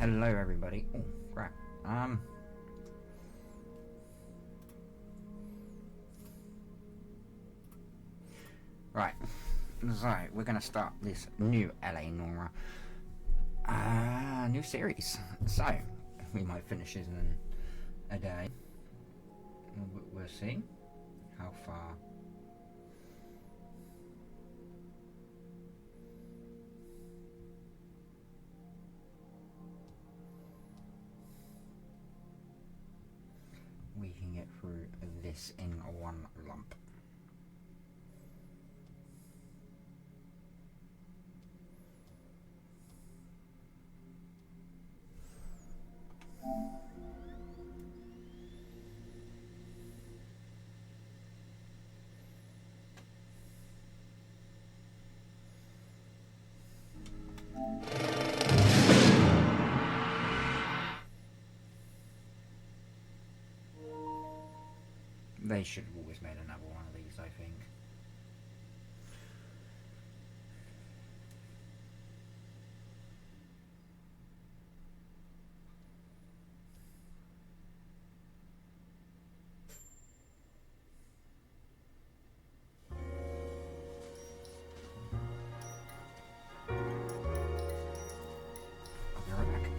Hello everybody. Oh crap. Right. So we're gonna start this new LA Noire new series. So we might finish this in a day. We'll see how far. We can get through this in one lump. They should have always made another one of these, I think. I'll be right back.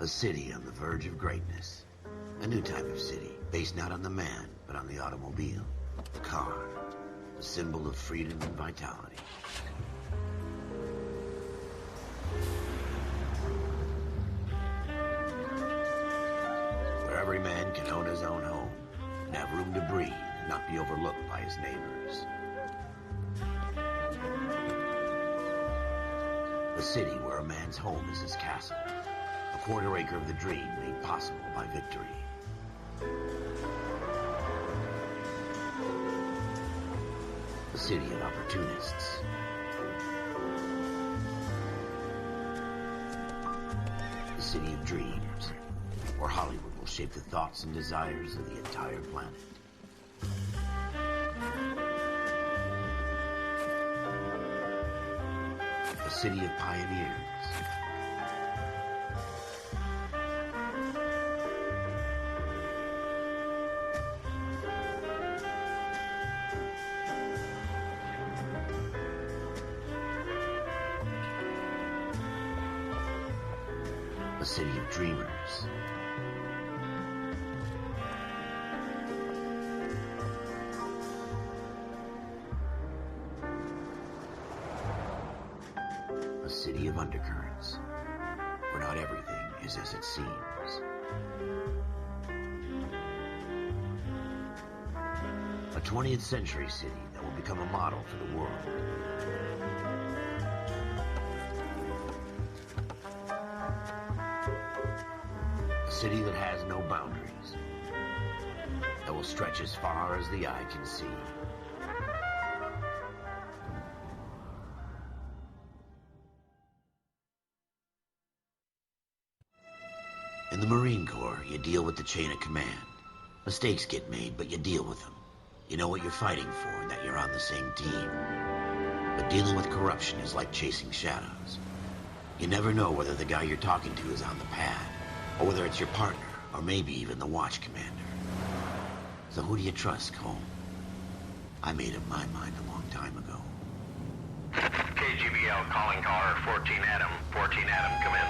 A city on the verge of greatness. A new type of city, based not on the man, but on the automobile. The car. The symbol of freedom and vitality. Where every man can own his own home, and have room to breathe, and not be overlooked by his neighbors. A city where a man's home is his castle. A quarter acre of the dream made possible by victory. A city of opportunists. A city of dreams, where Hollywood will shape the thoughts and desires of the entire planet. A city of pioneers. A city of dreamers. A city of undercurrents, where not everything is as it seems. A 20th century city that will become a model for the world. A city that has no boundaries, that will stretch as far as the eye can see. In the Marine Corps, you deal with the chain of command. Mistakes get made, but you deal with them. You know what you're fighting for and that you're on the same team. But dealing with corruption is like chasing shadows. You never know whether the guy you're talking to is on the pad, or whether it's your partner, or maybe even the watch commander. So who do you trust, Cole? I made up my mind a long time ago. KGBL calling caller 14 Adam. 14 Adam, come in.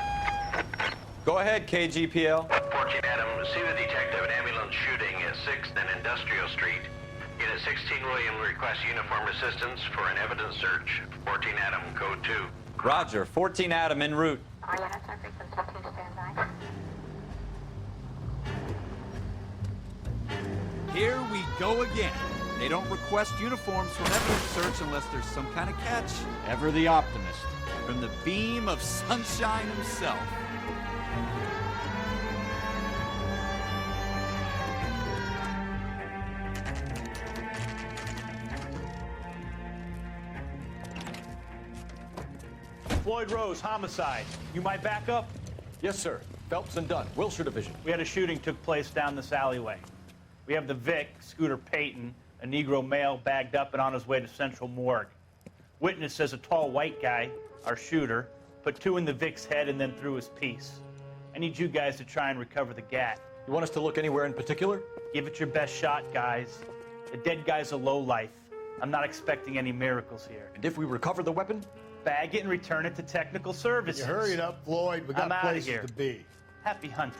Go ahead, KGPL. 14 Adam, see the detective, an ambulance shooting at 6th and Industrial Street. Unit 16 William requests uniform assistance for an evidence search. 14 Adam, code 2. Roger, 14 Adam en route. All units are frequency 2 stand by. Here we go again. They don't request uniforms for an evidence search unless there's some kind of catch. Ever the optimist. From the beam of sunshine himself. Floyd Rose, homicide. You might back up? Yes, sir. Phelps and Dunn, Wilshire Division. We had a shooting took place down this alleyway. We have the Vic, Scooter Payton, a Negro male bagged up and on his way to Central Morgue. Witness says a tall white guy, our shooter, put 2 in the Vic's head and then threw his piece. I need you guys to try and recover the gat. You want us to look anywhere in particular? Give it your best shot, guys. The dead guy's a lowlife. I'm not expecting any miracles here. And if we recover the weapon? Bag it and return it to technical services. You hurry it up, Floyd. We got I'm outta places here. to be. Happy hunting.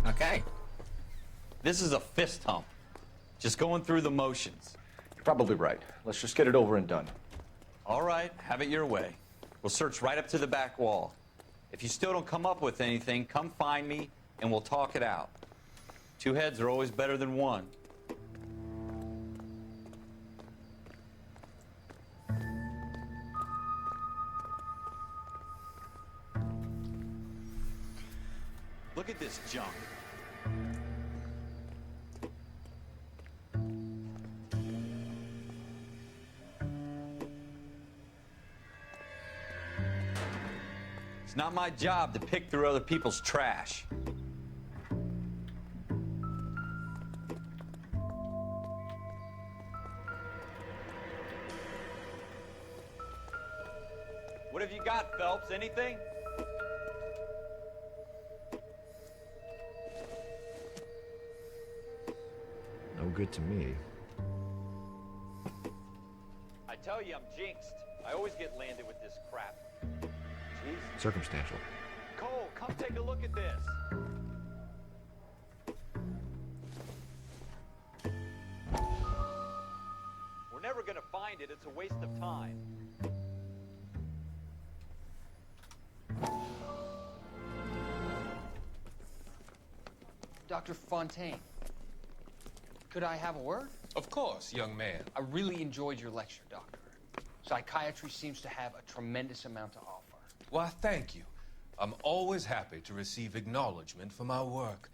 Okay. This is a fist hump. Just going through the motions. You're probably right. Let's just get it over and done. All right, have it your way. We'll search right up to the back wall. If you still don't come up with anything, come find me and we'll talk it out. 2 heads are always better than 1. Look at this junk. It's not my job to pick through other people's trash. What have you got, Phelps? Anything? No good to me. I tell you, I'm jinxed. I always get landed with this crap. Jeez. Circumstantial. Cole, come take a look at this. We're never gonna find it. It's a waste of time. Dr. Fontaine, could I have a word? Of course, young man. I really enjoyed your lecture, Doctor. Psychiatry seems to have a tremendous amount to offer. Why, thank you. I'm always happy to receive acknowledgement for my work.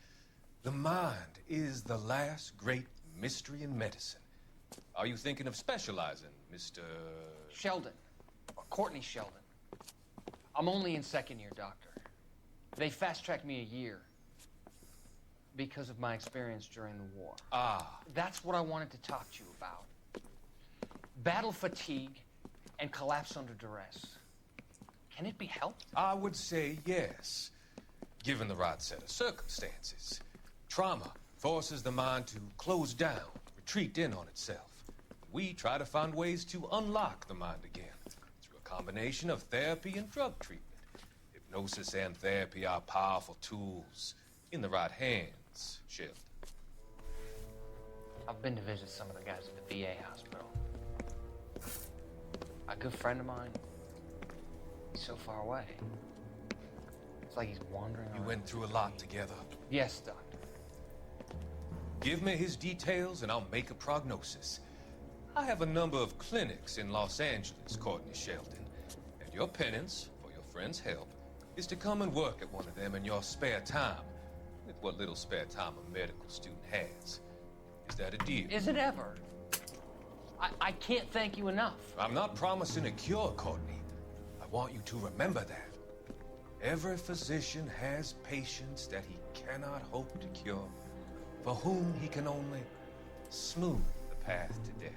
The mind is the last great mystery in medicine. Are you thinking of specializing, Mr. Sheldon, or Courtney Sheldon. I'm only in 2nd year, Doctor. They fast-tracked me a year because of my experience during the war. Ah. That's what I wanted to talk to you about. Battle fatigue and collapse under duress. Can it be helped? I would say yes, given the right set of circumstances. Trauma forces the mind to close down, retreat in on itself. We try to find ways to unlock the mind again through a combination of therapy and drug treatment. Hypnosis and therapy are powerful tools in the right hands, Sheldon. I've been to visit some of the guys at the VA hospital. A good friend of mine He's so far away. It's like he's wandering You around. went through a lot together. Yes, Doctor. Give me his details and I'll make a prognosis. I have a number of clinics in Los Angeles, Courtney Sheldon. And your penance, for your friend's help, is to come and work at one of them in your spare time. With what little spare time a medical student has. Is that a deal? Is it ever? I can't thank you enough. I'm not promising a cure, Courtney. I want you to remember that. Every physician has patients that he cannot hope to cure, for whom he can only smooth the path to death.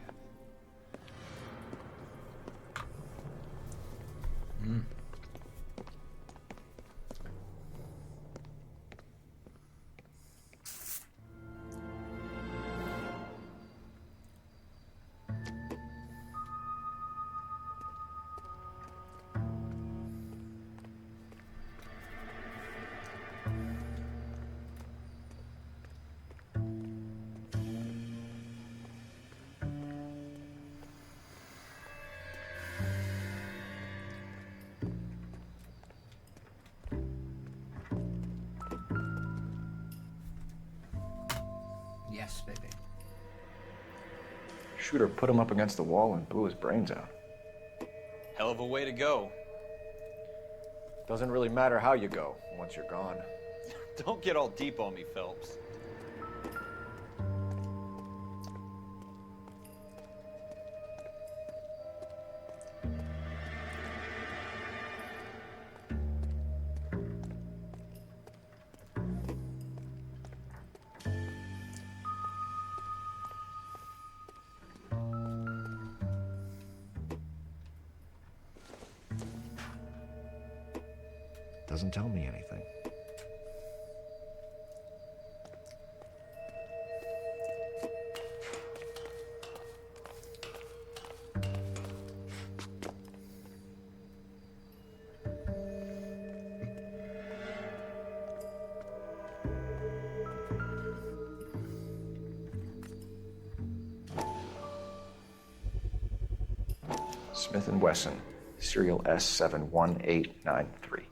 Yes, baby. Shooter put him up against the wall and blew his brains out. Hell of a way to go. Doesn't really matter how you go once you're gone. Don't get all deep on me, Phelps. Doesn't tell me anything. Smith & Wesson, serial S71893.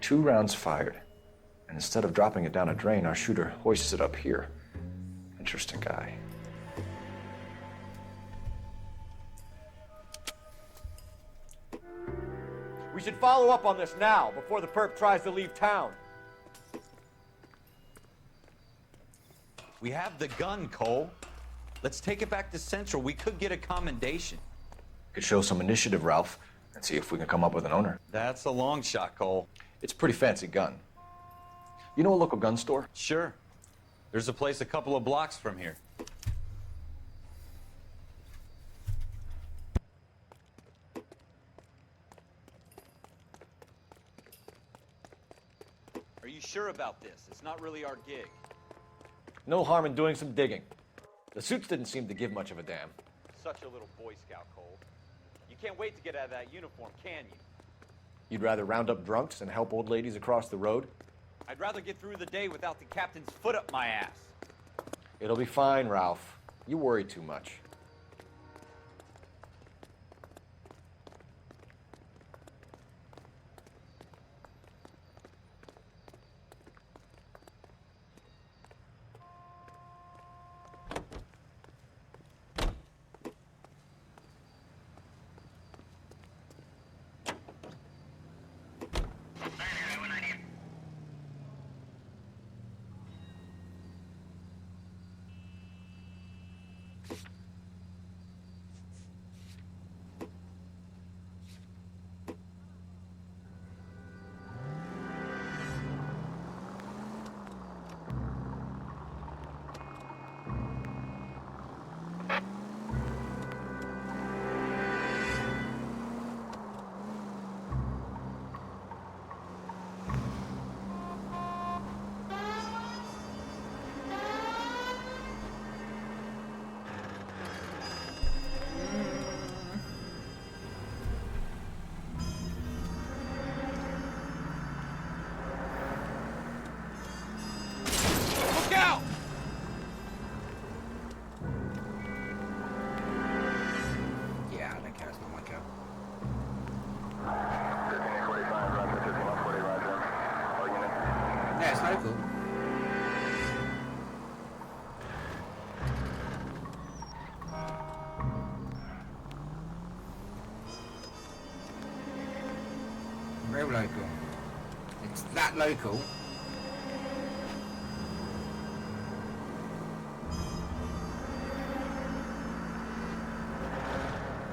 2 rounds fired, and instead of dropping it down a drain, our shooter hoists it up here. Interesting guy. We should follow up on this now, before the perp tries to leave town. We have the gun, Cole. Let's take it back to Central. We could get a commendation. Could show some initiative, Ralph, and see if we can come up with an owner. That's a long shot, Cole. It's a pretty fancy gun. You know a local gun store? Sure. There's a place a couple of blocks from here. Are you sure about this? It's not really our gig. No harm in doing some digging. The suits didn't seem to give much of a damn. Such a little Boy Scout, Cole. You can't wait to get out of that uniform, can you? You'd rather round up drunks and help old ladies across the road? I'd rather get through the day without the captain's foot up my ass. It'll be fine, Ralph. You worry too much. local. Real local. It's that local.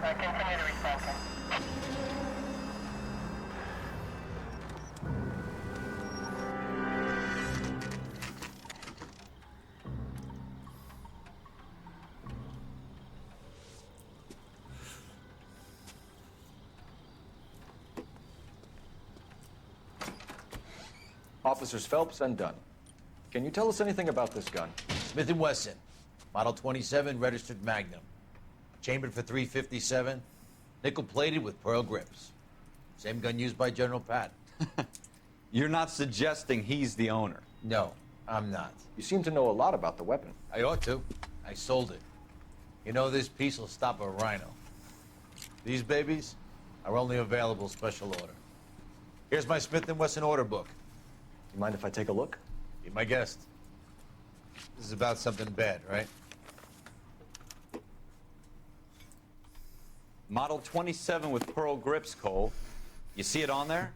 Continue to respond. Officers Phelps and Dunn. Can you tell us anything about this gun? Smith & Wesson, Model 27, registered Magnum. Chambered for .357, nickel-plated with pearl grips. Same gun used by General Patton. You're not suggesting he's the owner? No, I'm not. You seem to know a lot about the weapon. I ought to. I sold it. You know, this piece will stop a rhino. These babies are only available special order. Here's my Smith & Wesson order book. You mind if I take a look? Be my guest. This is about something bad, right? Model 27 with pearl grips, Cole. You see it on there?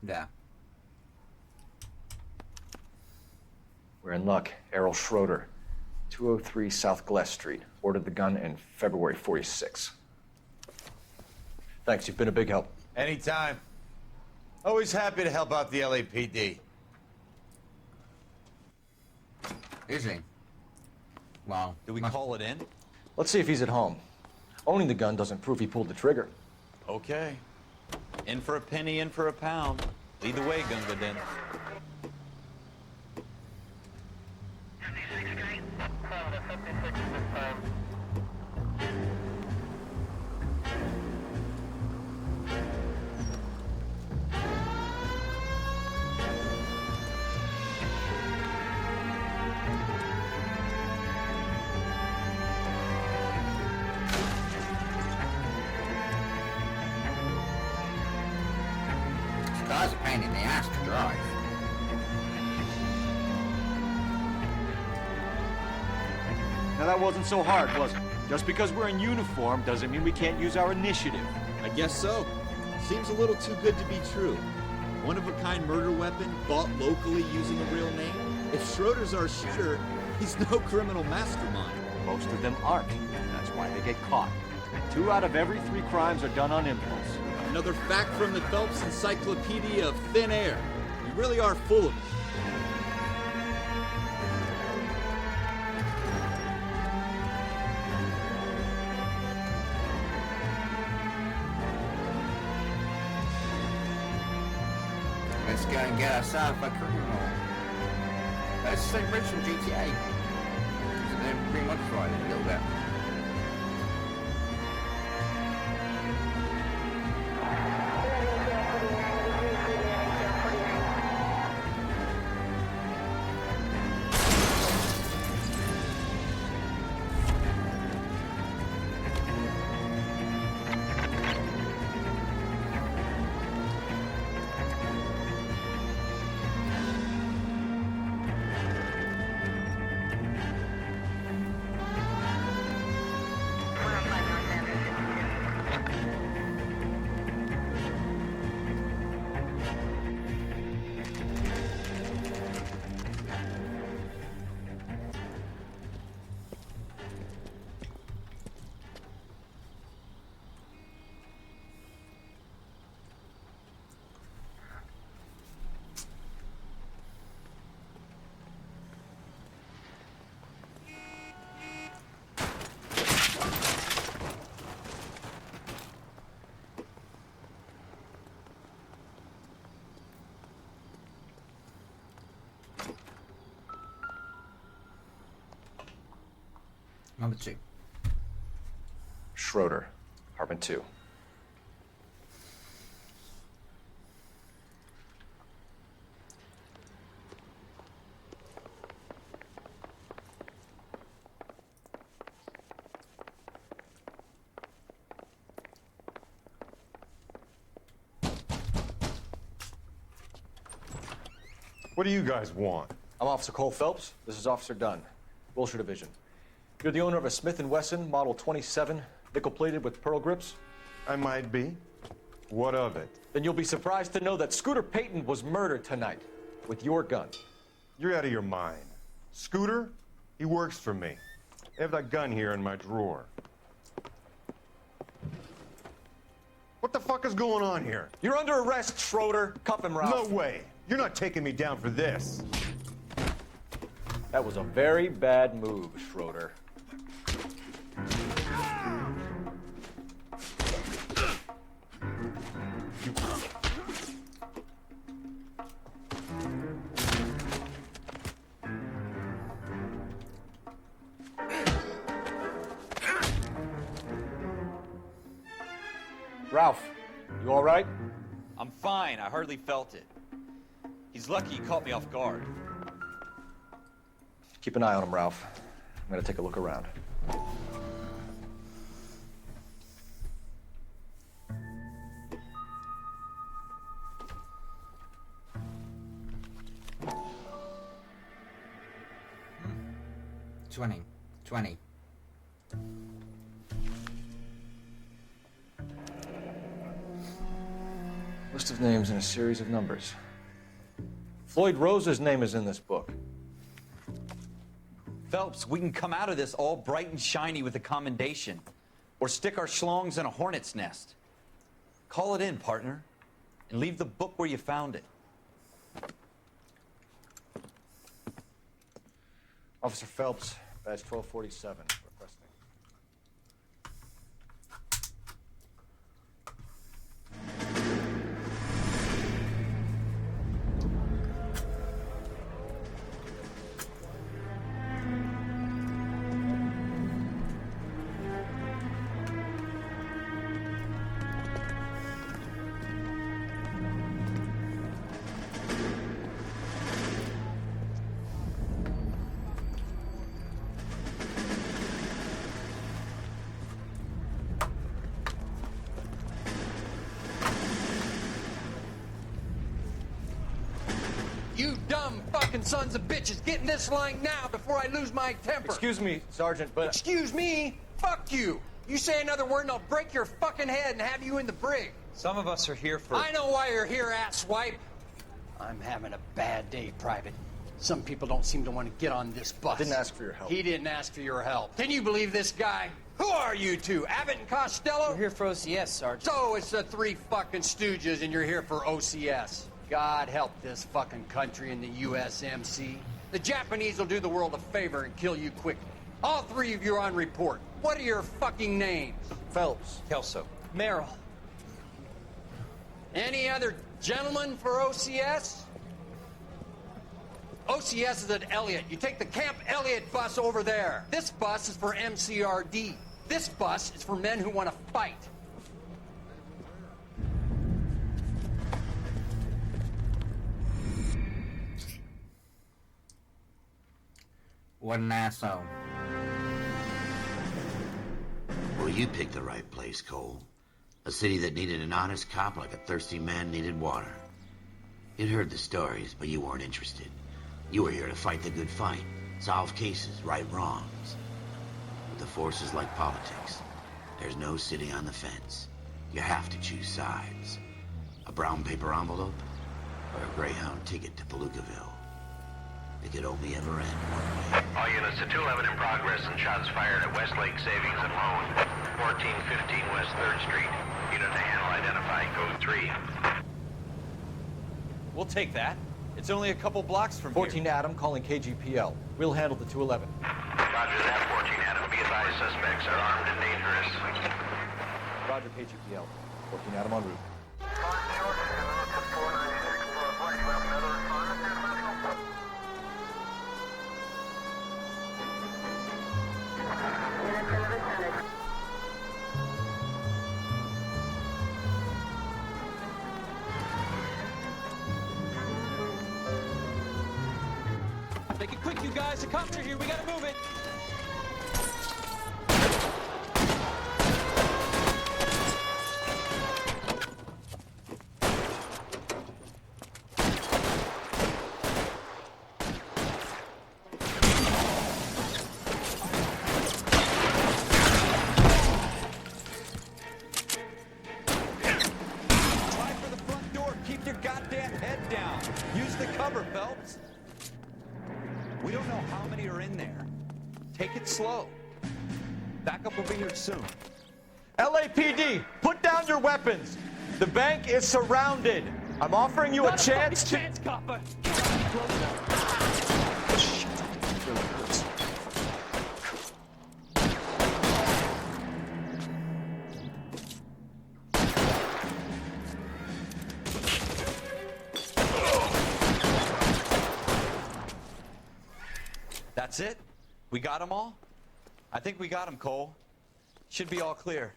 Yeah. We're in luck. Errol Schroeder, 203 South Glass Street. Ordered the gun in February '46. Thanks, you've been a big help. Anytime. Always happy to help out the LAPD. Is he? Wow. Do we call it in? Let's see if he's at home. Owning the gun doesn't prove he pulled the trigger. Okay. In for a penny, in for a pound. Lead the way, Gunga Din. Car's a pain in the ass to drive. Now that wasn't so hard, was it? Just because we're in uniform doesn't mean we can't use our initiative. I guess so. Seems a little too good to be true. One-of-a-kind murder weapon bought locally using a real name? If Schroeder's our shooter, he's no criminal mastermind. Most of them aren't. That's why they get caught. 2 out of every 3 crimes are done on impulse. Another fact from the Phelps Encyclopedia of Thin Air. You really are full of it. Let's go and get ourselves a criminal. That's so rich from GTA. So they're pretty much right a little bit. Number 2. Schroeder, apartment 2. What do you guys want? I'm Officer Cole Phelps. This is Officer Dunn, Wilshire Division. You're the owner of a Smith & Wesson Model 27, nickel-plated with pearl grips? I might be. What of it? Then you'll be surprised to know that Scooter Payton was murdered tonight with your gun. You're out of your mind. Scooter? He works for me. I have that gun here in my drawer. What the fuck is going on here? You're under arrest, Schroeder. Cuff him, Ralph. No way. You're not taking me down for this. That was a very bad move, Schroeder. Ralph, you all right? I'm fine. I hardly felt it. He's lucky he caught me off guard. Keep an eye on him, Ralph. I'm gonna take a look around. $20. $20. List of names and a series of numbers. Floyd Rose's name is in this book. Phelps, we can come out of this all bright and shiny with a commendation. Or stick our schlongs in a hornet's nest. Call it in, partner. And leave the book where you found it. Officer Phelps, badge 1247, requesting. You dumb fucking sons of bitches, get in this line now before I lose my temper. Excuse me, Sergeant, but... Excuse me? Fuck you. You say another word and I'll break your fucking head and have you in the brig. Some of us are here for... I know why you're here, asswipe. I'm having a bad day, Private. Some people don't seem to want to get on this bus. Didn't ask for your help. He didn't ask for your help. Can you believe this guy? Who are you two? Abbott and Costello? We're here for OCS, Sergeant. So it's the three fucking stooges and you're here for OCS. God help this fucking country and the USMC. The Japanese will do the world a favor and kill you quickly. All three of you are on report. What are your fucking names? Phelps. Kelso. Merrill. Any other gentlemen for OCS? OCS is at Elliott. You take the Camp Elliott bus over there. This bus is for MCRD. This bus is for men who want to fight. What an asshole. Well, you picked the right place, Cole. A city that needed an honest cop like a thirsty man needed water. You'd heard the stories, but you weren't interested. You were here to fight the good fight, solve cases, right wrongs. But the force is like politics. There's no sitting on the fence. You have to choose sides. A brown paper envelope or a Greyhound ticket to Palookaville. It could only ever end one way. All units to 211 in progress and shots fired at Westlake Savings and Loan, 1415 West 3rd Street. Unit to handle identifying code 3. We'll take that. It's only a couple blocks from 14 here. Adam calling KGPL. We'll handle the 211. Roger that, 14 Adam. Be advised, suspects are armed and dangerous. Roger, KGPL. 14 Adam en route. Make it quick, you guys. The cops are here. We gotta move it. Phelps. We don't know how many are in there. Take it slow. Backup will be here soon. LAPD, put down your weapons. The bank is surrounded. I'm offering you a chance to... Chance, copper. That's it? We got them all? I think we got them, Cole. Should be all clear.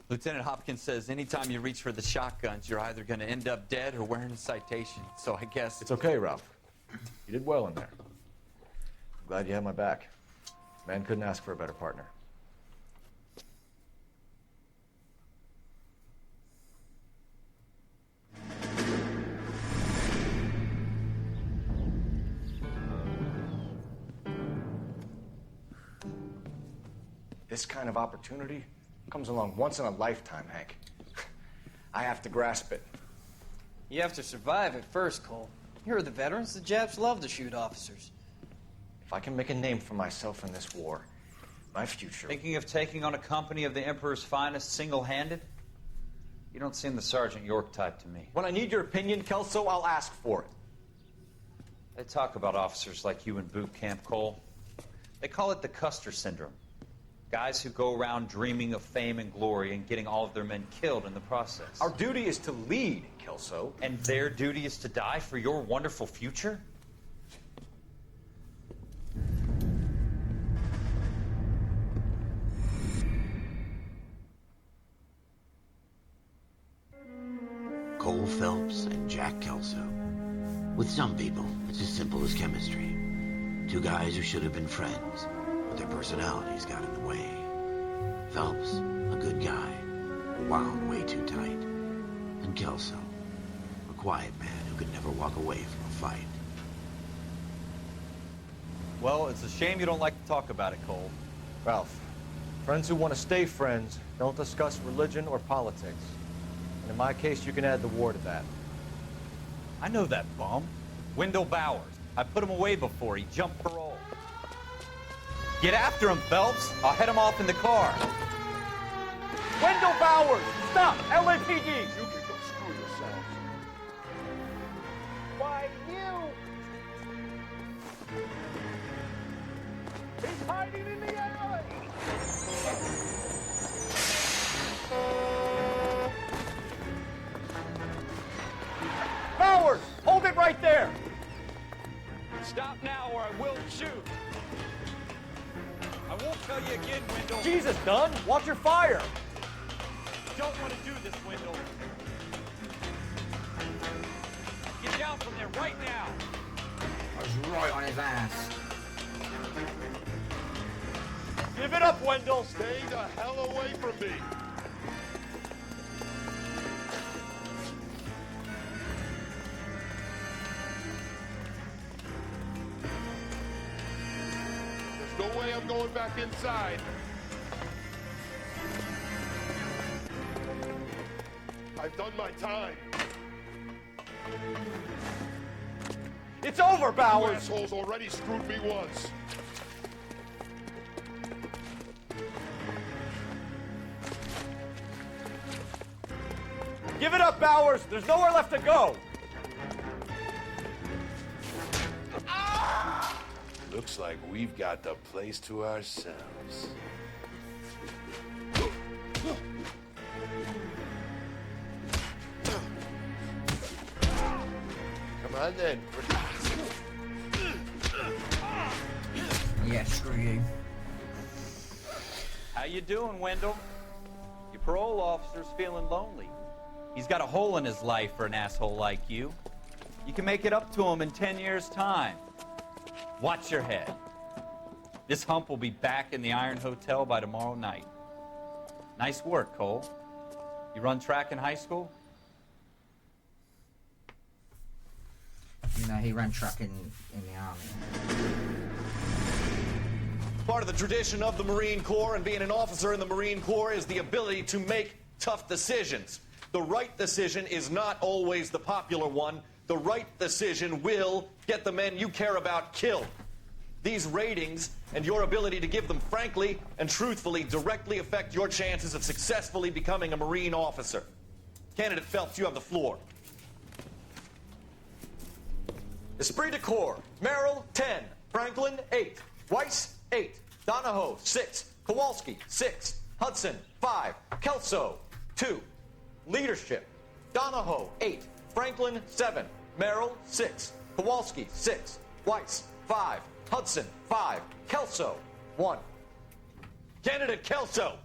Lieutenant Hopkins says anytime you reach for the shotguns, you're either going to end up dead or wearing a citation. So I guess... It's okay, Ralph. You did well in there. I'm glad you had my back. Man couldn't ask for a better partner. This kind of opportunity comes along once in a lifetime, Hank. I have to grasp it. You have to survive it first, Cole. Here are the veterans. The Japs love to shoot officers. If I can make a name for myself in this war, my future... Thinking of taking on a company of the Emperor's finest single-handed? You don't seem the Sergeant York type to me. When I need your opinion, Kelso, I'll ask for it. They talk about officers like you in boot camp, Cole. They call it the Custer syndrome. Guys who go around dreaming of fame and glory and getting all of their men killed in the process. Our duty is to lead, Kelso. And their duty is to die for your wonderful future? Cole Phelps and Jack Kelso. With some people, it's as simple as chemistry. Two guys who should have been friends, but their personalities got in the way. Phelps, a good guy, wound way too tight. And Kelso, a quiet man who could never walk away from a fight. Well, it's a shame you don't like to talk about it, Cole. Ralph, friends who want to stay friends don't discuss religion or politics. And in my case, you can add the war to that. I know that bum. Wendell Bowers. I put him away before. He jumped parole. Get after him, Phelps. I'll head him off in the car. Wendell Bowers! Stop! LAPD! You can go screw yourselves. Why, you! He's hiding in the alley! Bowers! Hold it right there! Stop now or I will shoot. I won't tell you again, Wendell. Jesus, Dunn! Watch your fire! Don't want to do this, Wendell. Get down from there right now. I was right on his ass. Give it up, Wendell! Stay the hell away from me! There's no way I'm going back inside. I've done my time. It's over, You Bowers! assholes already screwed me once. Give it up, Bowers! There's nowhere left to go! Looks like we've got the place to ourselves. Come on then. Yeah, screw you. How you doing, Wendell? Your parole officer's feeling lonely. He's got a hole in his life for an asshole like you. You can make it up to him in 10 years' time. Watch your head. This hump will be back in the Iron Hotel by tomorrow night. Nice work, Cole. You run track in high school? You know, he ran track in the army. Part of the tradition of the Marine Corps and being an officer in the Marine Corps is the ability to make tough decisions. The right decision is not always the popular one. The right decision will get the men you care about killed. These ratings and your ability to give them frankly and truthfully directly affect your chances of successfully becoming a Marine officer. Candidate Phelps, you have the floor. Esprit de Corps, Merrill, 10. Franklin, 8. Weiss, 8. Donahoe, 6. Kowalski, 6. Hudson, 5. Kelso, 2. Leadership, Donahoe, 8. Franklin, 7. Merrill, 6. Kowalski, 6. Weiss, 5. Hudson, 5. Kelso, 1. Candidate Kelso!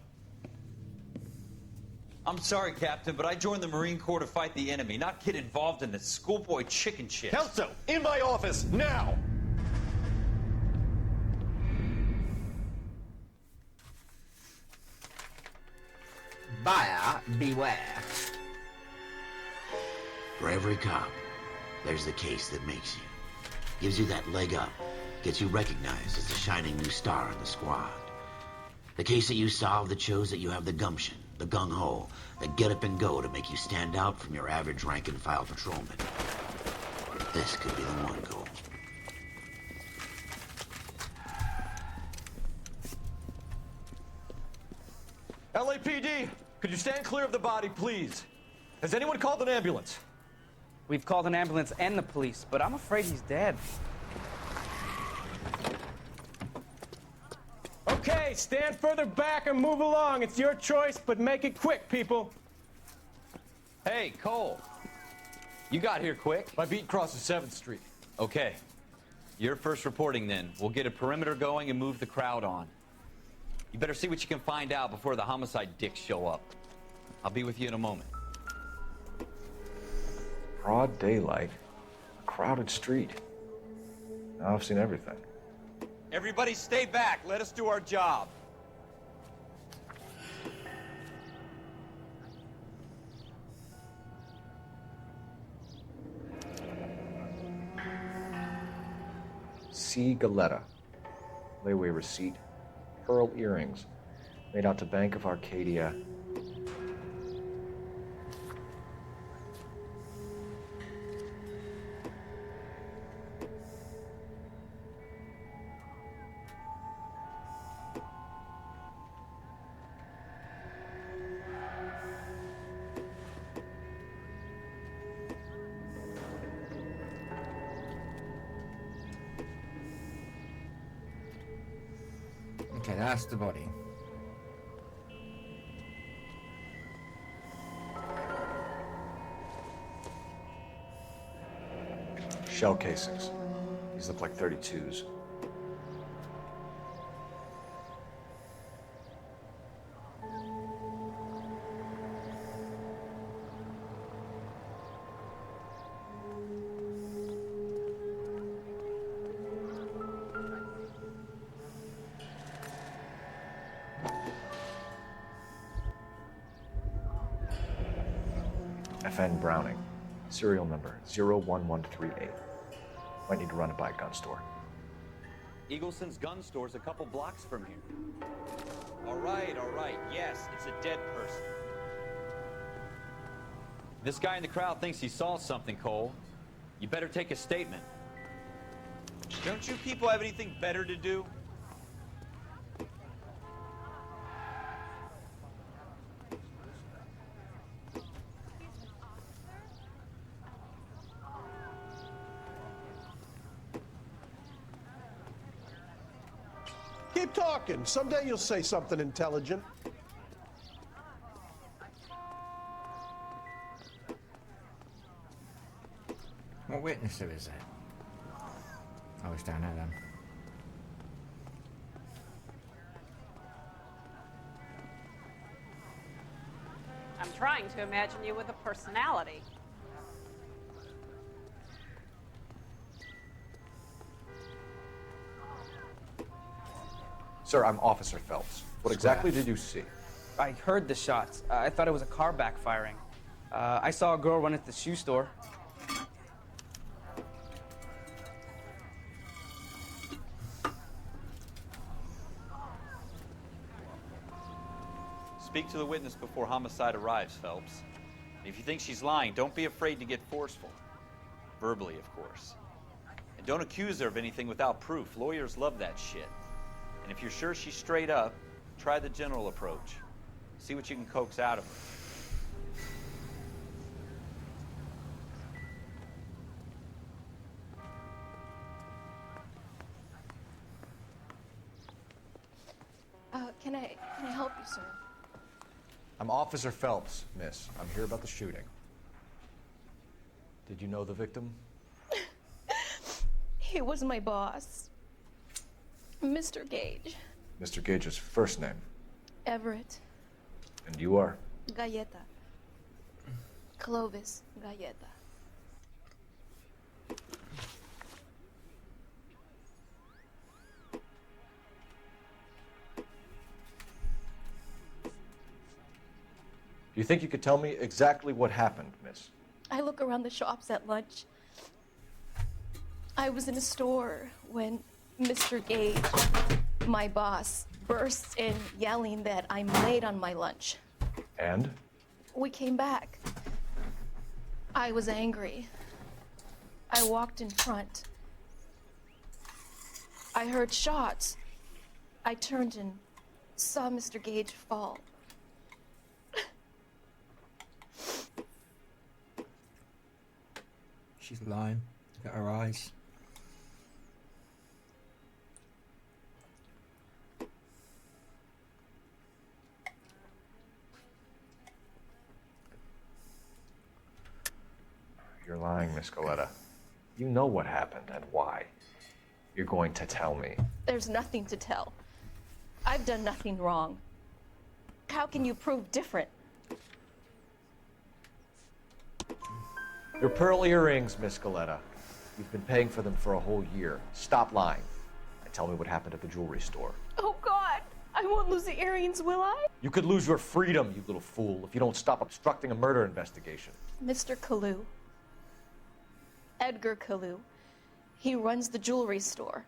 I'm sorry, Captain, but I joined the Marine Corps to fight the enemy, not get involved in this schoolboy chicken shit. Kelso, in my office, now! Buyer beware. For every cop, there's the case that makes you. Gives you that leg up. Gets you recognized as the shining new star in the squad. The case that you solve that shows that you have the gumption, the gung-ho, the get up and go to make you stand out from your average rank-and-file patrolman. This could be the one goal. LAPD, could you stand clear of the body, please? Has anyone called an ambulance? We've called an ambulance and the police, but I'm afraid he's dead. Okay, stand further back and move along. It's your choice, but make it quick, people. Hey, Cole. You got here quick. My beat crosses 7th Street. Okay. You're first reporting then. We'll get a perimeter going and move the crowd on. You better see what you can find out before the homicide dicks show up. I'll be with you in a moment. Broad daylight, a crowded street. Now I've seen everything. Everybody stay back. Let us do our job. C. Galetta. Layaway receipt. Pearl earrings. Made out to Bank of Arcadia. Okay, that's the body. Shell casings. These look like 32s. FN Browning. Serial number 01138. Might need to run it by a gun store. Eagleson's gun store's a couple blocks from here. All right. Yes, it's a dead person. This guy in the crowd thinks he saw something, Cole. You better take a statement. Don't you people have anything better to do? Keep talking. Someday you'll say something intelligent. What witness is it? Oh, it's down there then. I'm trying to imagine you with a personality. Sir, I'm Officer Phelps. What exactly did you see? I heard the shots. I thought it was a car backfiring. I saw a girl run into the shoe store. Speak to the witness before homicide arrives, Phelps. If you think she's lying, don't be afraid to get forceful. Verbally, of course. And don't accuse her of anything without proof. Lawyers love that shit. And if you're sure she's straight up, try the general approach. See what you can coax out of her. Can I help you, sir? I'm Officer Phelps, miss. I'm here about the shooting. Did you know the victim? He was my boss, Mr. Gage. Mr. Gage's first name. Everett. And you are? Galleta. Clovis Galleta. Do you think you could tell me exactly what happened, miss? I look around the shops at lunch. I was in a store when Mr. Gage, my boss, bursts in yelling that I'm late on my lunch. And? We came back. I was angry. I walked in front. I heard shots. I turned and saw Mr. Gage fall. She's lying. Look at her eyes. You're lying, Miss Galleta. You know what happened and why. You're going to tell me. There's nothing to tell. I've done nothing wrong. How can you prove different? Your pearl earrings, Miss Galleta. You've been paying for them for a whole year. Stop lying and tell me what happened at the jewelry store. Oh, God. I won't lose the earrings, will I? You could lose your freedom, you little fool, if you don't stop obstructing a murder investigation. Mr. Kalu. Edgar Kalu. He runs the jewelry store.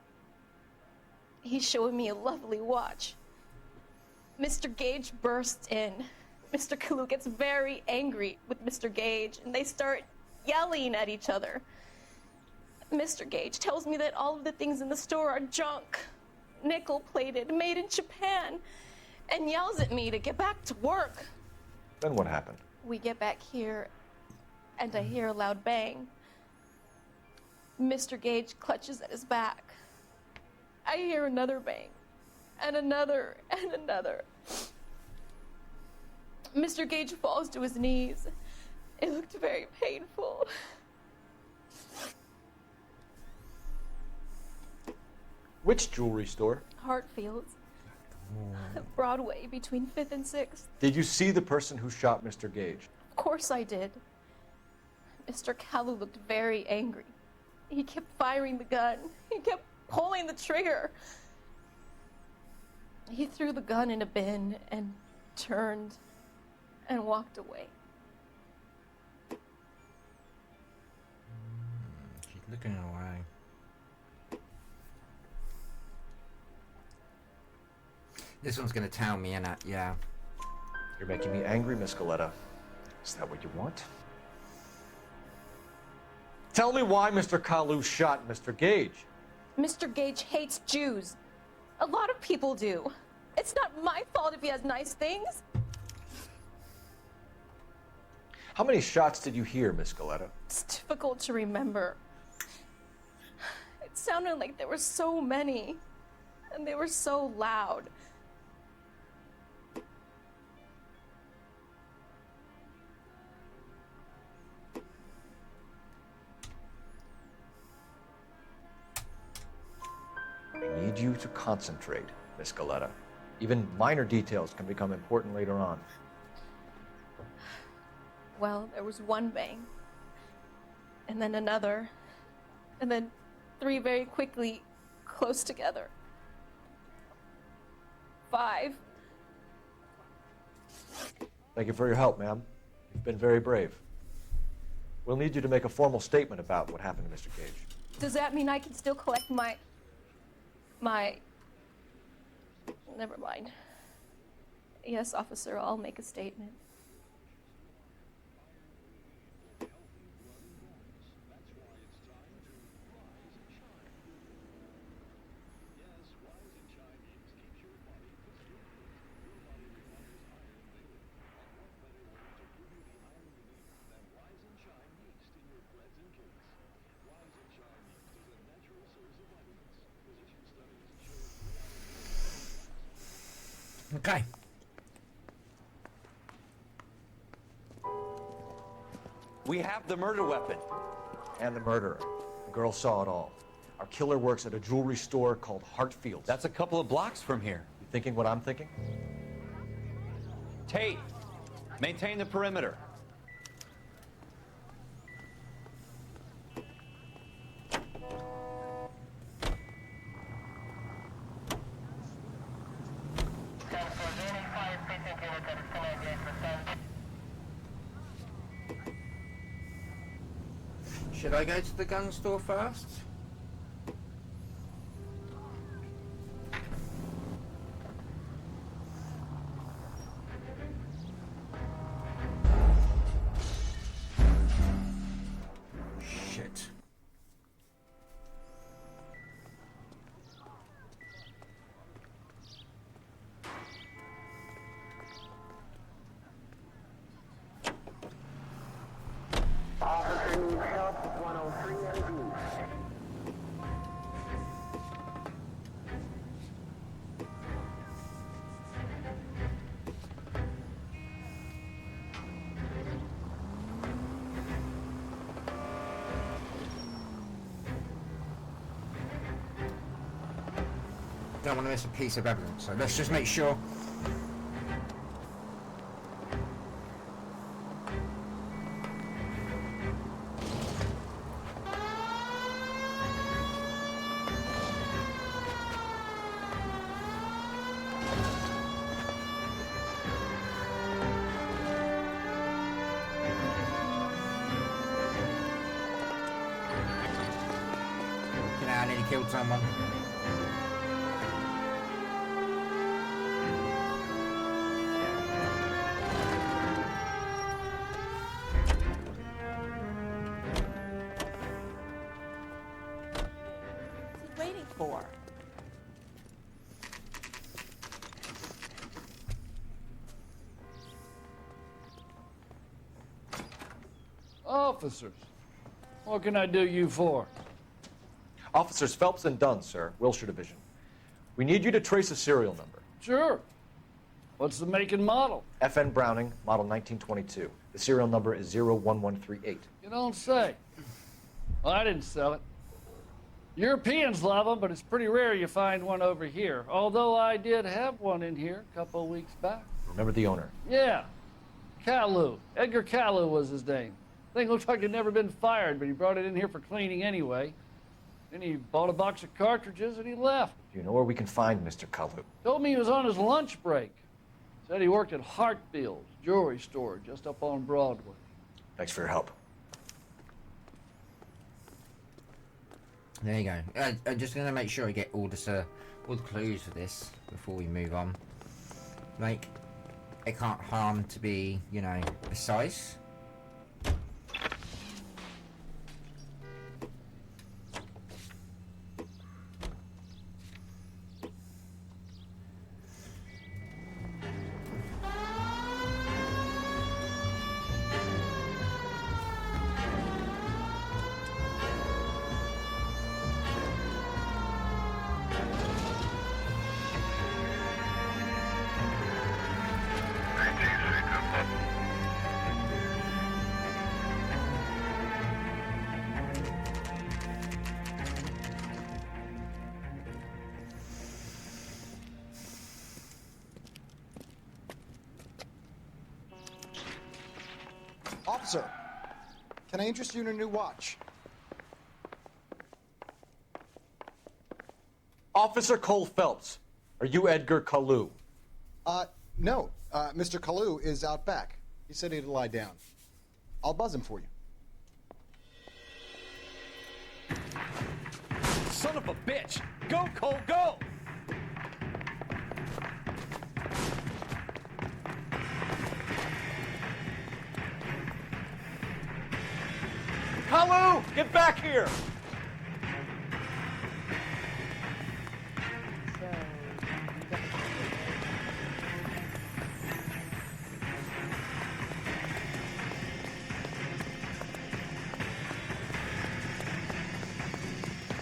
He's showing me a lovely watch. Mr. Gage bursts in. Mr. Kalu gets very angry with Mr. Gage, and they start yelling at each other. Mr. Gage tells me that all of the things in the store are junk, nickel-plated, made in Japan, and yells at me to get back to work. Then what happened? We get back here, and I hear a loud bang. Mr. Gage clutches at his back. I hear another bang, and another, and another. Mr. Gage falls to his knees. It looked very painful. Which jewelry store? Hartfield's. Broadway, between 5th and 6th. Did you see the person who shot Mr. Gage? Of course I did. Mr. Kalu looked very angry. He kept firing the gun. He kept pulling the trigger. He threw the gun in a bin and turned and walked away. She's looking away. This one's gonna tell me, innit? Yeah. You're making me angry, Miss Galleta. Is that what you want? Tell me why Mr. Kalu shot Mr. Gage. Mr. Gage hates Jews. A lot of people do. It's not my fault if he has nice things. How many shots did you hear, Miss Galleta? It's difficult to remember. It sounded like there were so many, and they were so loud. I need you to concentrate, Miss Galleta. Even minor details can become important later on. Well, there was one bang, and then another, and then 3 very quickly, close together. 5. Thank you for your help, ma'am. You've been very brave. We'll need you to make a formal statement about what happened to Mr. Gage. Does that mean I can still collect my... Never mind. Yes, officer, I'll make a statement. Okay. We have the murder weapon. And the murderer. The girl saw it all. Our killer works at a jewelry store called Hartfield's. That's a couple of blocks from here. You thinking what I'm thinking? Tate, maintain the perimeter. Should I go to the gun store first? Shit. Officer needs help, 103 AD. Don't want to miss a piece of evidence, so let's just make sure. I nearly killed someone. What's he waiting for? Officers, what can I do you for? Officers Phelps and Dunn, sir, Wilshire Division. We need you to trace a serial number. Sure. What's the make and model? FN Browning, model 1922. The serial number is 01138. You don't say. Well, I didn't sell it. Europeans love them, but it's pretty rare you find one over here. Although I did have one in here a couple of weeks back. Remember the owner? Yeah. Caillou. Edgar Caillou was his name. Thing looked like it'd never been fired, but he brought it in here for cleaning anyway. Then he bought a box of cartridges and he left. Do you know where we can find Mr. Kalu? Told me he was on his lunch break. Said he worked at Hartfield's jewelry store just up on Broadway. Thanks for your help. There you go. I'm just going to make sure I get all the clues for this before we move on. Like, it can't harm to be, you know, precise. Officer, can I interest you in a new watch? Officer Cole Phelps, are you Edgar Kalu? No. Mr. Kalu is out back. He said he'd lie down. I'll buzz him for you. Son of a bitch! Go, Cole, go! Kalu, get back here!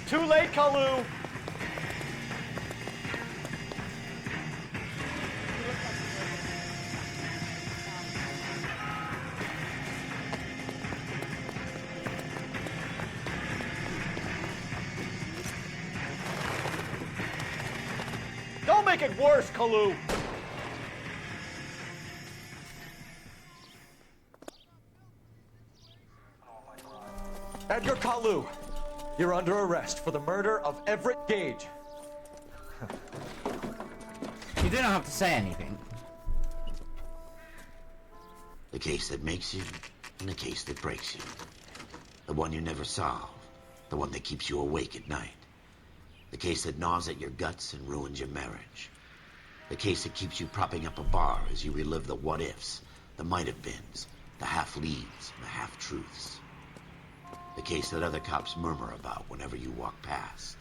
Too late, Kalu! make it worse, Kalu! Edgar Kalu, you're under arrest for the murder of Everett Gage. You didn't have to say anything. The case that makes you, and the case that breaks you. The one you never solve. The one that keeps you awake at night. The case that gnaws at your guts and ruins your marriage. The case that keeps you propping up a bar as you relive the what-ifs, the might-have-beens, the half-leads, and the half-truths. The case that other cops murmur about whenever you walk past.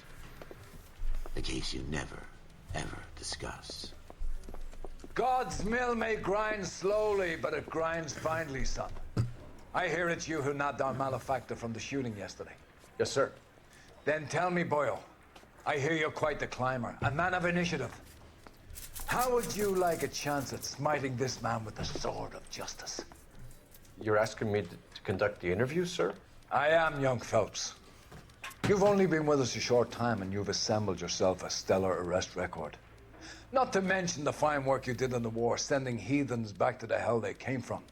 The case you never, ever discuss. God's mill may grind slowly, but it grinds finely, son. I hear it's you who nabbed our malefactor from the shooting yesterday. Yes, sir. Then tell me, Boyle, I hear you're quite the climber, a man of initiative. How would you like a chance at smiting this man with the sword of justice? You're asking me to conduct the interview, sir? I am, young Phelps. You've only been with us a short time and you've assembled yourself a stellar arrest record. Not to mention the fine work you did in the war, sending heathens back to the hell they came from.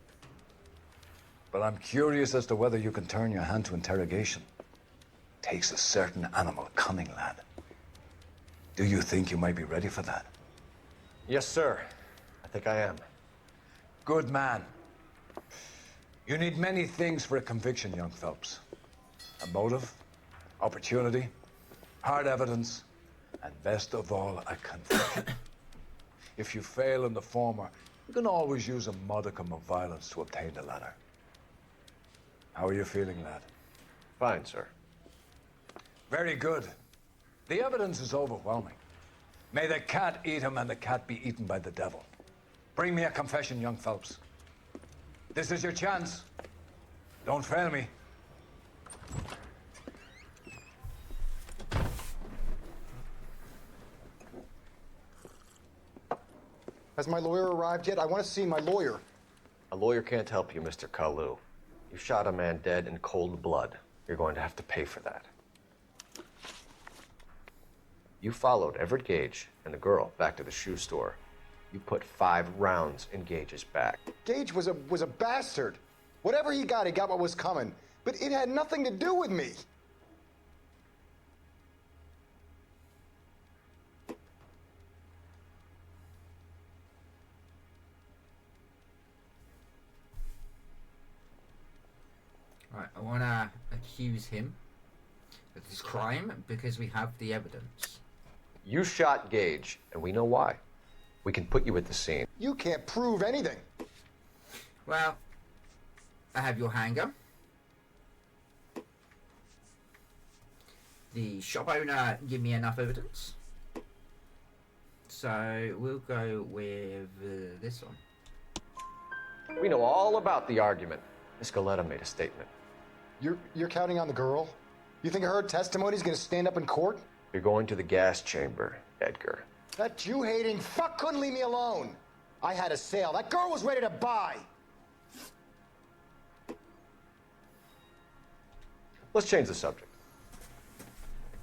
But I'm curious as to whether you can turn your hand to interrogation. Takes a certain animal cunning, lad. Do you think you might be ready for that? Yes, sir. I think I am. Good man. You need many things for a conviction, young Phelps. A motive, opportunity, hard evidence, and best of all, a confession. If you fail in the former, you can always use a modicum of violence to obtain the latter. How are you feeling, lad? Fine, sir. Very good. The evidence is overwhelming. May the cat eat him and the cat be eaten by the devil. Bring me a confession, young Phelps. This is your chance. Don't fail me. Has my lawyer arrived yet? I want to see my lawyer. A lawyer can't help you, Mr. Kalu. You shot a man dead in cold blood. You're going to have to pay for that. You followed Everett Gage and the girl back to the shoe store. You put 5 rounds in Gage's back. Gage was a bastard. Whatever he got what was coming. But it had nothing to do with me. Right, I want to accuse him of this crime because we have the evidence. You shot Gage, and we know why. We can put you at the scene. You can't prove anything. Well, I have your handgun. The shop owner gave me enough evidence. So we'll go with this one. We know all about the argument. Miss Galetta made a statement. You're counting on the girl? You think her testimony is going to stand up in court? You're going to the gas chamber, Edgar. That Jew-hating fuck couldn't leave me alone. I had a sale. That girl was ready to buy. Let's change the subject.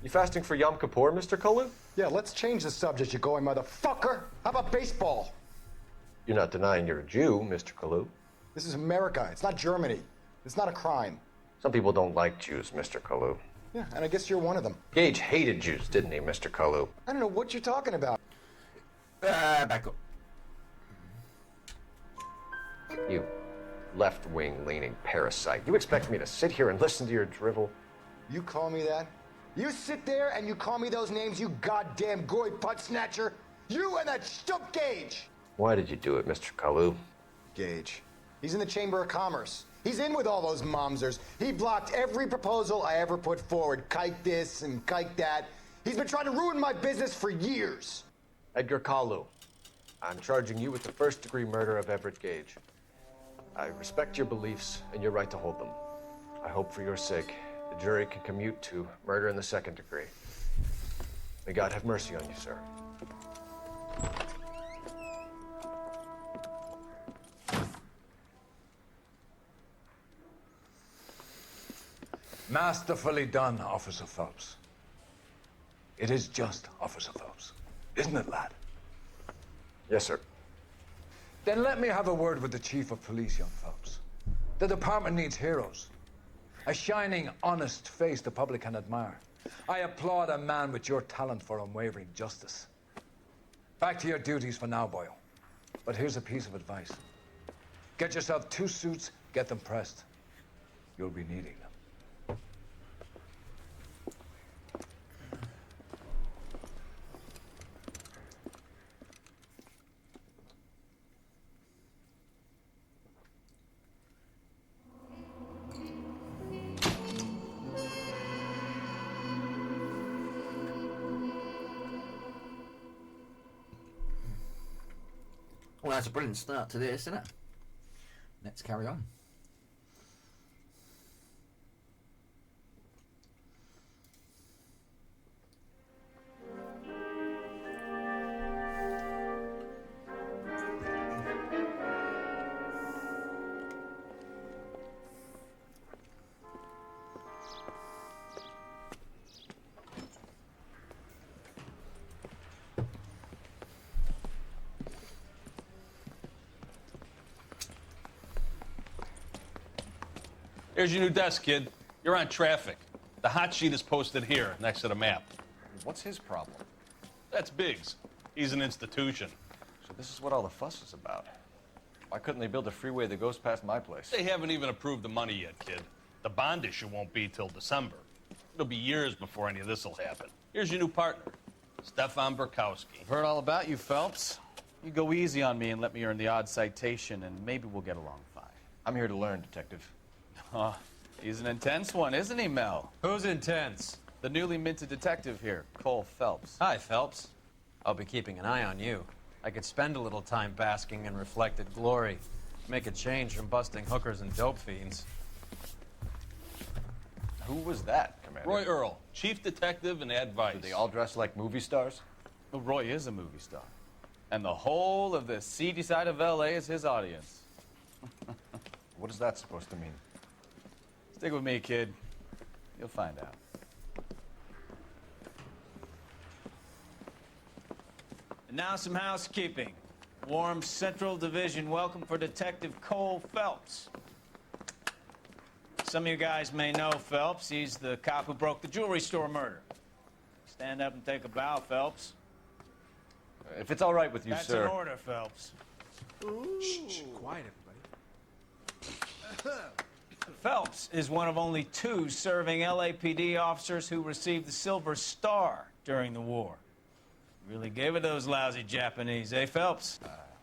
You fasting for Yom Kippur, Mr. Kalu? Yeah, let's change the subject, you going motherfucker. How about baseball? You're not denying you're a Jew, Mr. Kalu. This is America. It's not Germany. It's not a crime. Some people don't like Jews, Mr. Kalu. Yeah, and I guess you're one of them. Gage hated Jews, didn't he, Mr. Kalu? I don't know what you're talking about. Back up. You left-wing leaning parasite. You expect me to sit here and listen to your drivel? You call me that? You sit there and you call me those names, you goddamn goy butt snatcher? You and that stump Gage! Why did you do it, Mr. Kalu? Gage. He's in the Chamber of Commerce. He's in with all those momsers. He blocked every proposal I ever put forward. Kike this and kike that. He's been trying to ruin my business for years. Edgar Kalu, I'm charging you with the first-degree murder of Everett Gage. I respect your beliefs and your right to hold them. I hope for your sake the jury can commute to murder in the second degree. May God have mercy on you, sir. Masterfully done, Officer Phelps. It is just Officer Phelps. Isn't it, lad? Yes, sir. Then let me have a word with the chief of police, young Phelps. The department needs heroes. A shining, honest face the public can admire. I applaud a man with your talent for unwavering justice. Back to your duties for now, Boyle. But here's a piece of advice. Get yourself 2 suits, get them pressed. You'll be needing them. Well, that's a brilliant start to this, isn't it? Let's carry on. Here's your new desk, kid. You're on traffic. The hot sheet is posted here, next to the map. What's his problem? That's Biggs. He's an institution. So this is what all the fuss is about. Why couldn't they build a freeway that goes past my place? They haven't even approved the money yet, kid. The bond issue won't be till December. It'll be years before any of this will happen. Here's your new partner, Stefan Burkowski. I've heard all about you, Phelps. You go easy on me and let me earn the odd citation, and maybe we'll get along fine. I'm here to learn, Detective. Oh, he's an intense one, isn't he, Mel? Who's intense? The newly minted detective here, Cole Phelps. Hi, Phelps. I'll be keeping an eye on you. I could spend a little time basking in reflected glory. Make a change from busting hookers and dope fiends. Who was that, Commander? Roy Earl, chief detective and advice. Do they all dress like movie stars? Well, Roy is a movie star. And the whole of the seedy side of L.A. is his audience. What is that supposed to mean? Stick with me, kid. You'll find out. And now some housekeeping. Warm Central Division welcome for Detective Cole Phelps. Some of you guys may know Phelps. He's the cop who broke the jewelry store murder. Stand up and take a bow, Phelps. If it's all right with you, That's sir. That's an order, Phelps. Shh, quiet, everybody. Phelps is one of only 2 serving LAPD officers who received the Silver Star during the war. Really gave it those lousy Japanese, eh, Phelps?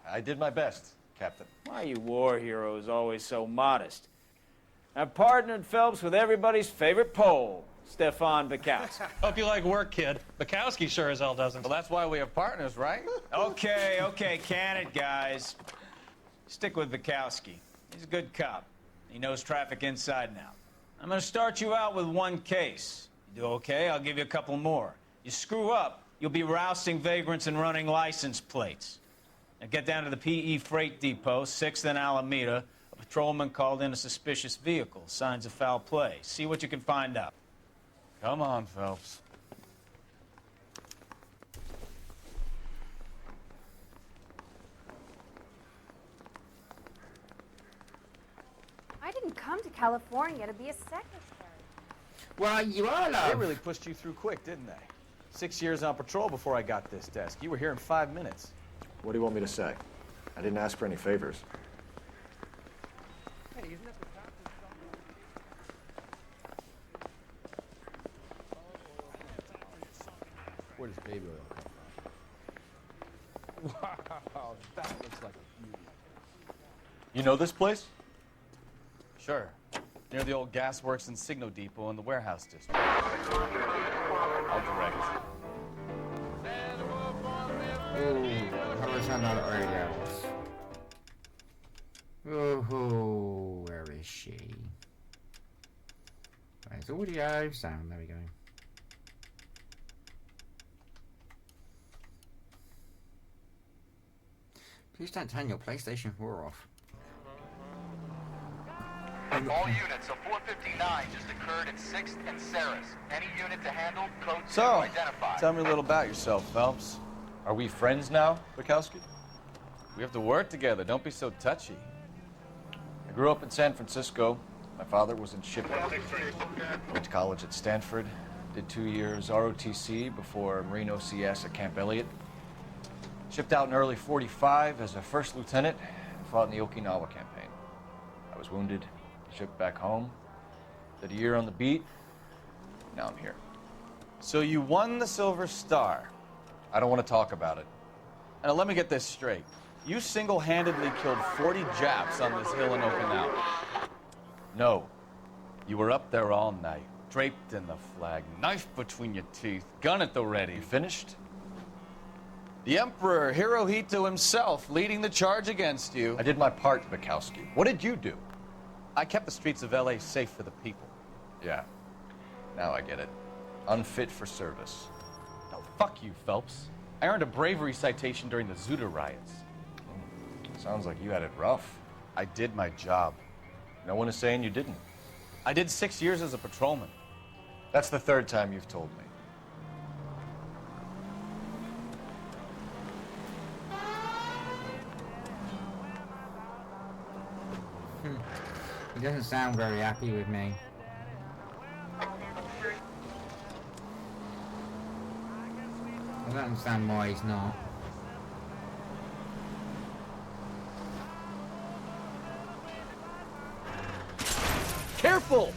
I did my best, Captain. Why are you war heroes always so modest? I've partnered Phelps with everybody's favorite Pole, Stefan Burkowski. Hope you like work, kid. Bukowski sure as hell doesn't. Well, that's why we have partners, right? Okay, can it, guys. Stick with Bukowski. He's a good cop. He knows traffic inside and out. I'm going to start you out with 1 case. You do okay, I'll give you a couple more. You screw up, you'll be rousting vagrants and running license plates. Now get down to the PE Freight Depot, 6th and Alameda. A patrolman called in a suspicious vehicle. Signs of foul play. See what you can find out. Come on, Phelps. I didn't come to California to be a secretary. Well, you are, love. They really pushed you through quick, didn't they? 6 years on patrol before I got this desk. You were here in 5 minutes. What do you want me to say? I didn't ask for any favors. Hey, isn't that the Where does baby oil come from? Wow, that looks like a beauty. You know this place? Sure. Near the old gasworks and Signo Depot in the warehouse district. I'll direct. How do I sound on the radios? Oh, where is she? Where's audio? Sound, there we go. Please don't turn your PlayStation 4 off. All units, a 459 just occurred at 6th and Saris. Any unit to handle, code 0 So, identified. tell me a little about yourself, Phelps. Are we friends now, Bukowski? We have to work together. Don't be so touchy. I grew up in San Francisco. My father was in shipping. Went to college at Stanford. Did 2 years ROTC before Marine OCS at Camp Elliott. Shipped out in early '45 as a first lieutenant and fought in the Okinawa campaign. I was wounded, shipped back home, did a year on the beat. Now I'm here. So you won the Silver Star. I don't want to talk about it. Now let me get this straight. You single-handedly killed 40 Japs on this hill in Okinawa. No. You were up there all night, draped in the flag, knife between your teeth, gun at the ready. You finished? The Emperor Hirohito himself leading the charge against you. I did my part, Bukowski. What did you do? I kept the streets of LA safe for the people. Yeah. Now I get it. Unfit for service. No, fuck you, Phelps. I earned a bravery citation during the Zuda riots. Sounds like you had it rough. I did my job. No one is saying you didn't. I did 6 years as a patrolman. That's the third time you've told me. He doesn't sound very happy with me. I don't understand why he's not. Careful!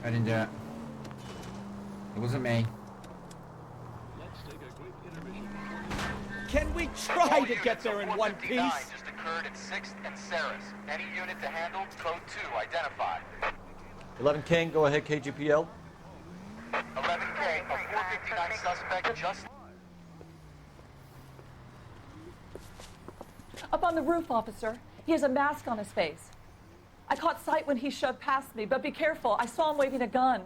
I didn't do it. It wasn't me. Can we try to get there in one piece? Just occurred at 6th and Saris. Any unit to handle, code 2 identified. 11 King, go ahead, KGPL. 11K, a 459 suspect just... Up on the roof, officer. He has a mask on his face. I caught sight when he shoved past me, but be careful. I saw him waving a gun.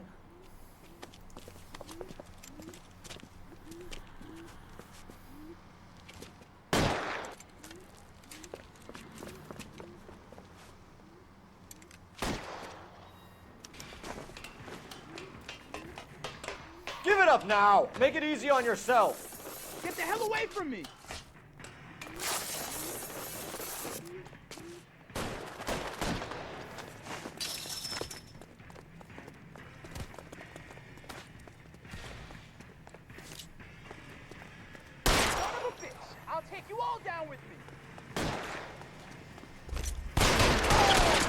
Give it up now! Make it easy on yourself! Get the hell away from me! I'll take you all down with me.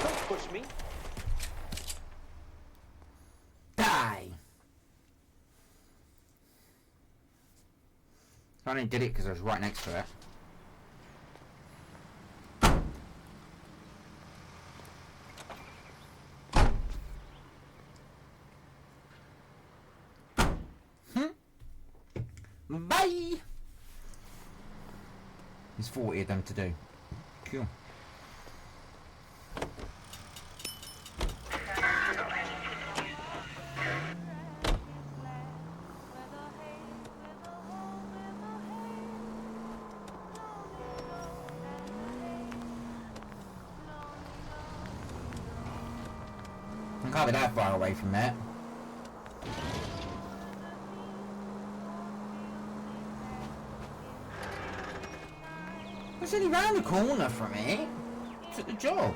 Don't push me. Die! I only did it because I was right next to it. Bye! There's 40 of them to do. Cool. I can't be that far away from that. It's only round the corner from it. Took the job.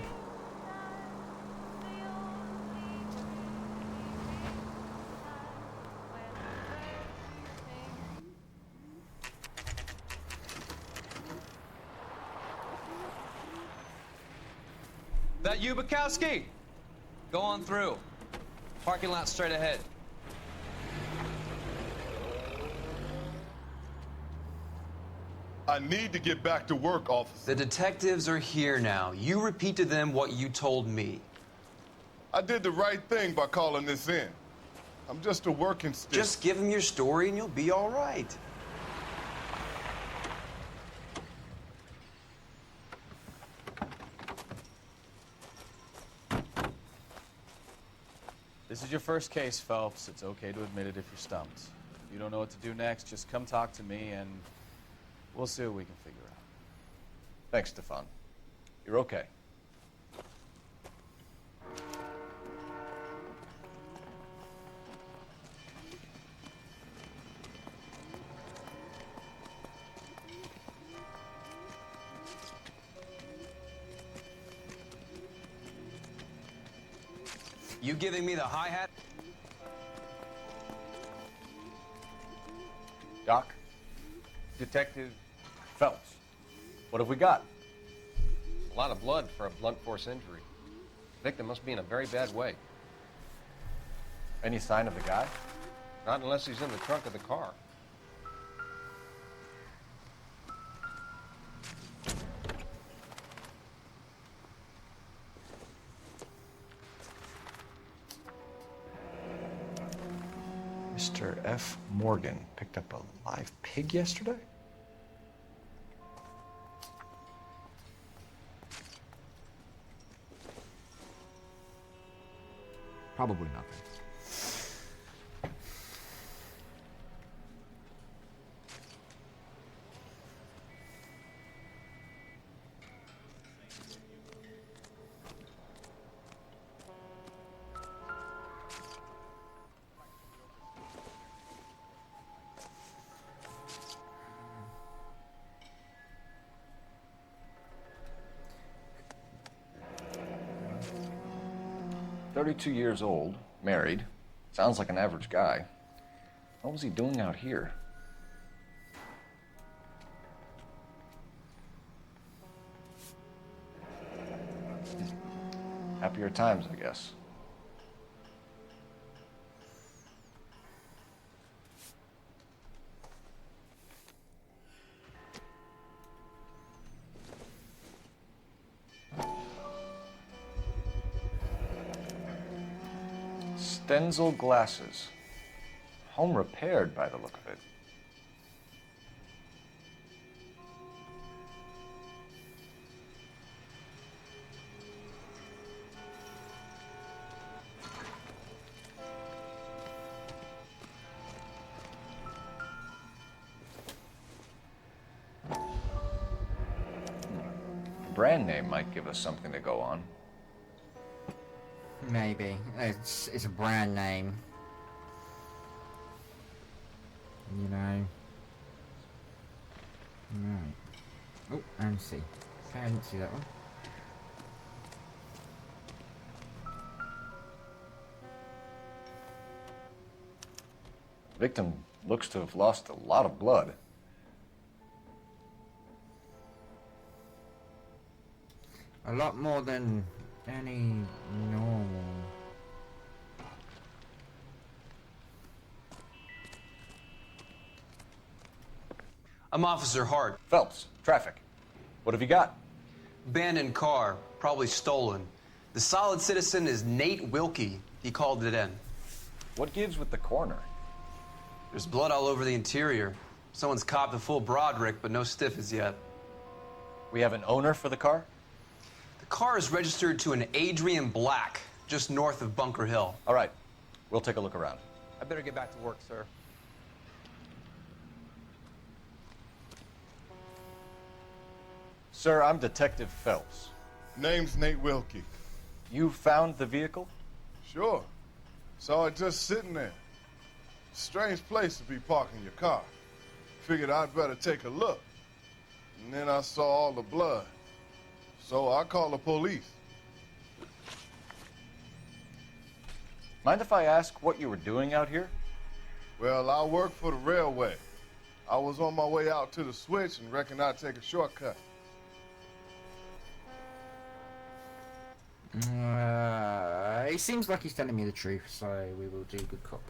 That you, Bukowski? Go on through. Parking lot straight ahead. I need to get back to work, officer. The detectives are here now. You repeat to them what you told me. I did the right thing by calling this in. I'm just a working stick. Just give them your story and you'll be all right. This is your first case, Phelps. It's okay to admit it if you're stumped. If you don't know what to do next, just come talk to me and we'll see what we can figure out. Thanks, Stefan. You're okay. You giving me the hi-hat? Doc, Detective Phelps, what have we got? A lot of blood for a blunt force injury. The victim must be in a very bad way. Any sign of the guy? Not unless he's in the trunk of the car. Mr. F. Morgan picked up a live pig yesterday? Probably nothing. "32 years old, married. Sounds like an average guy. What was he doing out here?" Happier times, I guess. Stenzel glasses. Home repaired by the look of it. Brand name might give us something to go on. Maybe. It's a brand name. You know. Right. Oh, and see. Okay, I didn't see that one. Victim looks to have lost a lot of blood. A lot more than any normal. I'm Officer Hart. Phelps, traffic. What have you got? Abandoned car, probably stolen. The solid citizen is Nate Wilkie. He called it in. What gives with the coroner? There's blood all over the interior. Someone's copped a full Broderick, but no stiff as yet. We have an owner for the car? The car is registered to an Adrian Black, just north of Bunker Hill. All right, we'll take a look around. I better get back to work, sir. Sir, I'm Detective Phelps. Name's Nate Wilkie. You found the vehicle? Sure. Saw it just sitting there. Strange place to be parking your car. Figured I'd better take a look. And then I saw all the blood. So I called the police. Mind if I ask what you were doing out here? Well, I work for the railway. I was on my way out to the switch and reckoned I'd take a shortcut. He seems like he's telling me the truth, so we will do good cop.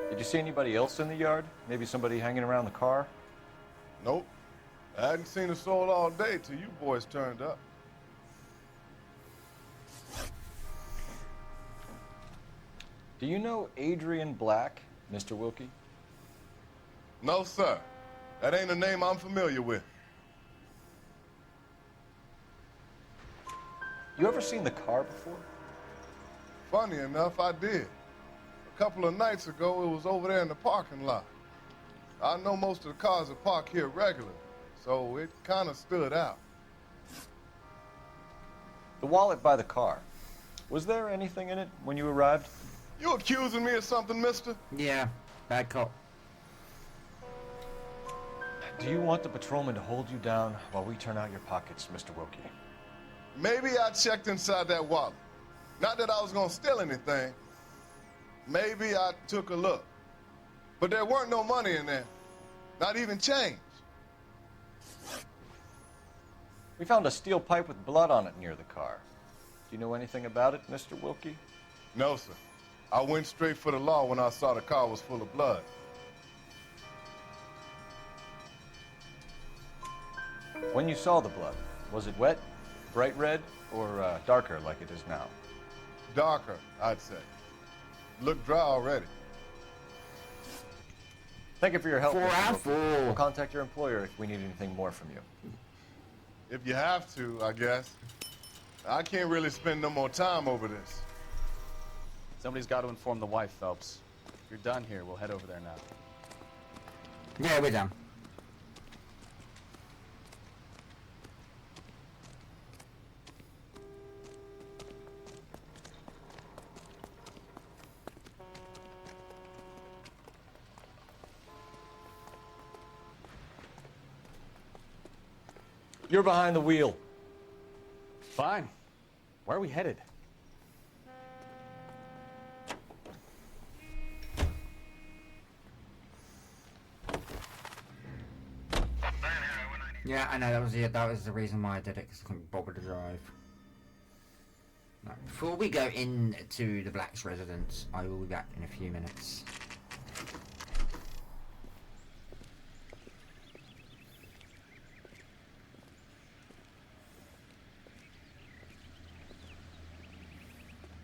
Did you see anybody else in the yard? Maybe somebody hanging around the car? Nope. I hadn't seen a soul all day till you boys turned up. Do you know Adrian Black, Mr. Wilkie? No, sir. That ain't a name I'm familiar with. You ever seen the car before? Funny enough, I did. A couple of nights ago, it was over there in the parking lot. I know most of the cars are parked here regularly, so it kind of stood out. The wallet by the car. Was there anything in it when you arrived? You accusing me of something, mister? Yeah, bad cop. Do you want the patrolman to hold you down while we turn out your pockets, Mr. Wilkie? Maybe I checked inside that wallet. Not that I was gonna steal anything. Maybe I took a look. But there weren't no money in there. Not even change. We found a steel pipe with blood on it near the car. Do you know anything about it, Mr. Wilkie? No, sir. I went straight for the law when I saw the car was full of blood. When you saw the blood, was it wet, bright red, or darker like it is now? Darker, I'd say. Looked dry already. Thank you for your help. Four Mr. out Wilkie. four. We'll contact your employer if we need anything more from you. If you have to, I guess. I can't really spend no more time over this. Somebody's got to inform the wife, Phelps. If you're done here, we'll head over there now. Yeah, we're done. You're behind the wheel. Fine. Where are we headed? Yeah, I know, that was the reason why I did it, because I couldn't bother to drive. Right, before we go into the Black's residence, I will be back in a few minutes.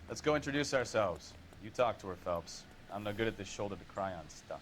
Let's go introduce ourselves. You talk to her, Phelps. I'm no good at this shoulder to cry on stuff.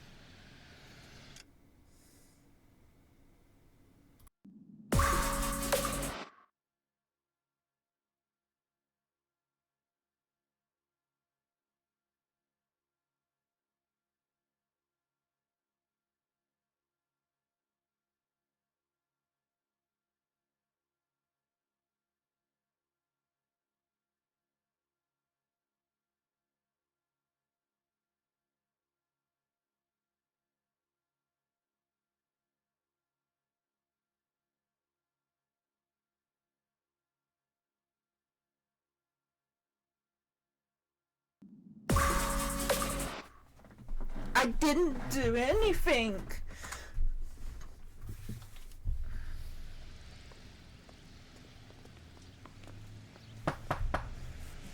I didn't do anything.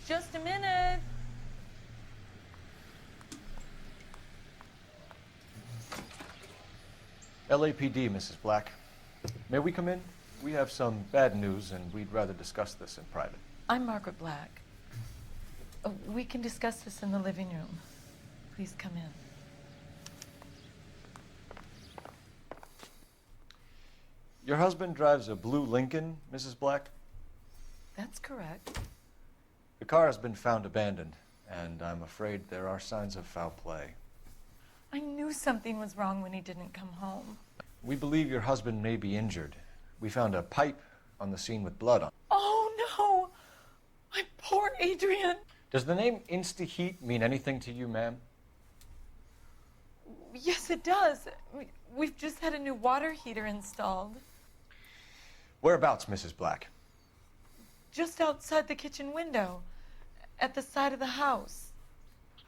Just a minute. LAPD, Mrs. Black. May we come in? We have some bad news, and we'd rather discuss this in private. I'm Margaret Black. We can discuss this in the living room. Please come in. Your husband drives a blue Lincoln, Mrs. Black? That's correct. The car has been found abandoned, and I'm afraid there are signs of foul play. I knew something was wrong when he didn't come home. We believe your husband may be injured. We found a pipe on the scene with blood on it. Oh, no! My poor Adrian! Does the name Insta-Heat mean anything to you, ma'am? Yes, it does. We've just had a new water heater installed. Whereabouts, Mrs. Black? Just outside the kitchen window, at the side of the house.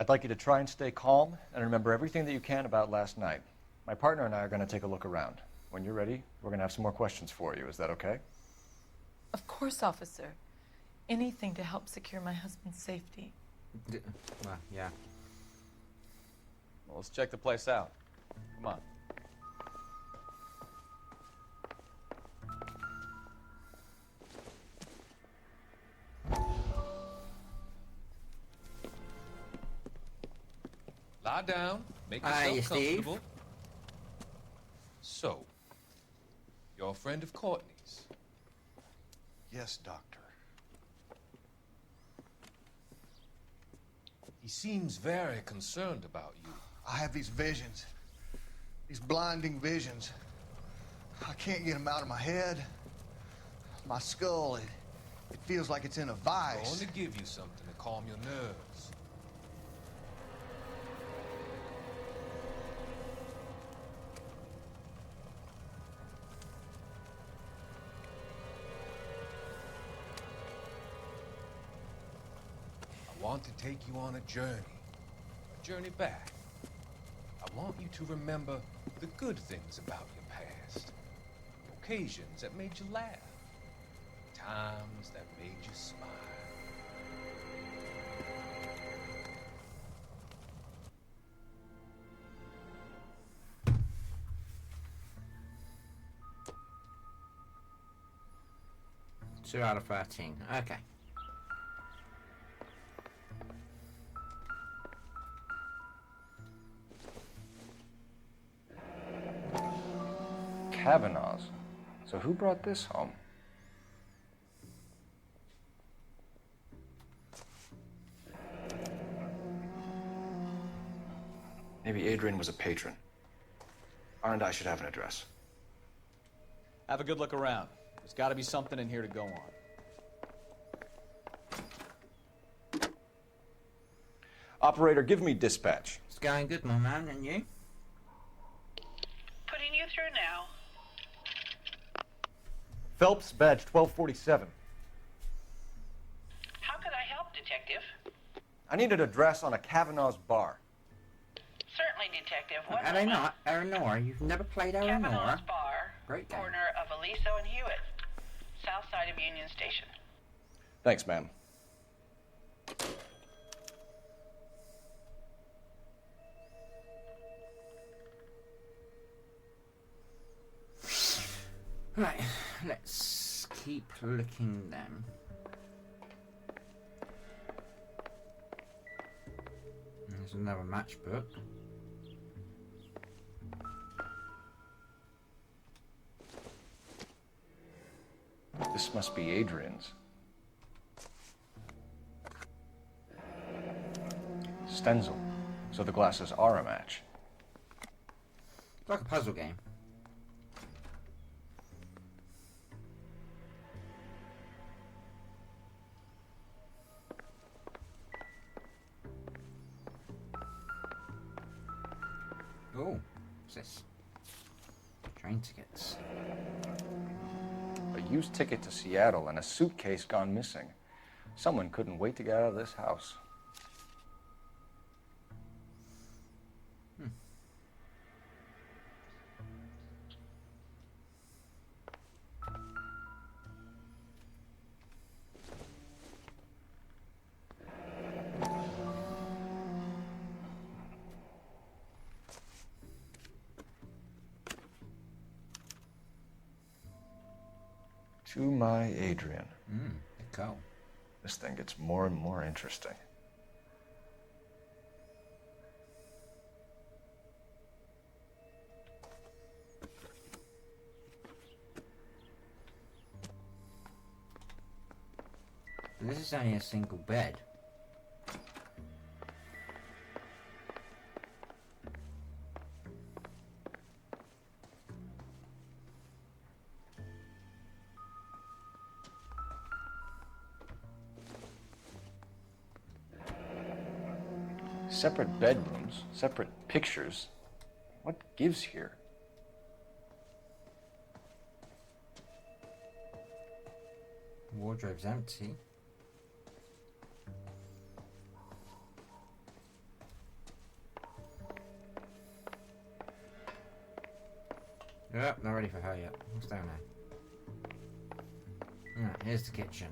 I'd like you to try and stay calm and remember everything that you can about last night. My partner and I are going to take a look around. When you're ready, we're going to have some more questions for you. Is that okay? Of course, officer. Anything to help secure my husband's safety. Well, yeah. Well, let's check the place out. Come on. Lie down. Make Hi, yourself Steve. comfortable. So, you're a friend of Courtney's? Yes, Doctor. He seems very concerned about you. I have these visions. These blinding visions. I can't get them out of my head. My skull, it feels like it's in a I'm vice. going to give you something to calm your nerves. want to take you on a journey back. I want you to remember the good things about your past, occasions that made you laugh, times that made you smile. Two out of 13. Okay. Kavanaugh's. So who brought this home? Maybe Adrian was a patron. R&I should have an address. Have a good look around. There's got to be something in here to go on. Operator, give me dispatch. It's going good, my man, and you? Putting you through now. Phelps, badge 1247. How could I help, Detective? I need an address on a Kavanaugh's bar. Certainly, Detective. What Are they not? Noire. You've never played Noire? Kavanaugh's Bar, Great game. corner of Aliso and Hewitt, south side of Union Station. Thanks, ma'am. Right, let's keep looking then. There's another matchbook. This must be Adrian's. Stenzel. So the glasses are a match. It's like a puzzle game. Oh, what's this? Train tickets. A used ticket to Seattle and a suitcase gone missing. Someone couldn't wait to get out of this house. To my Adrian. Go. This thing gets more and more interesting. This is only a single bed. Separate bedrooms, separate pictures. What gives here? Wardrobe's empty. Yep, not ready for her yet. What's down there? Alright, here's the kitchen.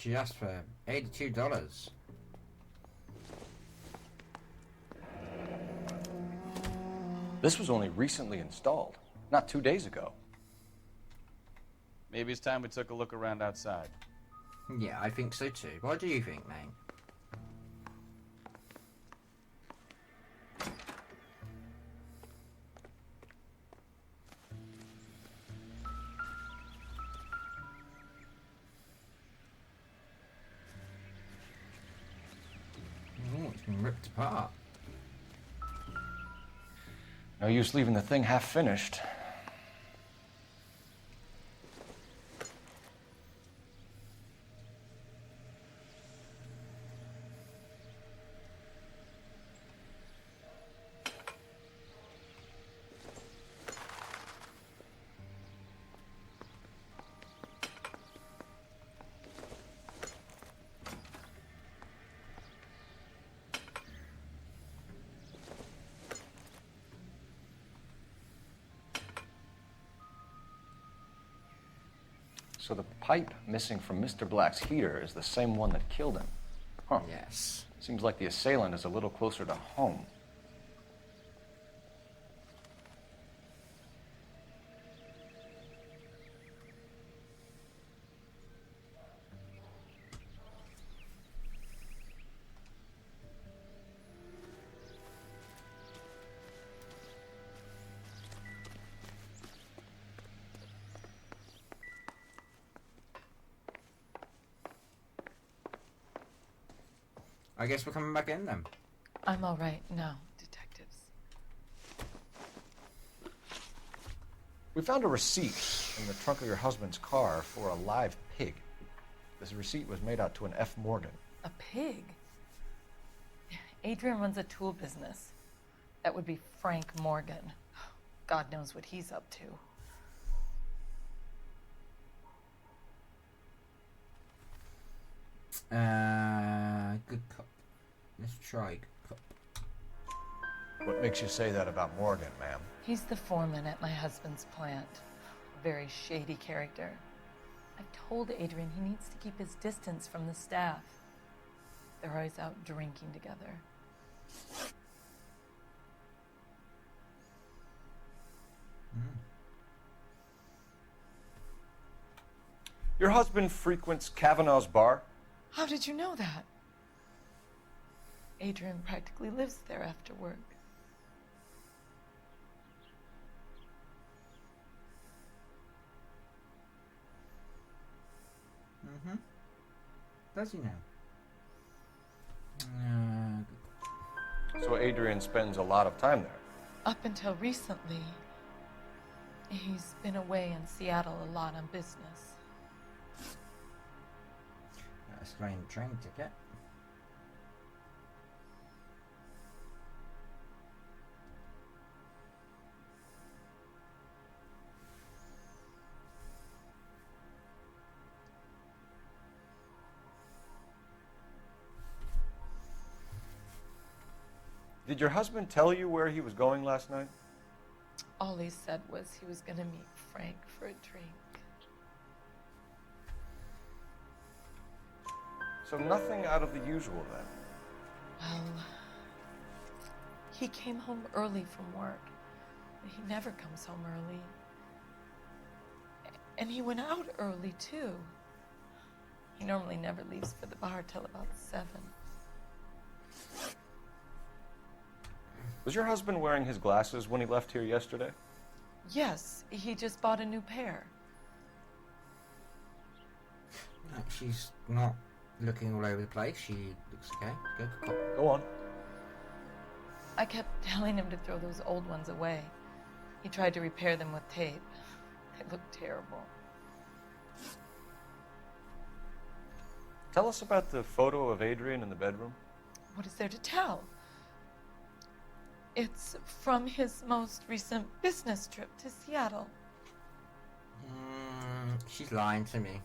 Just for $82. This was only recently installed, not 2 days ago. Maybe it's time we took a look around outside. Yeah, I think so too. What do you think, mate? Oh, it's been apart. No use leaving the thing half finished. So the pipe missing from Mr. Black's heater is the same one that killed him. Huh. Yes. Seems like the assailant is a little closer to home. I guess we're coming back in then. I'm all right now, detectives. We found a receipt in the trunk of your husband's car for a live pig. This receipt was made out to an F. Morgan. A pig? Adrian runs a tool business. That would be Frank Morgan. God knows what he's up to. Good cop. Let's try good cop. What makes you say that about Morgan, ma'am? He's the foreman at my husband's plant. A very shady character. I've told Adrian he needs to keep his distance from the staff. They're always out drinking together. Your husband frequents Kavanaugh's bar? How did you know that? Adrian practically lives there after work. Mm-hmm. Does he now? So Adrian spends a lot of time there? Up until recently, he's been away in Seattle a lot on business. That's a train ticket. Did your husband tell you where he was going last night? All he said was he was going to meet Frank for a drink. So nothing out of the usual then? Well, he came home early from work. He never comes home early. And he went out early, too. He normally never leaves for the bar till about 7. Was your husband wearing his glasses when he left here yesterday? Yes, he just bought a new pair. She's not looking all over the place. She looks okay. Go on. I kept telling him to throw those old ones away. He tried to repair them with tape. They looked terrible. Tell us about the photo of Adrian in the bedroom. What is there to tell? It's from his most recent business trip to Seattle. She's lying to me.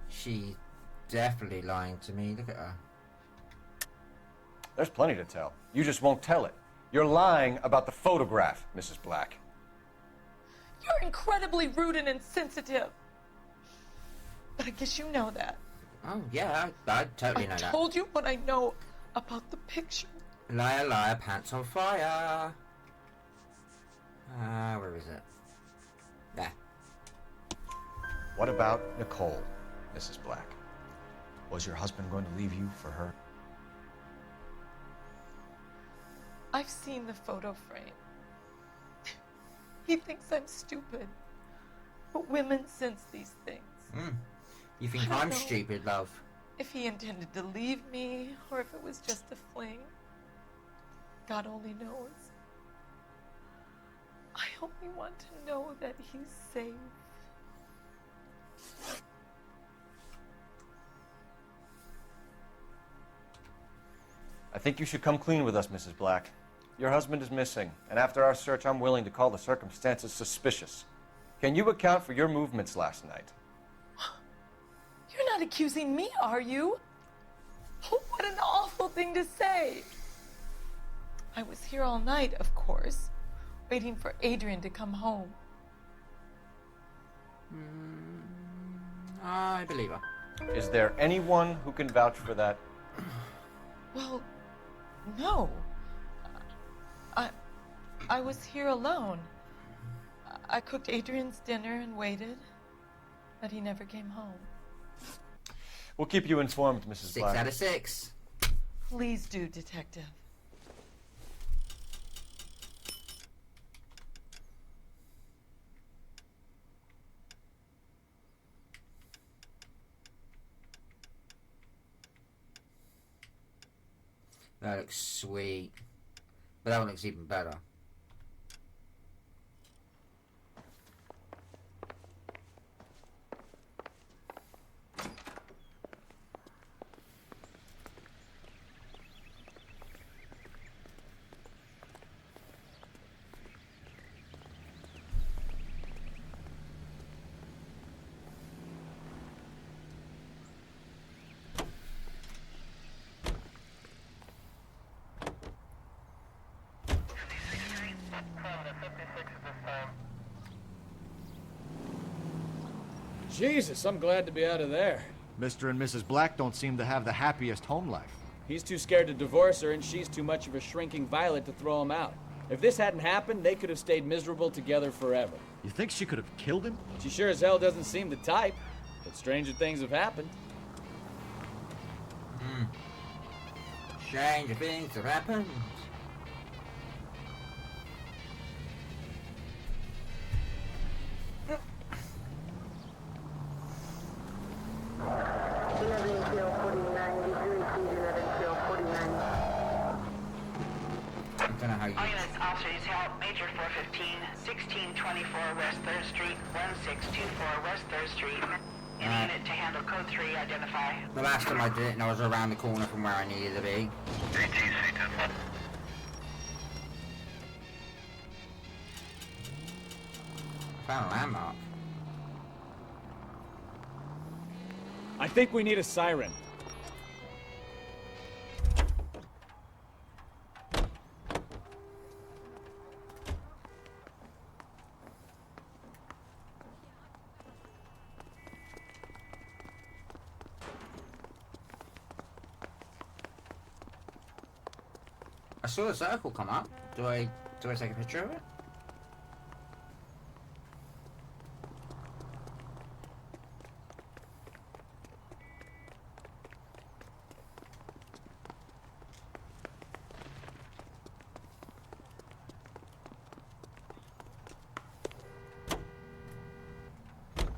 She's definitely lying to me. Look at her. There's plenty to tell. You just won't tell it. You're lying about the photograph, Mrs. Black. You're incredibly rude and insensitive. But I guess you know that. Oh, yeah, I totally know I that. told you what I know about the picture. Liar, liar, pants on fire. Where is it? There. What about Nicole, Mrs. Black? Was your husband going to leave you for her? I've seen the photo frame. He thinks I'm stupid. But women sense these things. You think I don't I'm know stupid, love? If he intended to leave me, or if it was just a fling. God only knows. I only want to know that he's safe. I think you should come clean with us, Mrs. Black. Your husband is missing, and after our search, I'm willing to call the circumstances suspicious. Can you account for your movements last night? You're not accusing me, are you? Oh, what an awful thing to say. I was here all night, of course, waiting for Adrian to come home. I believe her. Is there anyone who can vouch for that? Well, no. I was here alone. I cooked Adrian's dinner and waited, but he never came home. We'll keep you informed, Mrs. 6 Black. out of 6. Please do, Detective. That looks sweet. But that one looks even better. Jesus, I'm glad to be out of there. Mr. and Mrs. Black don't seem to have the happiest home life. He's too scared to divorce her, and she's too much of a shrinking violet to throw him out. If this hadn't happened, they could have stayed miserable together forever. You think she could have killed him? She sure as hell doesn't seem the type, but stranger things have happened. Stranger things have happened. All units, officers help. Major 415, 1624 West 3rd Street, 1624 West 3rd Street. Any unit to handle code 3, identify. The last time I did it, and I was around the corner from where I needed to be. Found a landmark. I think we need a siren. I saw a circle come up. Do I take a picture of it?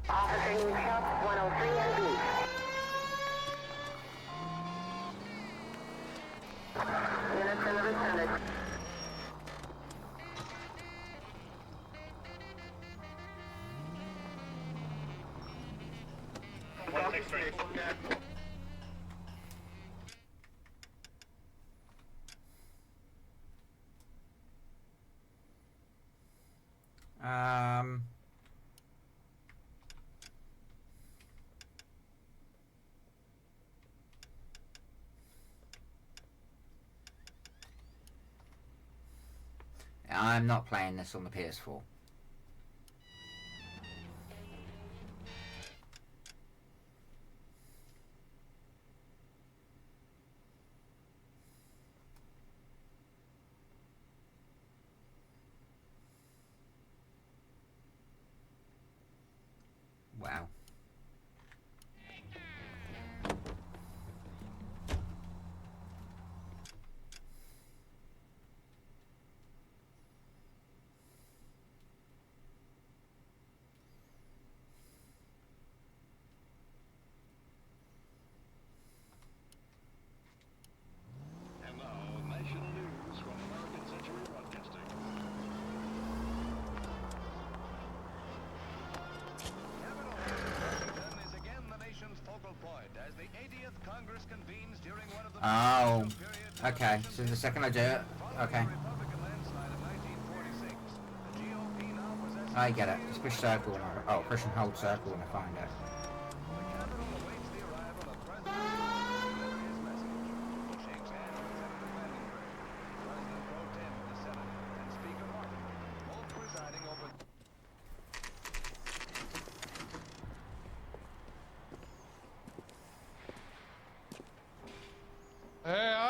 Officer needs help, 103 and B. Units in the vicinity. I'm not playing this on the PS4. Wow. Oh, okay. So the second I do it, okay. I get it. Just push circle and push and hold circle when I find it.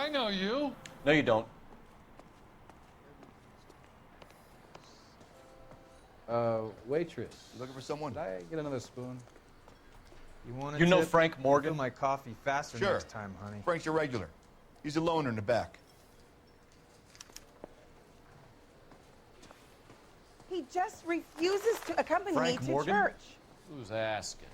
I know you. No, you don't. Waitress. You looking for someone? Did I get another spoon? You want? You know Frank Morgan? Fill my coffee faster Sure. next time, honey. Frank's a regular. He's a loner in the back. He just refuses to accompany Frank me to Morgan? church. Who's asking?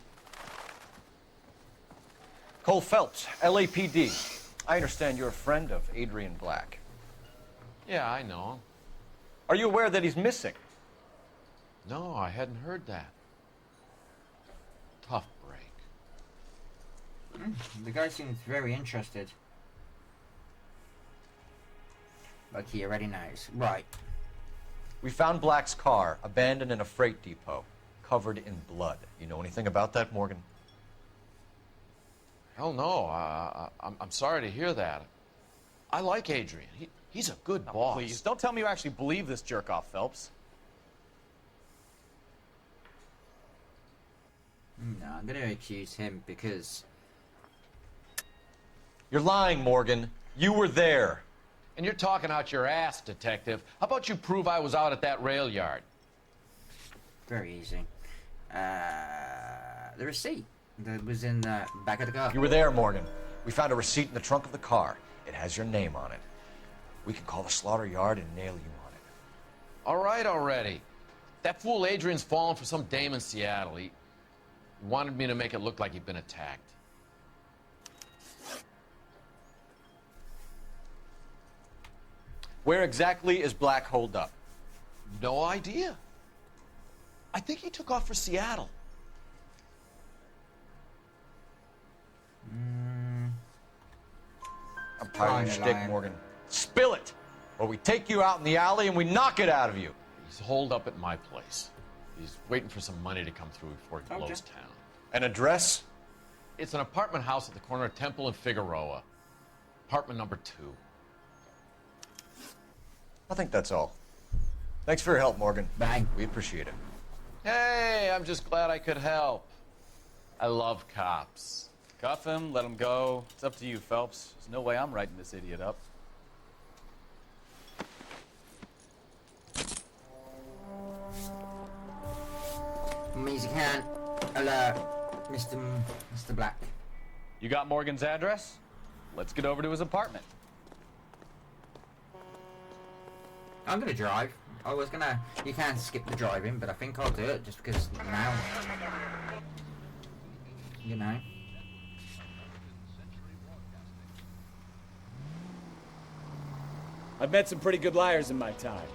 Cole Phelps, LAPD. I understand you're a friend of Adrian Black. Yeah, I know him. Are you aware that he's missing? No, I hadn't heard that. Tough break. The guy seems very interested. Like he already knows. Right. We found Black's car abandoned in a freight depot, covered in blood. You know anything about that, Morgan? Hell no. I'm sorry to hear that. I like Adrian. He's a good boss. Please, don't tell me you actually believe this jerk-off, Phelps. No, I'm going to accuse him because... You're lying, Morgan. You were there. And you're talking out your ass, detective. How about you prove I was out at that rail yard? Very easy. The receipt that was in the back of the car. You were there, Morgan. We found a receipt in the trunk of the car. It has your name on it. We can call the slaughter yard and nail you on it. All right already. That fool Adrian's fallen for some dame in Seattle. He wanted me to make it look like he'd been attacked. Where exactly is Black holed up? No idea. I think he took off for Seattle. I'm tired of your shtick, Morgan. Spill it, or we take you out in the alley and we knock it out of you. He's holed up at my place. He's waiting for some money to come through before he blows town. An address? It's an apartment house at the corner of Temple and Figueroa. Apartment number 2. I think that's all. Thanks for your help, Morgan. Bang. We appreciate it. Hey, I'm just glad I could help. I love cops. Cuff him, let him go. It's up to you, Phelps. There's no way I'm writing this idiot up. Means you can alert Mr. Black. You got Morgan's address? Let's get over to his apartment. I'm gonna drive. I was gonna... You can skip the driving, but I think I'll do it just because now... You know. I've met some pretty good liars in my time.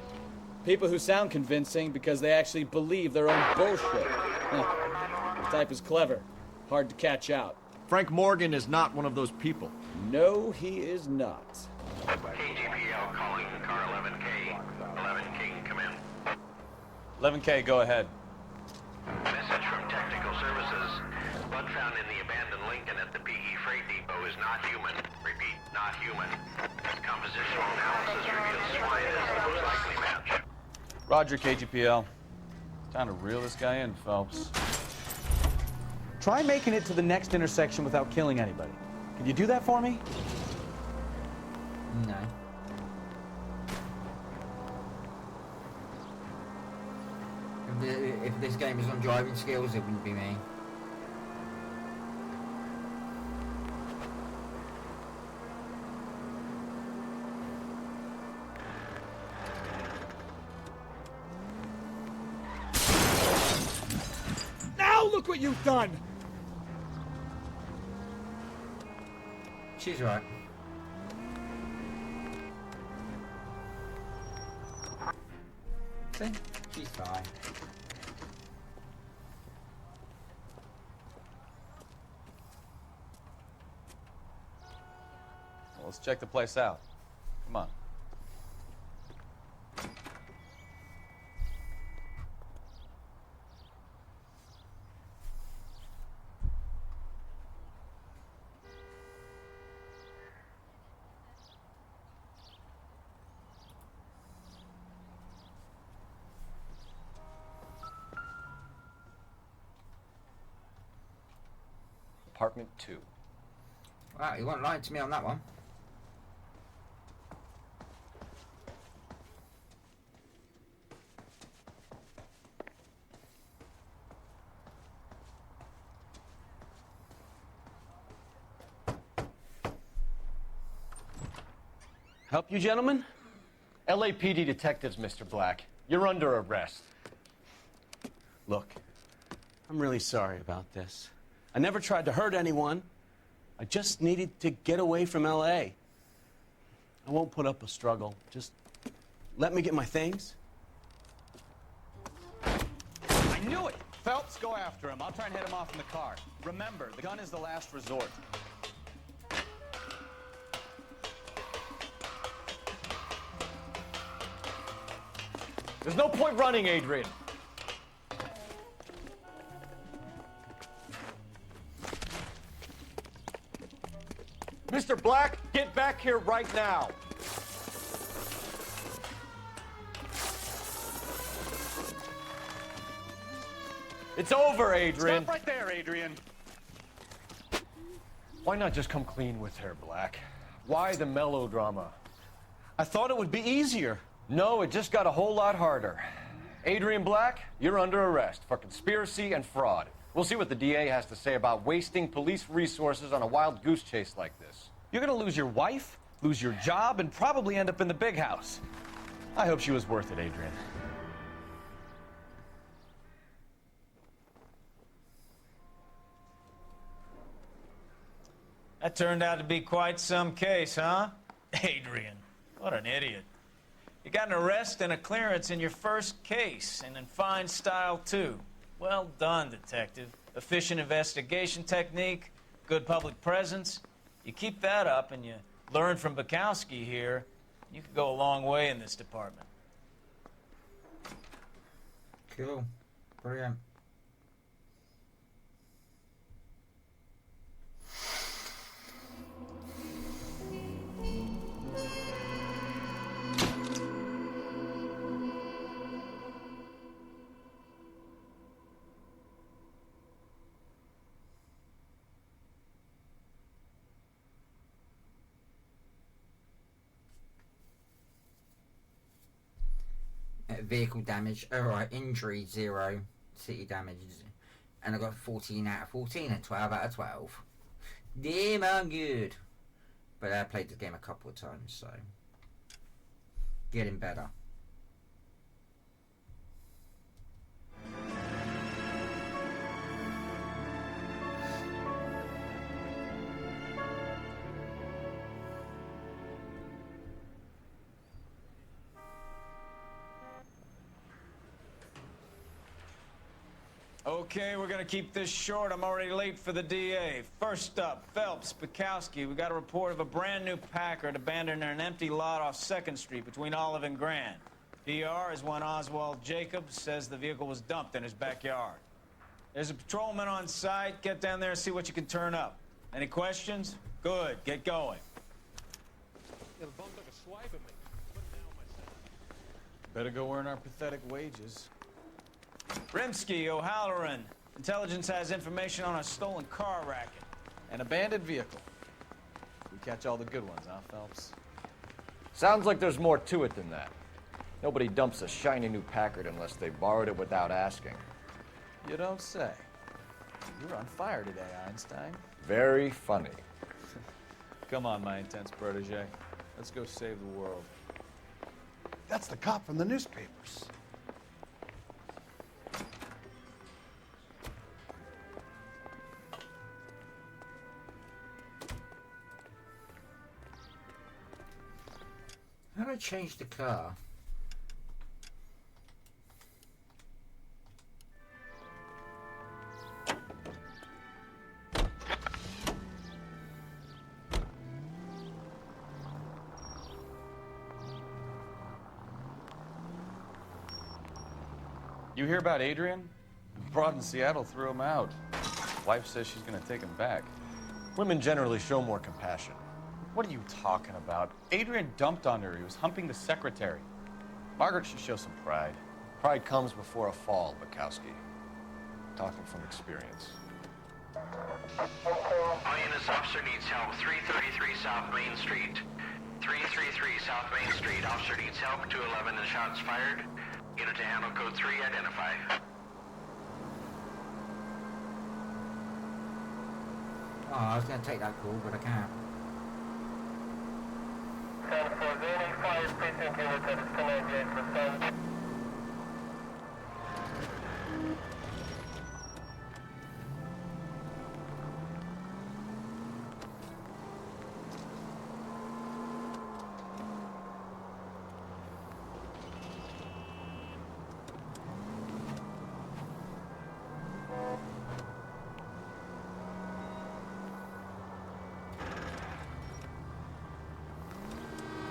People who sound convincing because they actually believe their own bullshit. The type is clever. Hard to catch out. Frank Morgan is not one of those people. No, he is not. KGPL calling car 11K. 11K, come in. 11K, go ahead. Message from Technical Services. Blood found in the abandoned Lincoln at the PE Freight Depot is not human. Repeat, not human. Compositional analysis reveals swine as the most likely match. Roger, KGPL. Time to reel this guy in, Phelps. Try making it to the next intersection without killing anybody. Can you do that for me? No. If this game is on driving skills, it wouldn't be me. Now look what you've done! She's right. See? She's fine. Well, let's check the place out. Come on. Apartment 2. Wow, you weren't lying to me on that one. Help you, gentlemen? LAPD detectives, Mr. Black. You're under arrest. Look, I'm really sorry about this. I never tried to hurt anyone. I just needed to get away from LA. I won't put up a struggle. Just let me get my things. I knew it! Phelps, go after him. I'll try and head him off in the car. Remember, the gun is the last resort. There's no point running, Adrian. Mr. Black, get back here right now. It's over, Adrian. Stop right there, Adrian. Why not just come clean with her, Black? Why the melodrama? I thought it would be easier. No, it just got a whole lot harder. Adrian Black, you're under arrest for conspiracy and fraud. We'll see what the DA has to say about wasting police resources on a wild goose chase like this. You're gonna lose your wife, lose your job, and probably end up in the big house. I hope she was worth it, Adrian. That turned out to be quite some case, huh? Adrian, what an idiot. You got an arrest and a clearance in your first case, and in fine style, too. Well done, detective. Efficient investigation technique, good public presence. You keep that up and you learn from Bukowski here, you could go a long way in this department. Cool. Brilliant. Vehicle damage, alright, injury 0, city damage, and I got 14 out of 14 and 12 out of 12. Damn, I'm good. But I played the game a couple of times, so getting better. Okay, we're gonna keep this short. I'm already late for the DA. First up, Phelps, Bukowski. We got a report of a brand new Packard abandoned in an empty lot off 2nd Street between Olive and Grand. PR is one Oswald Jacobs says the vehicle was dumped in his backyard. There's a patrolman on site. Get down there and see what you can turn up. Any questions? Good, get going. Better go earn our pathetic wages. Rimsky, O'Halloran. Intelligence has information on a stolen car racket. An abandoned vehicle. We catch all the good ones, huh, Phelps? Sounds like there's more to it than that. Nobody dumps a shiny new Packard unless they borrowed it without asking. You don't say. You're on fire today, Einstein. Very funny. Come on, my intense protege. Let's go save the world. That's the cop from the newspapers. How do I change the car? You hear about Adrian? The broad in Seattle threw him out. Wife says she's gonna take him back. Women generally show more compassion. What are you talking about? Adrian dumped on her. He was humping the secretary. Margaret should show some pride. Pride comes before a fall, Bukowski. Talking from experience. Lioness officer needs help. 333 South Main Street. 333 South Main Street. Officer needs help. 211 and shots fired. Unit to handle code 3. Identify. Oh, I was going to take that call, but I can't.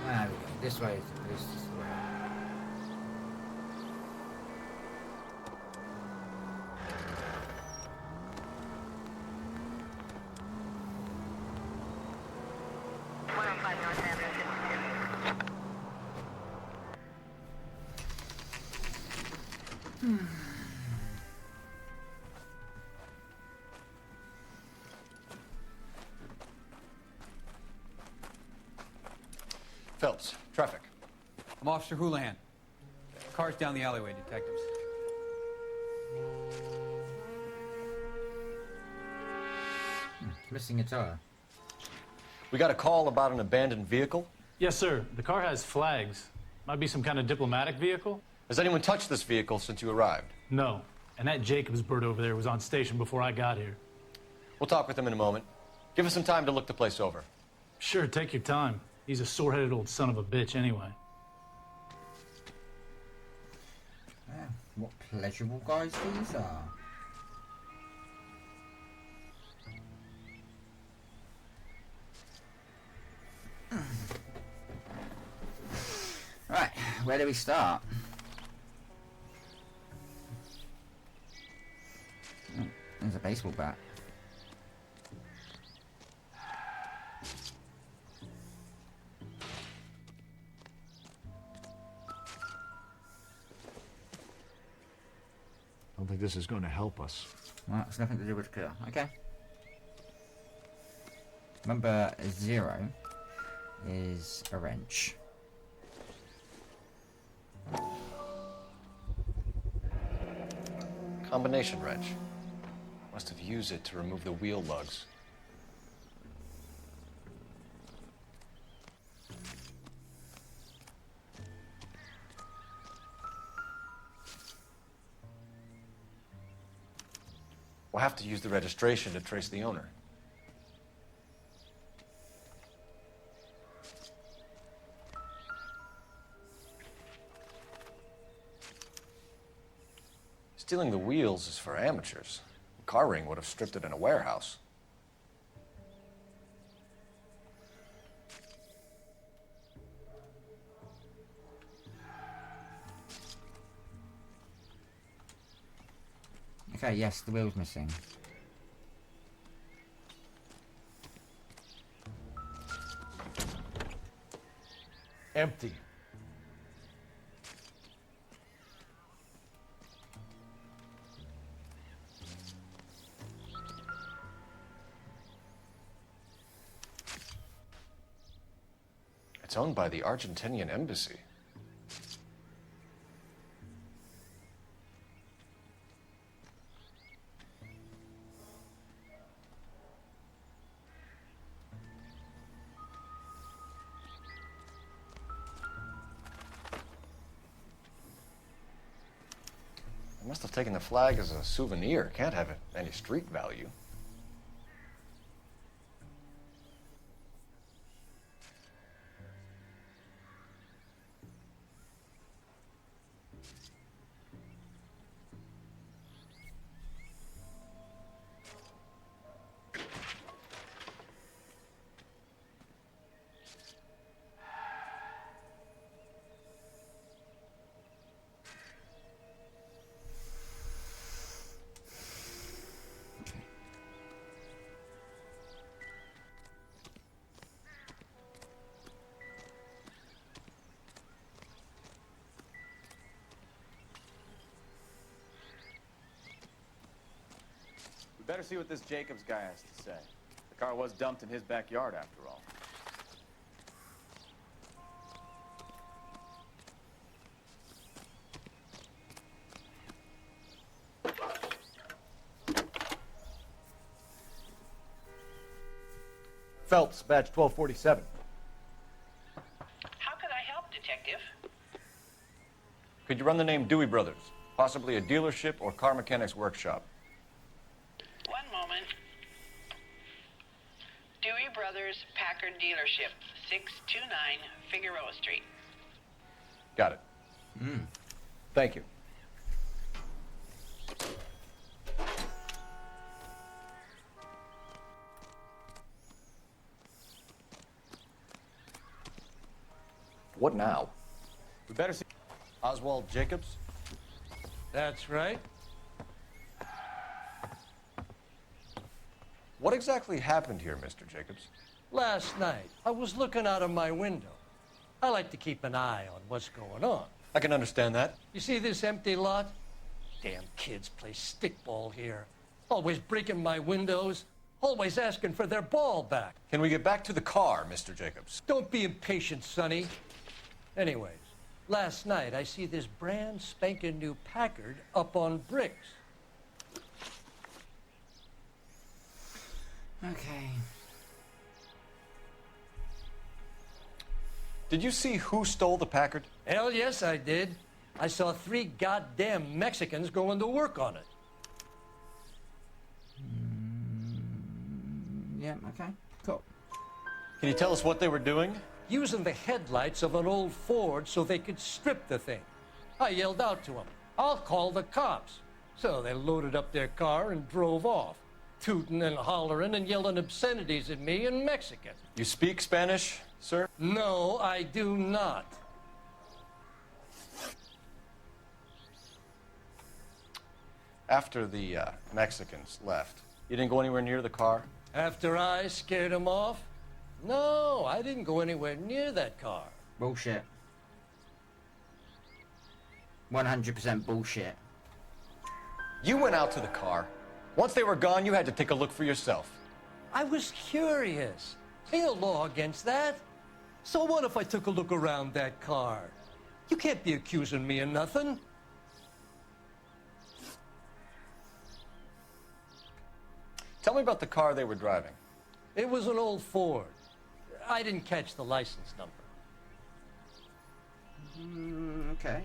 Ah, we go. This way. This is the way. Phelps, traffic. I'm Officer Houlihan. Car's down the alleyway, detectives. Missing a tire. We got a call about an abandoned vehicle. Yes, sir. The car has flags. Might be some kind of diplomatic vehicle. Has anyone touched this vehicle since you arrived? No. And that Jacobs bird over there was on station before I got here. We'll talk with him in a moment. Give us some time to look the place over. Sure, take your time. He's a sore-headed old son of a bitch anyway. Yeah, what pleasurable guys these are. Right, where do we start? Oh, there's a baseball bat. I don't think this is going to help us. Well, it's nothing to do with the kill. Okay. Number 0 is a wrench. Combination wrench. Must have used it to remove the wheel lugs. We'll have to use the registration to trace the owner. Stealing the wheels is for amateurs. Car ring would have stripped it in a warehouse. Okay, yes, the wheel's missing. Empty. It's owned by the Argentinian embassy. They must have taken the flag as a souvenir. Can't have any street value. Better see what this Jacobs guy has to say. The car was dumped in his backyard, after all. Phelps, badge 1247. Could you run the name Dewey Brothers? Possibly a dealership or car mechanics workshop. One moment. Dewey Brothers Packard Dealership, 629 Figueroa Street. Got it. Thank you. What now? We better see. Oswald Jacobs? That's right. What exactly happened here, Mr. Jacobs? Last night, I was looking out of my window. I like to keep an eye on what's going on. I can understand that. You see this empty lot? Damn kids play stickball here. Always breaking my windows, always asking for their ball back. Can we get back to the car, Mr. Jacobs? Don't be impatient, Sonny. Anyways, last night I see this brand spanking new Packard up on bricks. Okay. Did you see who stole the Packard? Hell yes, I did. I saw 3 goddamn Mexicans going to work on it. Yeah, okay, cool. Can you tell us what they were doing? Using the headlights of an old Ford so they could strip the thing. I yelled out to them, "I'll call the cops." So they loaded up their car and drove off, tooting and hollering and yelling obscenities at me in Mexican. You speak Spanish, sir? No, I do not. After the Mexicans left, you didn't go anywhere near the car? After I scared them off? No, I didn't go anywhere near that car. Bullshit. 100% bullshit. You went out to the car. Once they were gone, you had to take a look for yourself. I was curious. Ain't no law against that. So what if I took a look around that car? You can't be accusing me of nothing. Tell me about the car they were driving. It was an old Ford. I didn't catch the license number. Okay.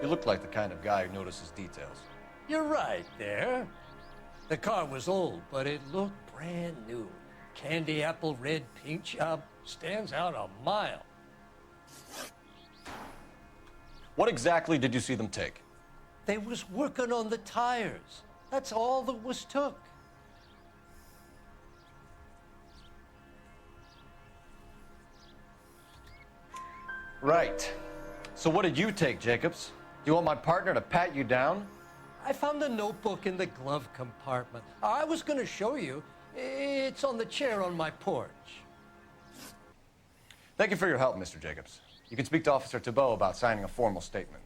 You look like the kind of guy who notices details. You're right there. The car was old, but it looked brand new. Candy apple red paint job stands out a mile. What exactly did you see them take? They was working on the tires. That's all that was took. Right. So what did you take, Jacobs? Do you want my partner to pat you down? I found a notebook in the glove compartment. I was going to show you. It's on the chair on my porch. Thank you for your help, Mr. Jacobs. You can speak to Officer Thibault about signing a formal statement.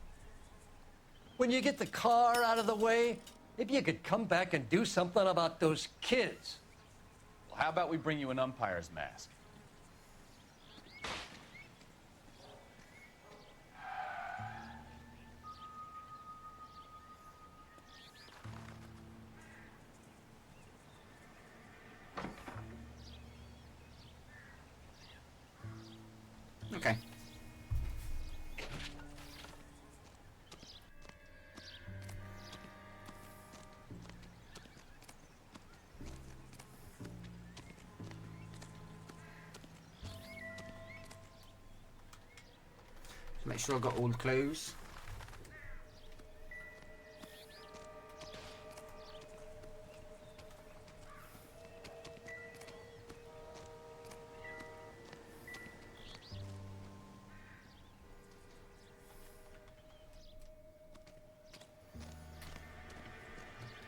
When you get the car out of the way, maybe you could come back and do something about those kids. Well, how about we bring you an umpire's mask? Okay. Make sure I've got all the clues.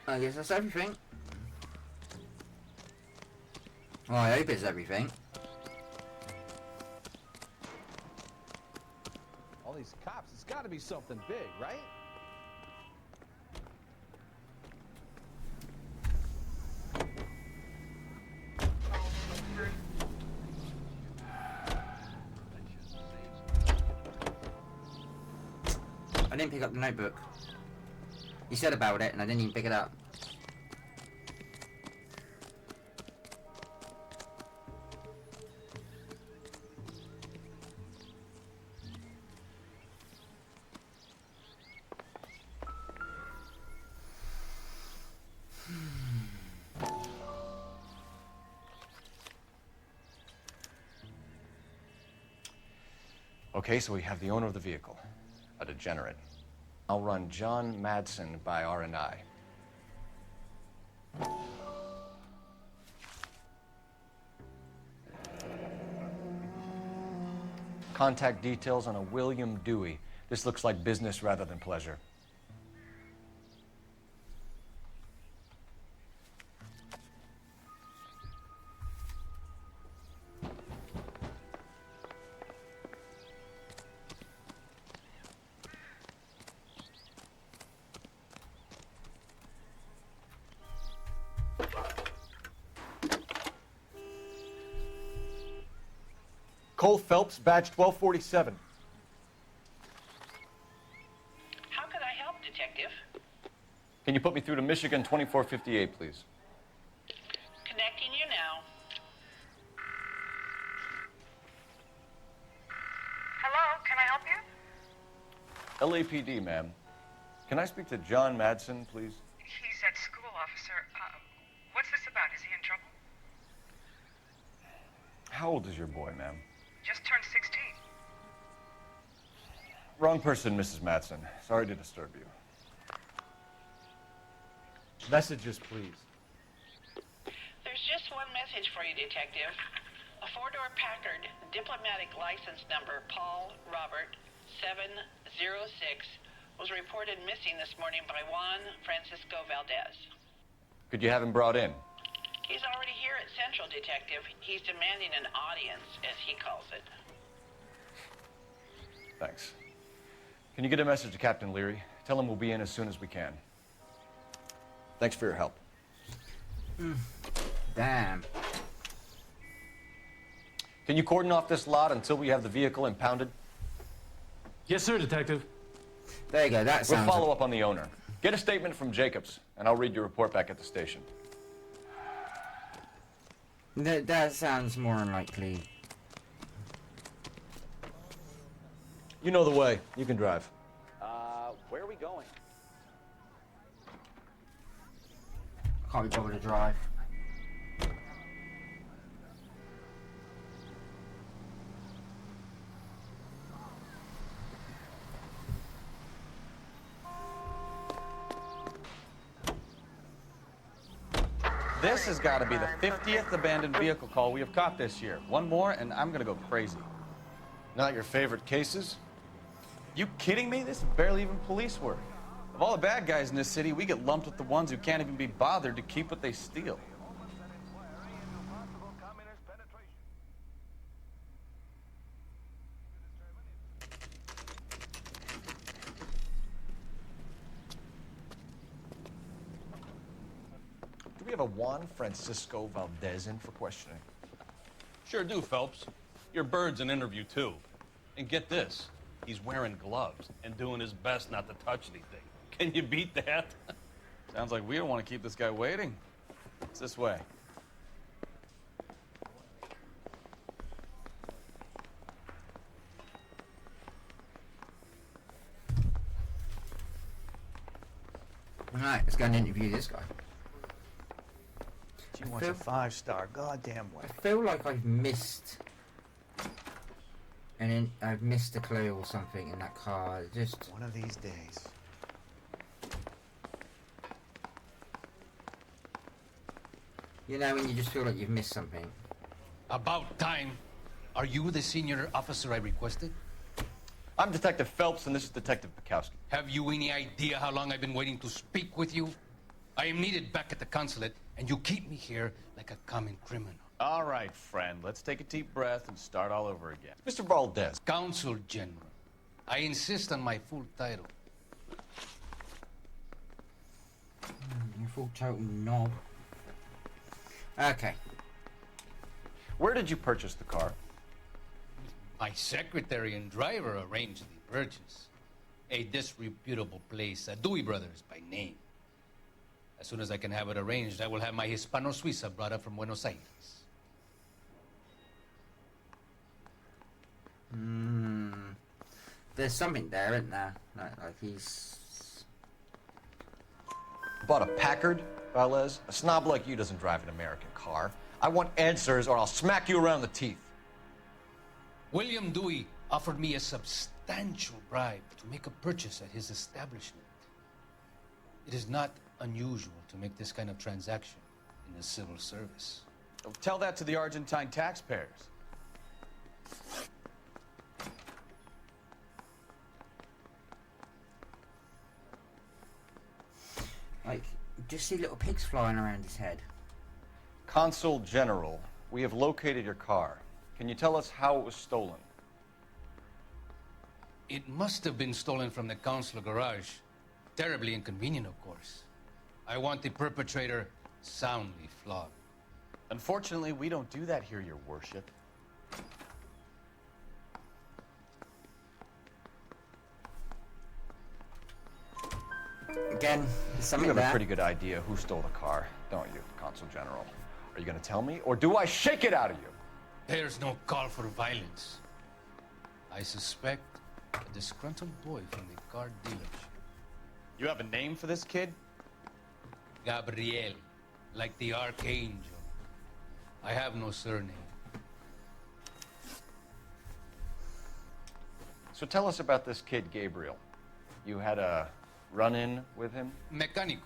I guess that's everything. Well, I hope it's everything. All these cops, it's got to be something big, right? I didn't pick up the notebook. You said about it and I didn't even pick it up. Okay, so we have the owner of the vehicle, a degenerate. I'll run John Madsen by R&I. Contact details on a William Dewey. This looks like business rather than pleasure. Cole Phelps, badge 1247. How can I help, Detective? Can you put me through to Michigan 2458, please? Connecting you now. Hello, can I help you? LAPD, ma'am. Can I speak to John Madsen, please? He's at school, officer. What's this about? Is he in trouble? How old is your boy, ma'am? Just turned 16. Wrong person, Mrs. Madsen. Sorry to disturb you. Messages, please. There's just one message for you, Detective. A four-door Packard, diplomatic license number Paul Robert 706, was reported missing this morning by Juan Francisco Valdez. Could you have him brought in? He's already here at Central, Detective. He's demanding an audience, as he calls it. Thanks. Can you get a message to Captain Leary? Tell him we'll be in as soon as we can. Thanks for your help. Damn. Can you cordon off this lot until we have the vehicle impounded? Yes, sir, Detective. There you go, that sounds... We'll follow up on the owner. Get a statement from Jacobs, and I'll read your report back at the station. That sounds more unlikely. You know the way. You can drive. Where are we going? Can't be bothered to drive. This has got to be the 50th abandoned vehicle call we have caught this year. One more, and I'm going to go crazy. Not your favorite cases? You kidding me? This is barely even police work. Of all the bad guys in this city, we get lumped with the ones who can't even be bothered to keep what they steal. Do we have a Juan Francisco Valdez in for questioning? Sure do, Phelps. Your bird's an interview, too. And get this, he's wearing gloves and doing his best not to touch anything. Can you beat that? Sounds like we don't want to keep this guy waiting. It's this way. Alright, let's go and interview this guy. She wants a 5-star goddamn way. I feel like I've missed... And then I've missed a clue or something in that car. Just... One of these days. You know when you just feel like you've missed something? About time. Are you the senior officer I requested? I'm Detective Phelps, and this is Detective Bukowski. Have you any idea how long I've been waiting to speak with you? I am needed back at the consulate, and you keep me here like a common criminal. All right, friend. Let's take a deep breath and start all over again. Mr. Valdez. Consul General. I insist on my full title. You full total knob. Okay. Where did you purchase the car? My secretary and driver arranged the purchase. A disreputable place, Dewey Brothers by name. As soon as I can have it arranged, I will have my Hispano Suiza brought up from Buenos Aires. There's something there, isn't there? Like he's... Bought a Packard, Valdez? A snob like you doesn't drive an American car. I want answers or I'll smack you around the teeth. William Dewey offered me a substantial bribe to make a purchase at his establishment. It is not unusual to make this kind of transaction in the civil service. Well, tell that to the Argentine taxpayers. Like, just see little pigs flying around his head. Consul General, we have located your car. Can you tell us how it was stolen? It must have been stolen from the consular garage. Terribly inconvenient, of course. I want the perpetrator soundly flogged. Unfortunately, we don't do that here, your worship. Again, something You have there. a pretty good idea who stole the car, don't you, Consul General? Are you going to tell me, or do I shake it out of you? There's no call for violence. I suspect a disgruntled boy from the car dealership. You have a name for this kid? Gabriel, like the archangel. I have no surname. So tell us about this kid, Gabriel. You had a run-in with him? Mecánico.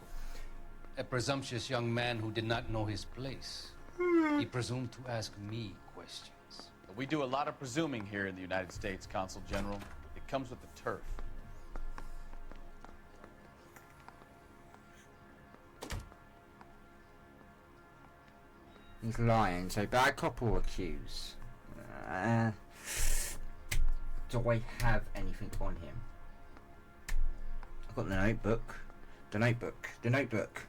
A presumptuous young man who did not know his place. He presumed to ask me questions. We do a lot of presuming here in the United States, Consul General. It comes with the turf. He's lying, so bad cop or accuse? Do I have anything on him? I've got the notebook. The notebook. The notebook.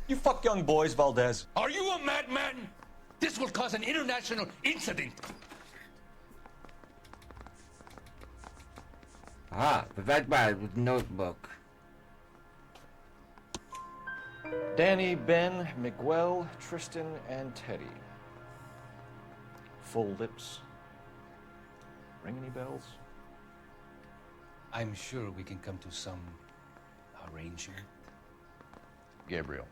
You fuck young boys, Valdez. Are you a madman? This will cause an international incident. Ah, the bad man with notebook. Danny, Ben, Miguel, Tristan, and Teddy. Full lips. Ring any bells? I'm sure we can come to some arrangement. Gabriel,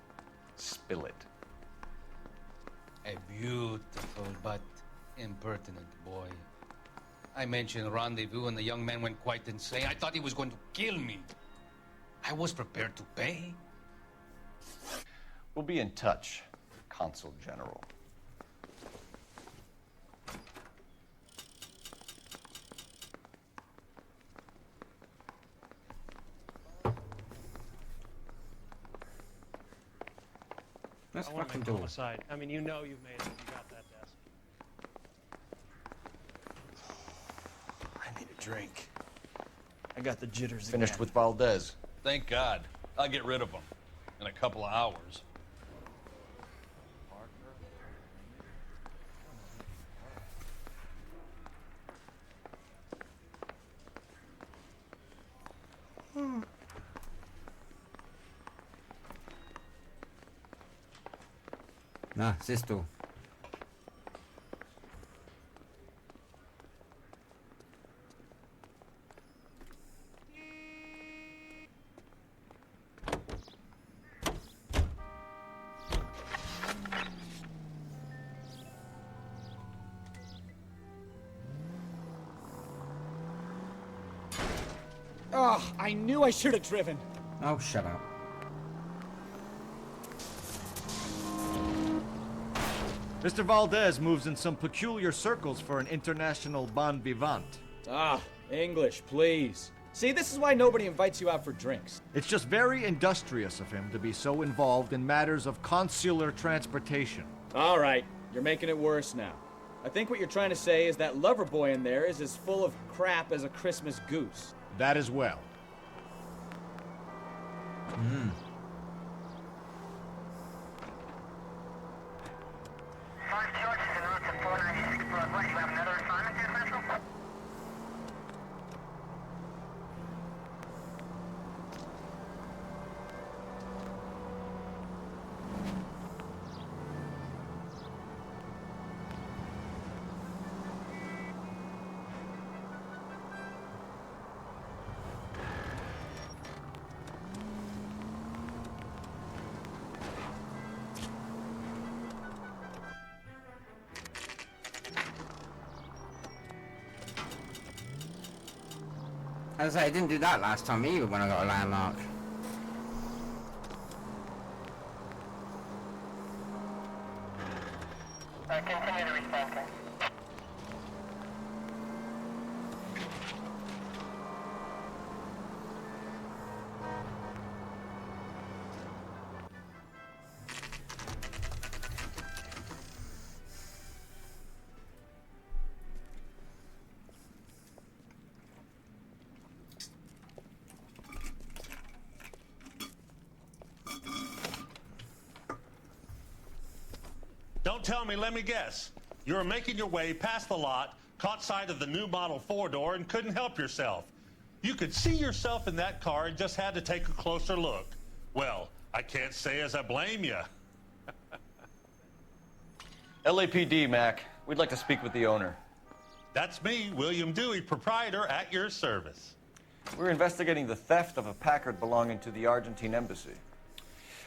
spill it. A beautiful but impertinent boy. I mentioned rendezvous and the young man went quite insane. I thought he was going to kill me. I was prepared to pay. We'll be in touch, Consul General. That's I want to fucking make door. homicide. I mean, you know you've made it. You got that desk. I need a drink. I got the jitters Finished again. with Valdez. Thank God. I'll get rid of him in a couple of hours. Nah, it's this door. Oh, I knew I should have driven. Oh, shut up. Mr. Valdez moves in some peculiar circles for an international bon vivant. Ah, English, please. See, this is why nobody invites you out for drinks. It's just very industrious of him to be so involved in matters of consular transportation. All right, you're making it worse now. I think what you're trying to say is that lover boy in there is as full of crap as a Christmas goose. That as well. Hmm. As I say, I didn't do that last time either when I got a landmark. Continue to respond, sir. Don't tell me, let me guess. You were making your way past the lot, caught sight of the new model four-door, and couldn't help yourself. You could see yourself in that car and just had to take a closer look. Well, I can't say as I blame you. LAPD, Mac. We'd like to speak with the owner. That's me, William Dewey, proprietor, at your service. We're investigating the theft of a Packard belonging to the Argentine embassy.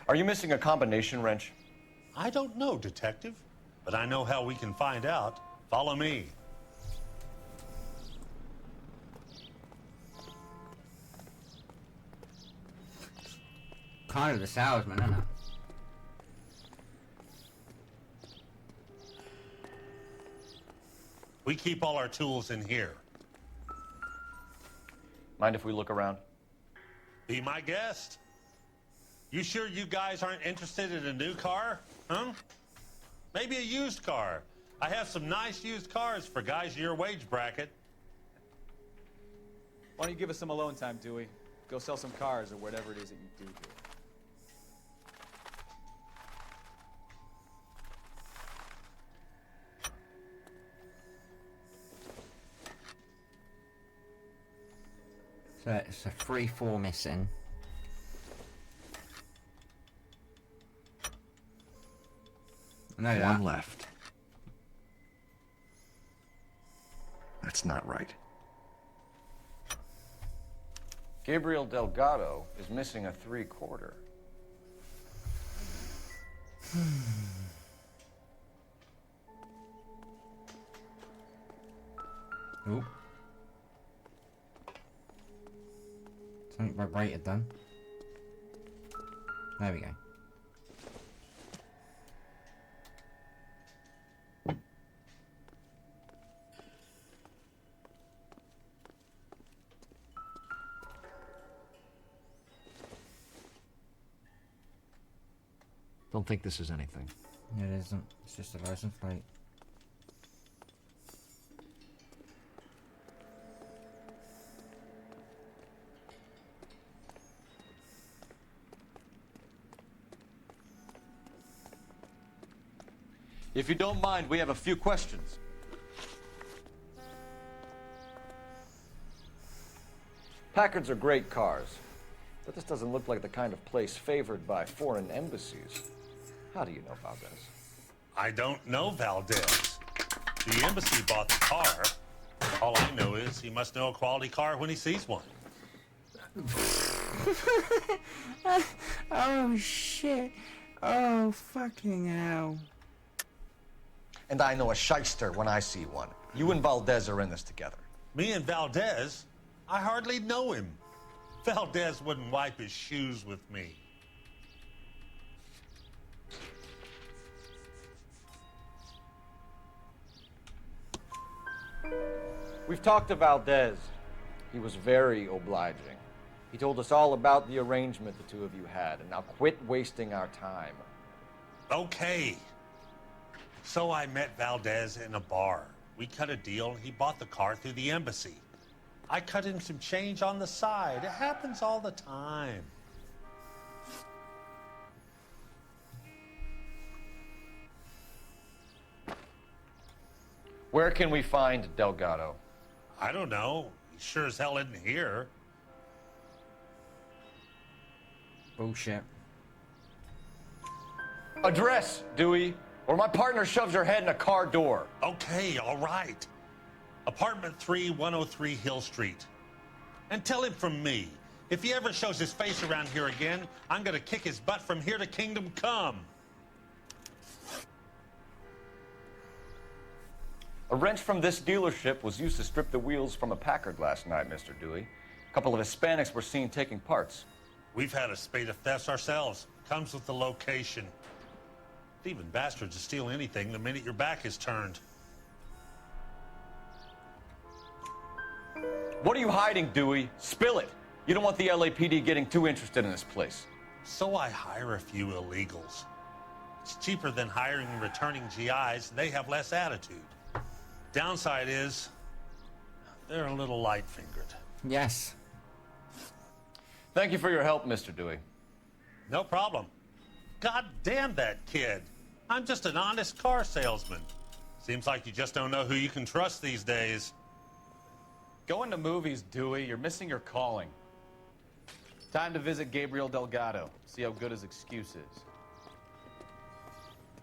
Are you missing a combination wrench? I don't know, Detective, but I know how we can find out. Follow me. Kind of the salesman, isn't it? We keep all our tools in here. Mind if we look around? Be my guest. You sure you guys aren't interested in a new car? Huh? Maybe a used car. I have some nice used cars for guys in your wage bracket. Why don't you give us some alone time, Dewey? Go sell some cars or whatever it is that you do here. So it's a 3-4 missing. I know that. One left. That's not right. Gabriel Delgado is missing a 3/4. Oop. Something vibrated then. There we go. Don't think this is anything. It isn't. It's just a license plate. If you don't mind, we have a few questions. Packards are great cars, but this doesn't look like the kind of place favored by foreign embassies. How do you know Valdez? I don't know Valdez. The embassy bought the car. All I know is he must know a quality car when he sees one. Oh shit. Oh fucking hell. And I know a shyster when I see one. You and Valdez are in this together. Me and Valdez? I hardly know him. Valdez wouldn't wipe his shoes with me. We've talked to Valdez. He was very obliging. He told us all about the arrangement the two of you had, and now quit wasting our time. Okay. So I met Valdez in a bar. We cut a deal, and he bought the car through the embassy. I cut him some change on the side. It happens all the time. Where can we find Delgado? I don't know. He sure as hell isn't here. Bullshit. Address, Dewey, or my partner shoves your head in a car door. Okay, all right. Apartment 3, 103 Hill Street. And tell him from me, if he ever shows his face around here again, I'm gonna kick his butt from here to Kingdom Come. A wrench from this dealership was used to strip the wheels from a Packard last night, Mr. Dewey. A couple of Hispanics were seen taking parts. We've had a spate of thefts ourselves. Comes with the location. Thieving bastards will steal anything the minute your back is turned. What are you hiding, Dewey? Spill it. You don't want the LAPD getting too interested in this place. So I hire a few illegals. It's cheaper than hiring returning GIs. They have less attitude. Downside is, they're a little light-fingered. Yes. Thank you for your help, Mr. Dewey. No problem. God damn that kid. I'm just an honest car salesman. Seems like you just don't know who you can trust these days. Going to movies, Dewey. You're missing your calling. Time to visit Gabriel Delgado. See how good his excuse is.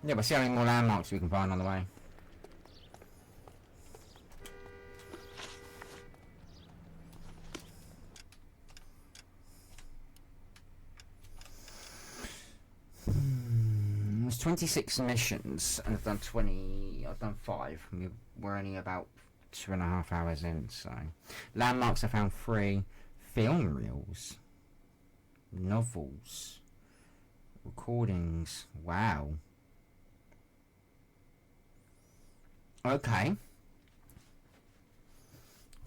Yeah, but see how many more landmarks we can find on the way. There's 26 missions, and I've done 20. I've done 5. We're only about 2.5 hours in, so landmarks I found 3. Film reels, novels, recordings. Wow. Okay.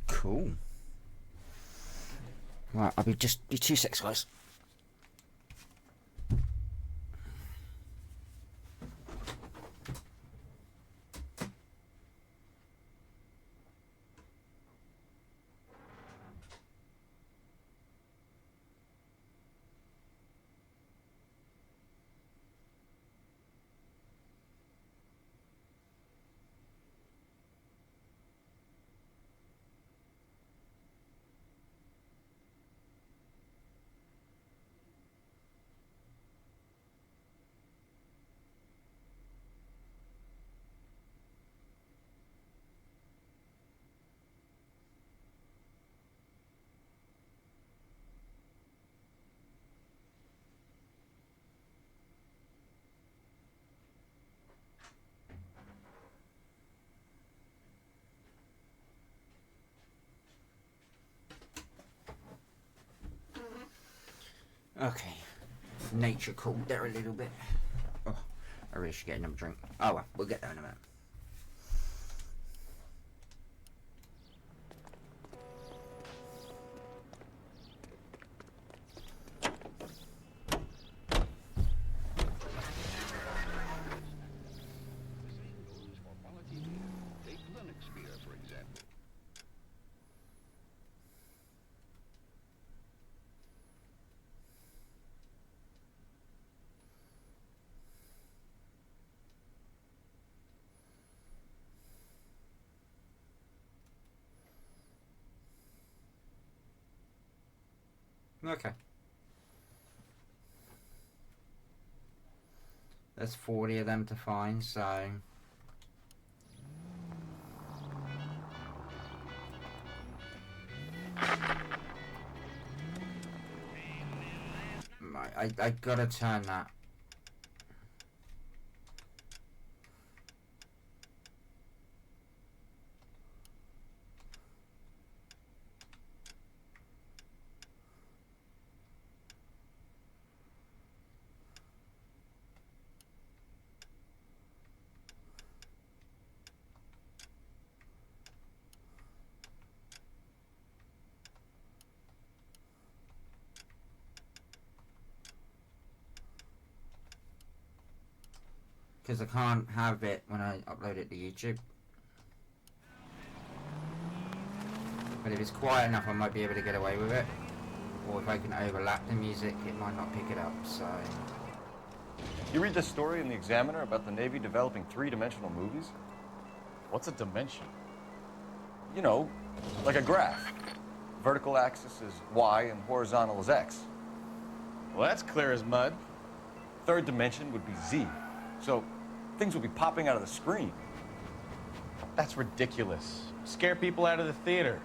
Cool. Right, I'll be 2 seconds, guys. Okay. Nature cooled there a little bit. Oh, I really should get another drink. Oh well, we'll get there in a minute. Okay. There's 40 of them to find, so... Right, I gotta turn that. Because I can't have it when I upload it to YouTube. But if it's quiet enough, I might be able to get away with it. Or if I can overlap the music, it might not pick it up, so... You read this story in the Examiner about the Navy developing 3-dimensional movies? What's a dimension? You know, like a graph. Vertical axis is Y and horizontal is X. Well, that's clear as mud. Third dimension would be Z. So things would be popping out of the screen. That's ridiculous. Scare people out of the theater.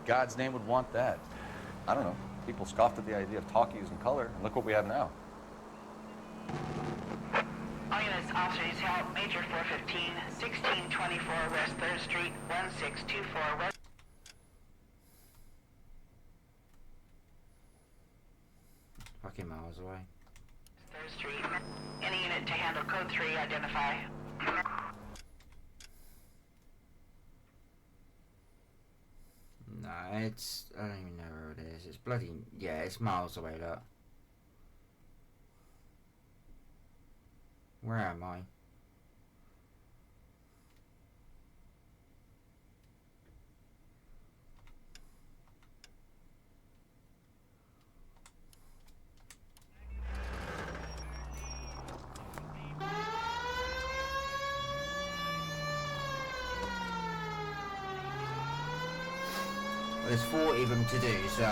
God's name would want that. I don't know. People scoffed at the idea of talkies in color, and look what we have now. All units, officer detail, Major 415, 1624 West 3rd Street, 1624 West. miles away. 3rd Street. Any unit to handle code 3, identify. No, it's... I don't even know where it is. It's bloody... Yeah, it's miles away, look. Where am I? There's 40 of them to do, so...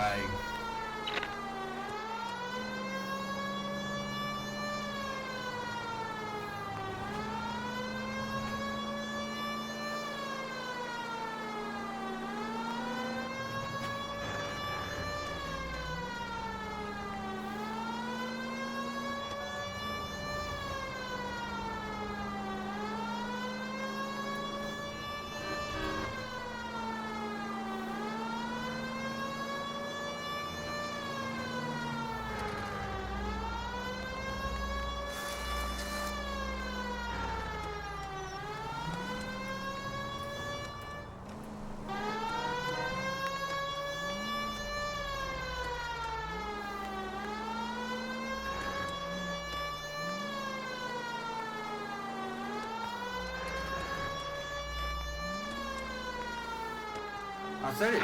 I said it.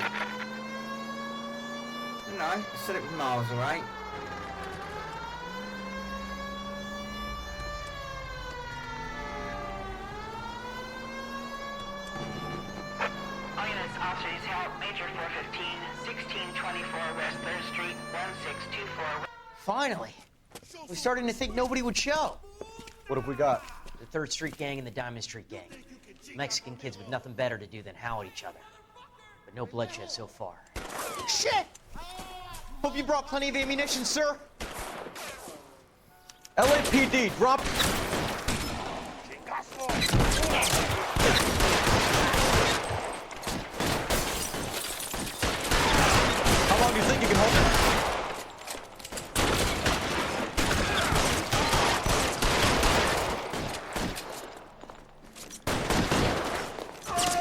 No, I said it was miles away. All units, officers help. Major 415, 1624 West 3rd Street, 1624. Finally! We're starting to think nobody would show. What have we got? The 3rd Street Gang and the Diamond Street Gang. Mexican kids with nothing better to do than howl at each other. But no bloodshed so far. Shit! Hope you brought plenty of ammunition, sir. LAPD, drop. How long do you think you can hold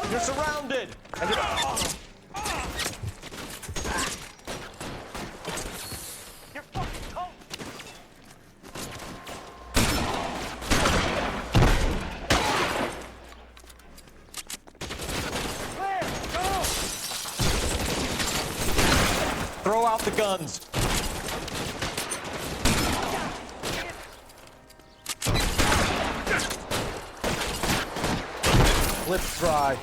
it? You're surrounded! And you're... Throw out the guns. Let's try.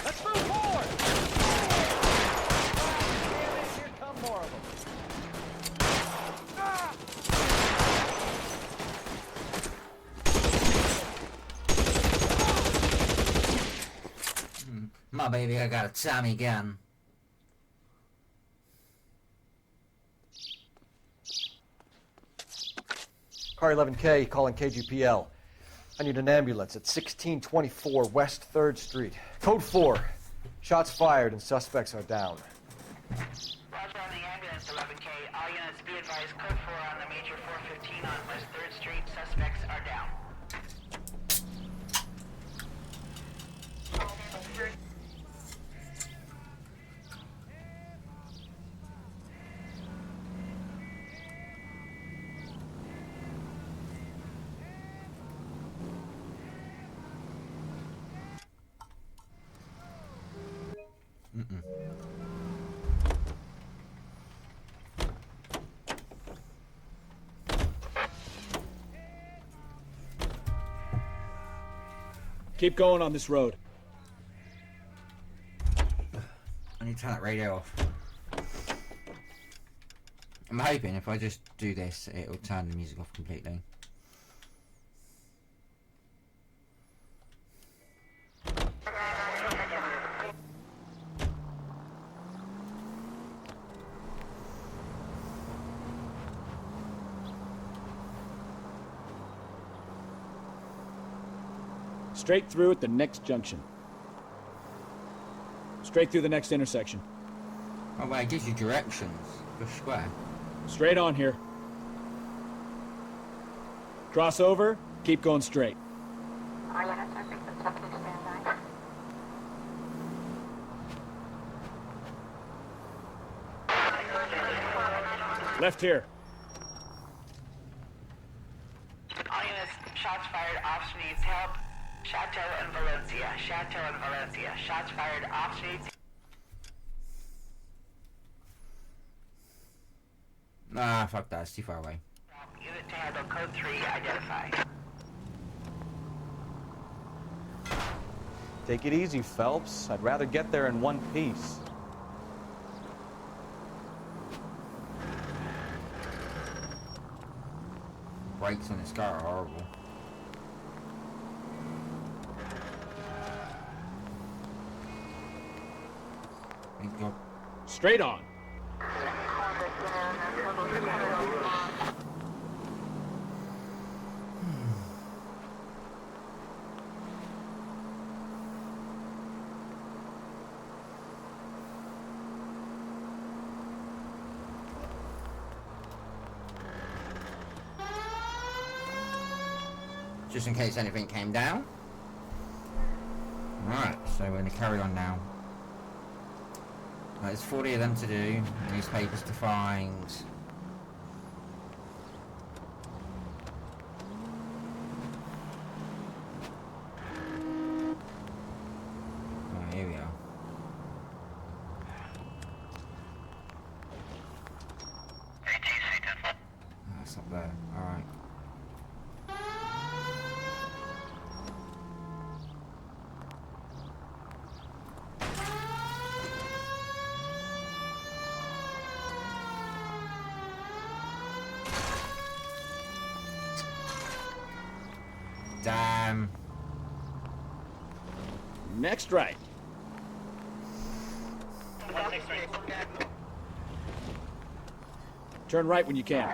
Let's move forward! Here come more of them. My baby, I got a Tommy gun. Car 11K calling KGPL. I need an ambulance at 1624 West 3rd Street. Code 4. Shots fired and suspects are down. Roger on the ambulance, 11K. All units be advised, code 4 on the Major 415 on West 3rd Street. Suspects are down. Keep going on this road. I need to turn that radio off. I'm hoping if I just do this, it'll turn the music off completely. Straight through at the next junction. Straight through the next intersection. Oh, well, it gives you directions. The square. Straight on here. Cross over, keep going straight. Left here. All units, shots fired, officer needs help. Chateau and Valencia. Chateau and Valencia. Shots fired, officer needs... Ah, fuck that. It's too far away. Unit to handle code 3, identify. Take it easy, Phelps. I'd rather get there in one piece. Brakes on this car are horrible. Thank God. Straight on. Just in case anything came down. Alright, so we're going to carry on now. There's 40 of them to do, newspapers to find. Oh, here we are. Oh, it's not there, alright. Damn. Next right. Turn right when you can.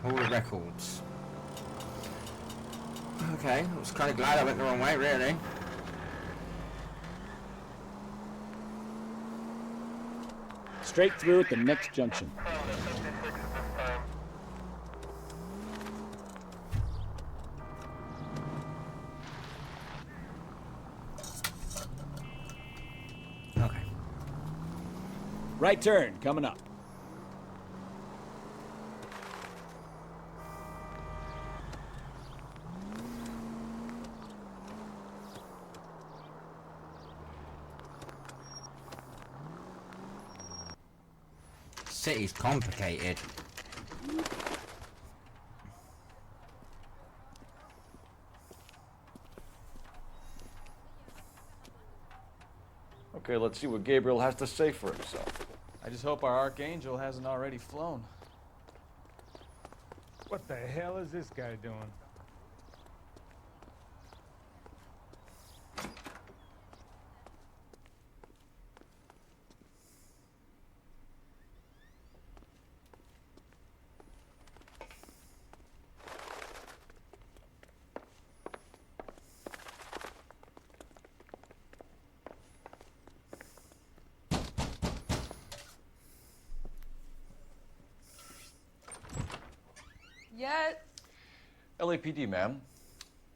All the records. Okay, I was kind of glad I went the wrong way, really. Straight through at the next junction. Okay. Right turn, coming up. City's complicated. Okay, let's see what Gabriel has to say for himself. I just hope our Archangel hasn't already flown. What the hell is this guy doing? Yes. LAPD, ma'am.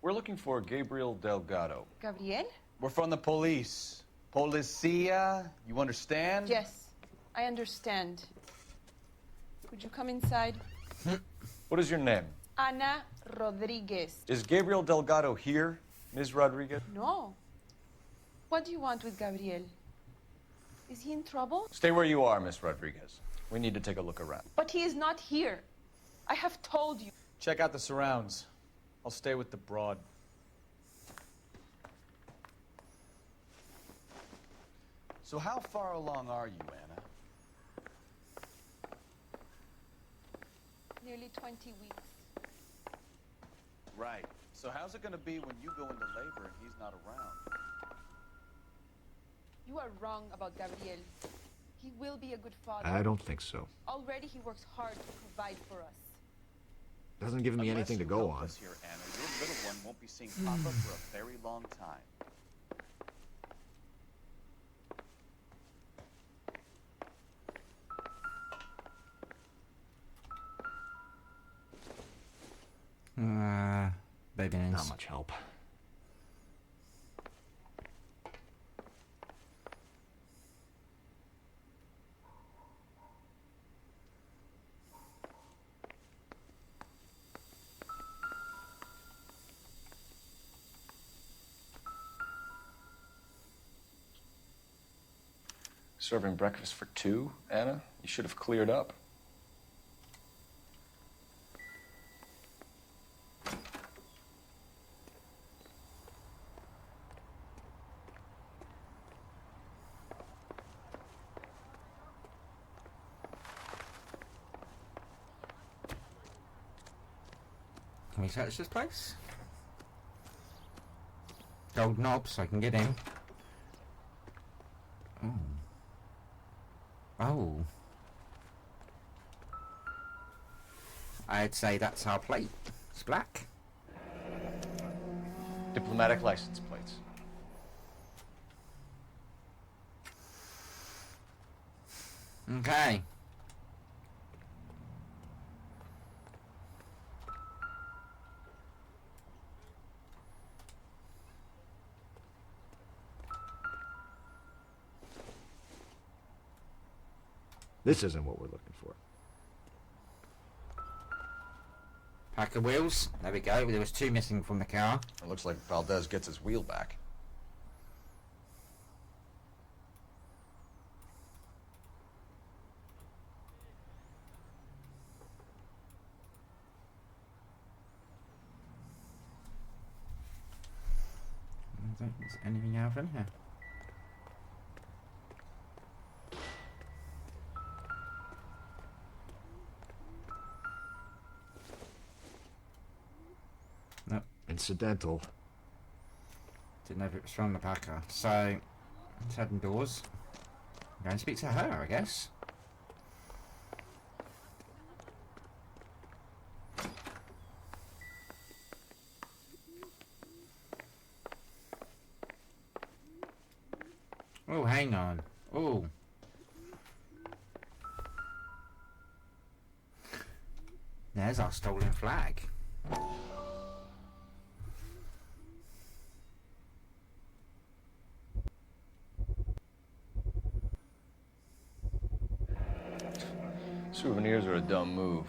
We're looking for Gabriel Delgado. Gabriel? We're from the police. Policia, you understand? Yes, I understand. Could you come inside? What is your name? Ana Rodriguez. Is Gabriel Delgado here, Ms. Rodriguez? No. What do you want with Gabriel? Is he in trouble? Stay where you are, Ms. Rodriguez. We need to take a look around. But he is not here. I have told you. Check out the surrounds. I'll stay with the broad. So how far along are you, Anna? Nearly 20 weeks. Right. So how's it going to be when you go into labor and he's not around? You are wrong about Gabriel. He will be a good father. I don't think so. Already he works hard to provide for us. Doesn't give me anything to go on. Here, Anna, your little one won't be seeing Papa for a very long time. Baby names. Not much help. Serving breakfast for two, Anna? You should have cleared up. Can we search this place? Gold knob so I can get in. Oh. Oh. I'd say that's our plate. It's black. Diplomatic license plates. Okay. This isn't what we're looking for. Pack of wheels. There we go. There was two missing from the car. It looks like Valdez gets his wheel back. I don't think there's anything out in here. Nope. Incidental. Didn't know if it was from the packer. So, let's head indoors. Go and speak to her, I guess. Oh, hang on. Oh. There's our stolen flag. Souvenirs are a dumb move.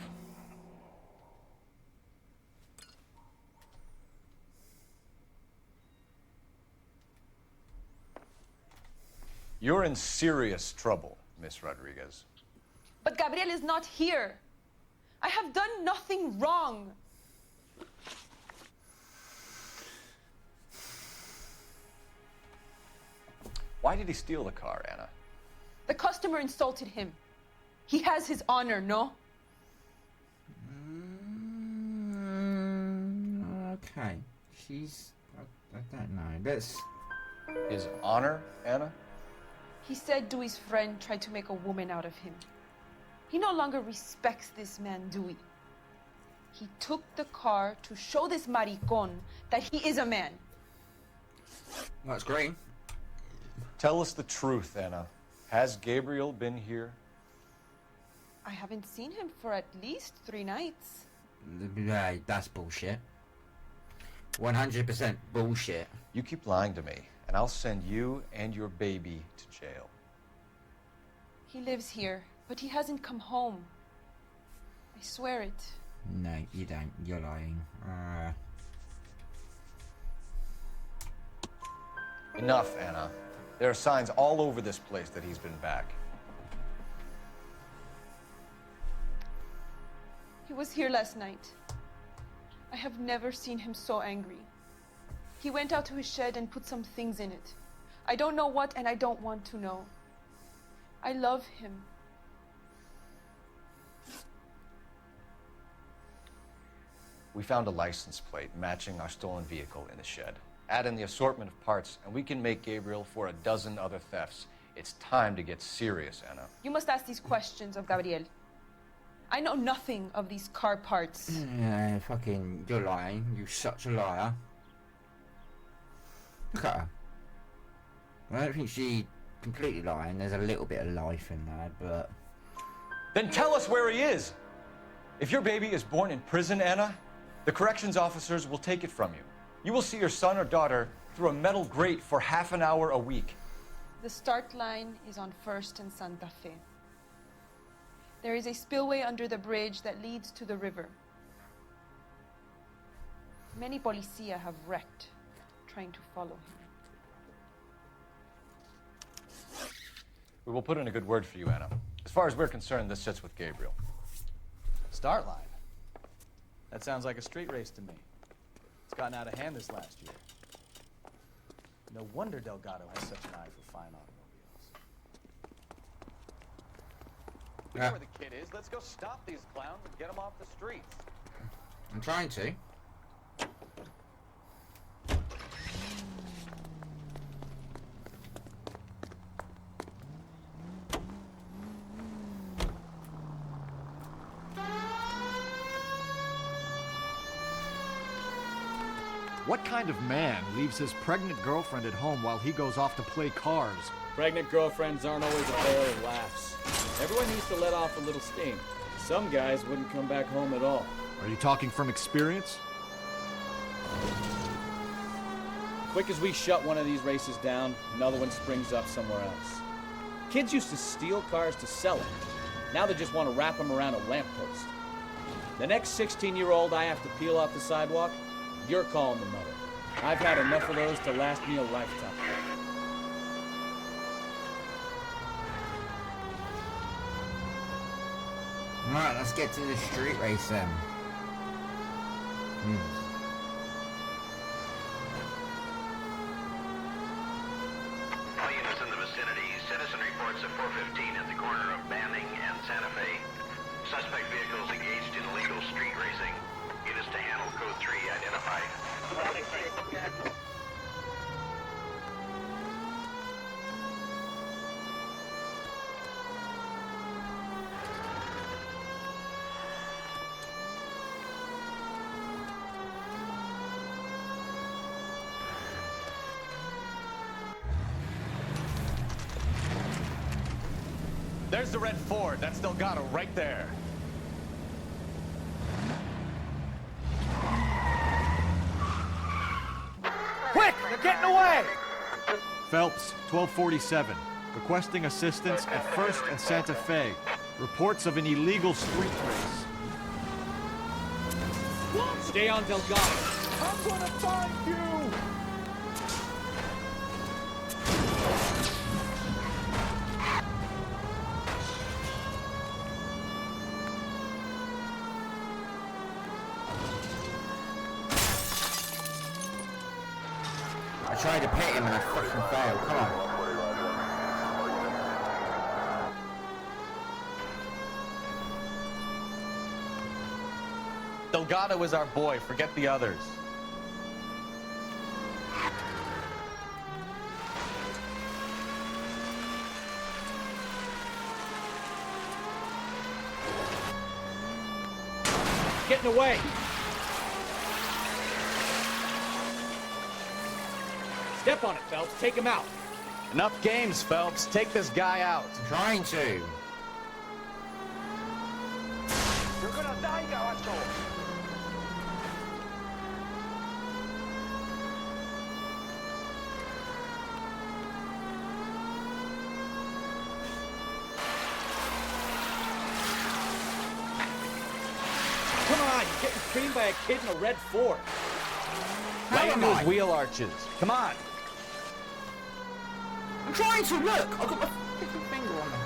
You're in serious trouble, Miss Rodriguez. But Gabriel is not here. I have done nothing wrong. Why did he steal the car, Anna? The customer insulted him. He has his honor, no? Okay. She's... I don't know. Let's... His honor, Anna? He said Dewey's friend tried to make a woman out of him. He no longer respects this man, Dewey. He took the car to show this maricon that he is a man. That's great. Tell us the truth, Anna. Has Gabriel been here? I haven't seen him for at least 3 nights. That's bullshit. 100% bullshit. You keep lying to me, and I'll send you and your baby to jail. He lives here, but he hasn't come home. I swear it. No, you don't. You're lying. Enough, Anna. There are signs all over this place that he's been back. He was here last night. I have never seen him so angry. He went out to his shed and put some things in it. I don't know what, and I don't want to know. I love him. We found a license plate matching our stolen vehicle in the shed. Add in the assortment of parts, and we can make Gabriel for a dozen other thefts. It's time to get serious, Anna. You must ask these questions of Gabriel. I know nothing of these car parts. Yeah, fucking, you're lying. You're such a liar. Look at her. I don't think she's completely lying. There's a little bit of life in there, but... Then tell us where he is! If your baby is born in prison, Anna, the corrections officers will take it from you. You will see your son or daughter through a metal grate for half an hour a week. The start line is on 1st and Santa Fe. There is a spillway under the bridge that leads to the river. Many policia have wrecked trying to follow him. We will put in a good word for you, Anna. As far as we're concerned, this sits with Gabriel. Start line. That sounds like a street race to me. It's gotten out of hand this last year. No wonder Delgado has such an eye for fine automobiles. We know where the kid is. Let's go stop these clowns and get them off the streets. I'm trying to. What kind of man leaves his pregnant girlfriend at home while he goes off to play cars? Pregnant girlfriends aren't always a bear of laughs. Everyone needs to let off a little steam. Some guys wouldn't come back home at all. Are you talking from experience? Quick as we shut one of these races down, another one springs up somewhere else. Kids used to steal cars to sell them. Now they just want to wrap them around a lamppost. The next 16-year-old I have to peel off the sidewalk, you're calling the mother. I've had enough of those to last me a lifetime. Right, let's get to the street race then. All units in the vicinity, citizen reports at 415 at the corner of Banning and Santa Fe. Suspect vehicles engaged in illegal street racing. Units to handle code 3 identified. There's the red Ford. That's Delgado right there. Quick! They're getting away! Phelps, 1247. Requesting assistance at 1st and Santa Fe. Reports of an illegal street race. Stay on Delgado. I'm gonna find you! I tried to pit him and I fucking failed. Come on. Delgado is our boy. Forget the others. Getting away! Step on it, Phelps. Take him out. Enough games, Phelps. Take this guy out. I'm trying to. You're gonna die, Gabacho! Come on, you're getting creamed by a kid in a red Ford. Right into his wheel arches. Come on. I'm trying to look. I've got my fucking finger on them.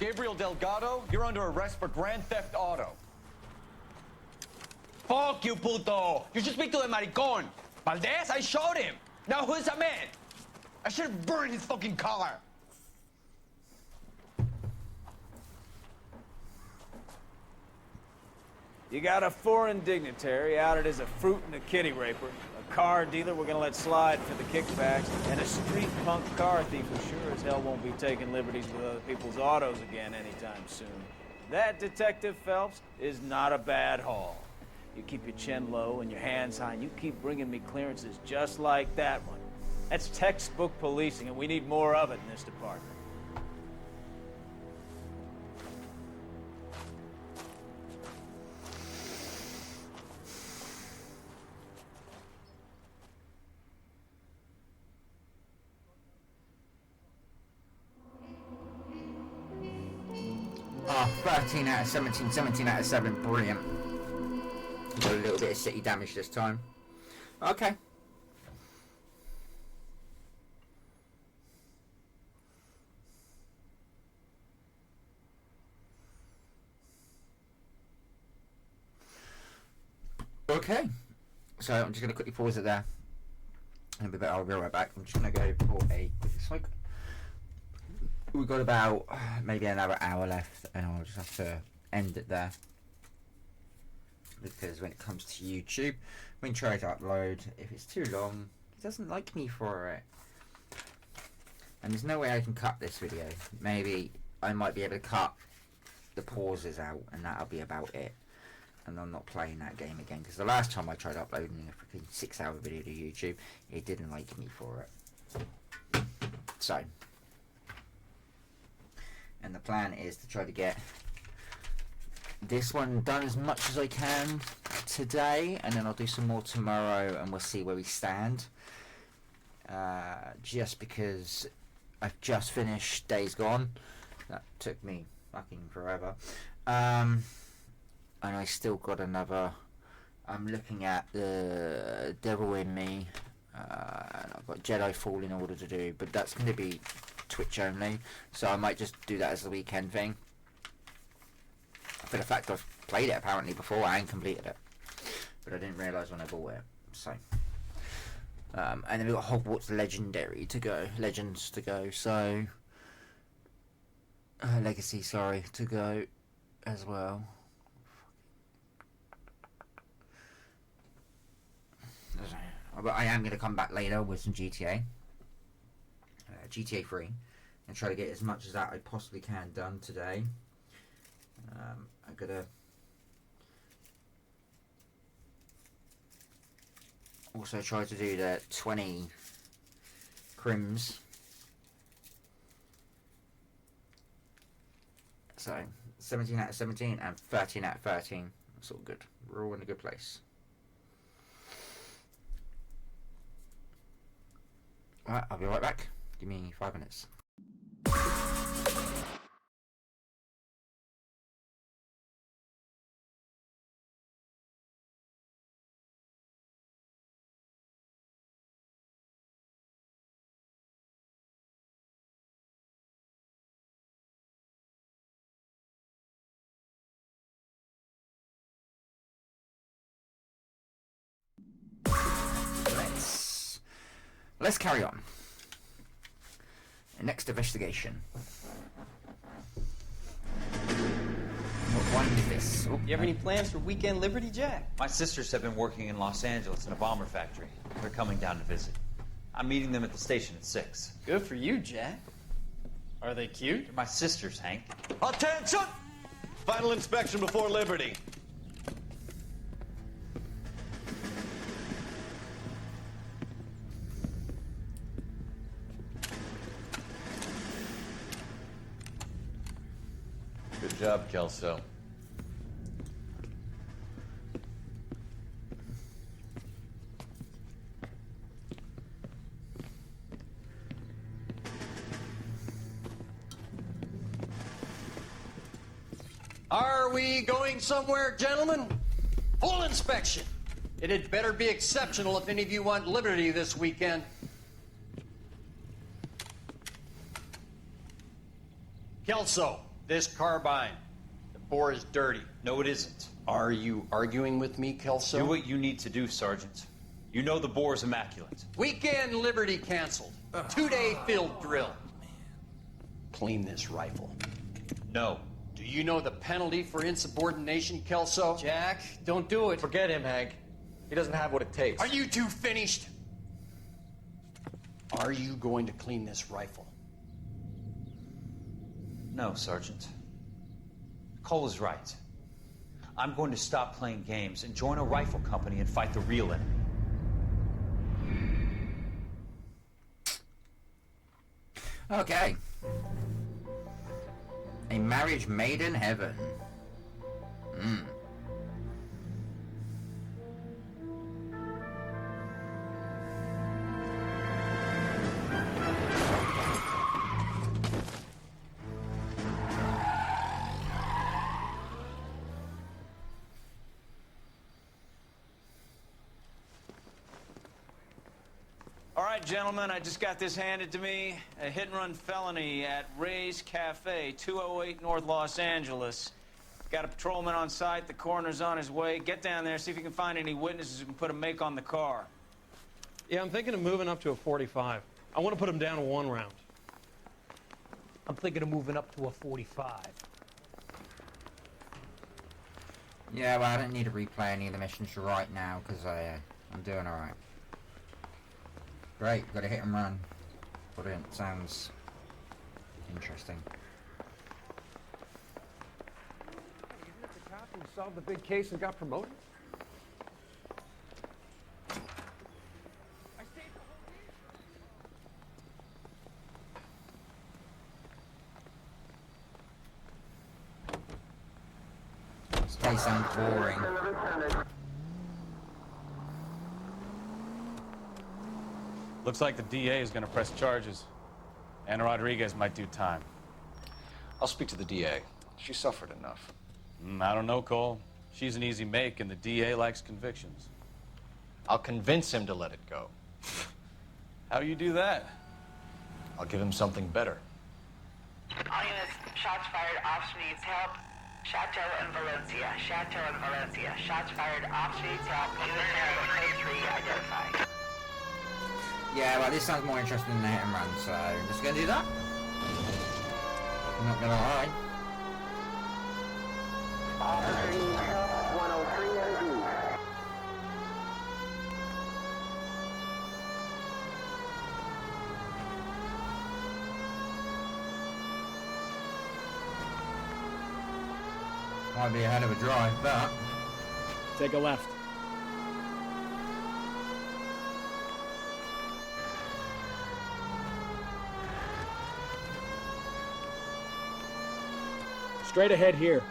Gabriel Delgado, you're under arrest for grand theft auto. Fuck you, puto! You should speak to the maricón. Valdez, I showed him. Now who's the man? I should have burned his fucking car. You got a foreign dignitary outed as a fruit and a kitty raper, a car dealer we're gonna let slide for the kickbacks, and a street punk car thief who sure as hell won't be taking liberties with other people's autos again anytime soon. That, Detective Phelps, is not a bad haul. You keep your chin low and your hands high, and you keep bringing me clearances just like that one. That's textbook policing, and we need more of it in this department. Oh, 13 out of 17, 17 out of 7, brilliant. Got a little bit of city damage this time. Okay. Okay. So I'm just going to quickly pause it there. And I'll be right back. I'm just going to go for a quick smoke. We've got about maybe another hour left, and I'll just have to end it there. Because when it comes to YouTube, when you try to upload, if it's too long, it doesn't like me for it. And there's no way I can cut this video. Maybe I might be able to cut the pauses out, and that'll be about it. And I'm not playing that game again, because the last time I tried uploading a freaking 6-hour video to YouTube, it didn't like me for it. So, and the plan is to try to get this one done as much as I can today, and then I'll do some more tomorrow, and we'll see where we stand. Just because I've just finished Days Gone. That took me fucking forever. And I still got another. I'm looking at the Devil in Me. And I've got Jedi Fallen Order to do, but that's going to be Twitch only, so I might just do that as a weekend thing. For the fact I've played it apparently before and completed it, but I didn't realise when I bought it. So, and then we've got Hogwarts Legends to go. So, Legacy, sorry, to go as well. But I am going to come back later with some GTA 3, and try to get as much as that I possibly can done today. I'm going to also try to do the 20 crims. So 17 out of 17 and 13 out of 13. That's all good. We're all in a good place. Alright, I'll be right back. Give me 5 minutes. Let's carry on. Next investigation. What is this? Oh, You have any plans for Weekend Liberty, Jack? My sisters have been working in Los Angeles in a bomber factory. They're coming down to visit. I'm meeting them at the station at 6. Good for you, Jack. Are they cute? They're my sisters, Hank. Attention! Final inspection before Liberty. Good job, Kelso. Are we going somewhere, gentlemen? Full inspection. It had better be exceptional if any of you want liberty this weekend. Kelso, this carbine. The bore is dirty. No, it isn't. Are you arguing with me, Kelso? Do what you need to do, Sergeant. You know the bore's immaculate. Weekend liberty canceled. 2-day field drill. Clean this rifle. No. Do Do you know the penalty for insubordination, Kelso? Jack, don't do it. Forget him, Hank. He doesn't have what it takes. Are you two finished? Are you going to clean this rifle? No, Sergeant. Cole is right. I'm going to stop playing games and join a rifle company and fight the real enemy. Okay. A marriage made in heaven. All right, gentlemen, I just got this handed to me. A hit-and-run felony at Ray's Cafe, 208 North Los Angeles. Got a patrolman on site. The coroner's on his way. Get down there, see if you can find any witnesses who can put a make on the car. Yeah, I'm thinking of moving up to a 45. I want to put him down to 1 round. I'm thinking of moving up to a 45. Yeah, well, I don't need to replay any of the missions right now because I'm doing alright. Great, got a hit and run. Brilliant, sounds interesting. Isn't it the cop who solved the big case and got promoted? This place sounds boring. Looks like the DA is going to press charges. Anna Rodriguez might do time. I'll speak to the DA. She suffered enough. I don't know, Cole. She's an easy make, and the DA likes convictions. I'll convince him to let it go. How do you do that? I'll give him something better. All units, shots fired, officer needs help. Chateau and Valencia, Chateau and Valencia. Shots fired, officer needs help. Unit code 3 identified. Yeah, well, this sounds more interesting than the hit and run, so I'm just gonna do that. I'm not gonna lie. Officer needs help, 103 ND. Might be a hell of a drive, but... Take a left. Straight ahead here.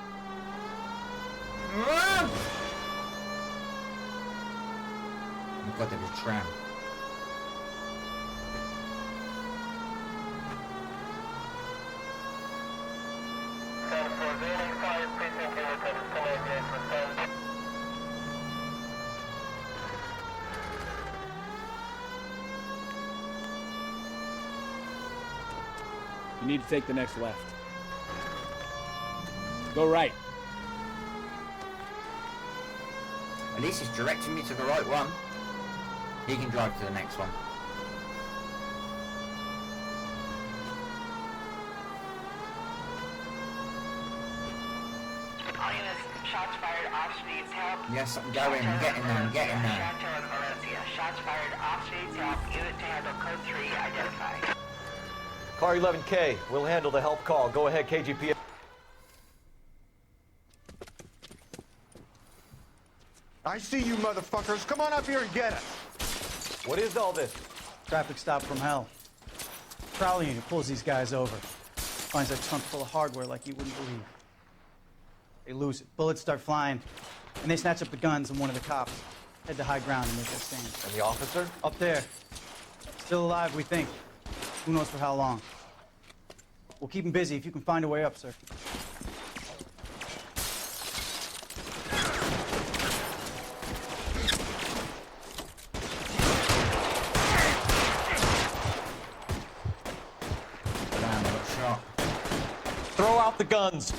Oh god, there was a tram. You need to take the next left. Go right. At least it's directing me to the right one. He can drive to the next one. All units, shots fired, officer needs help. Yes, I'm going, I'm getting there, I'm getting there. Chateau and Valencia. Shots fired, officer needs help. Unit to handle code 3 identified. Car 11K, we'll handle the help call. Go ahead, KGP. I see you motherfuckers. Come on up here and get us. What is all this? Traffic stop from hell. Prowler unit pulls these guys over. Finds that trunk full of hardware like you wouldn't believe. They lose it. Bullets start flying. And they snatch up the guns and one of the cops. Head to high ground and make their stand. And the officer? Up there. Still alive, we think. Who knows for how long. We'll keep him busy if you can find a way up, sir. Damn, I got shot. Throw out the guns.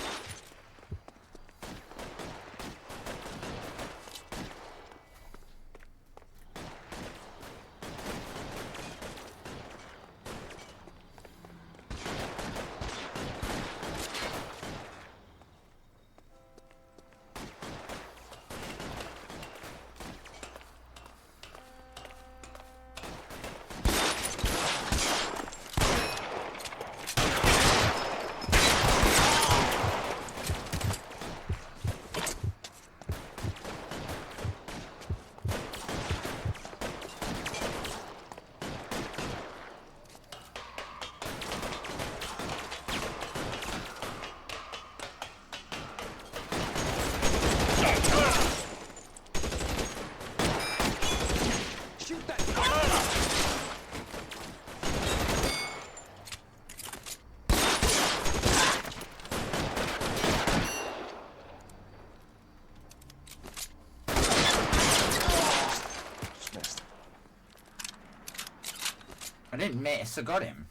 I didn't miss, I got him.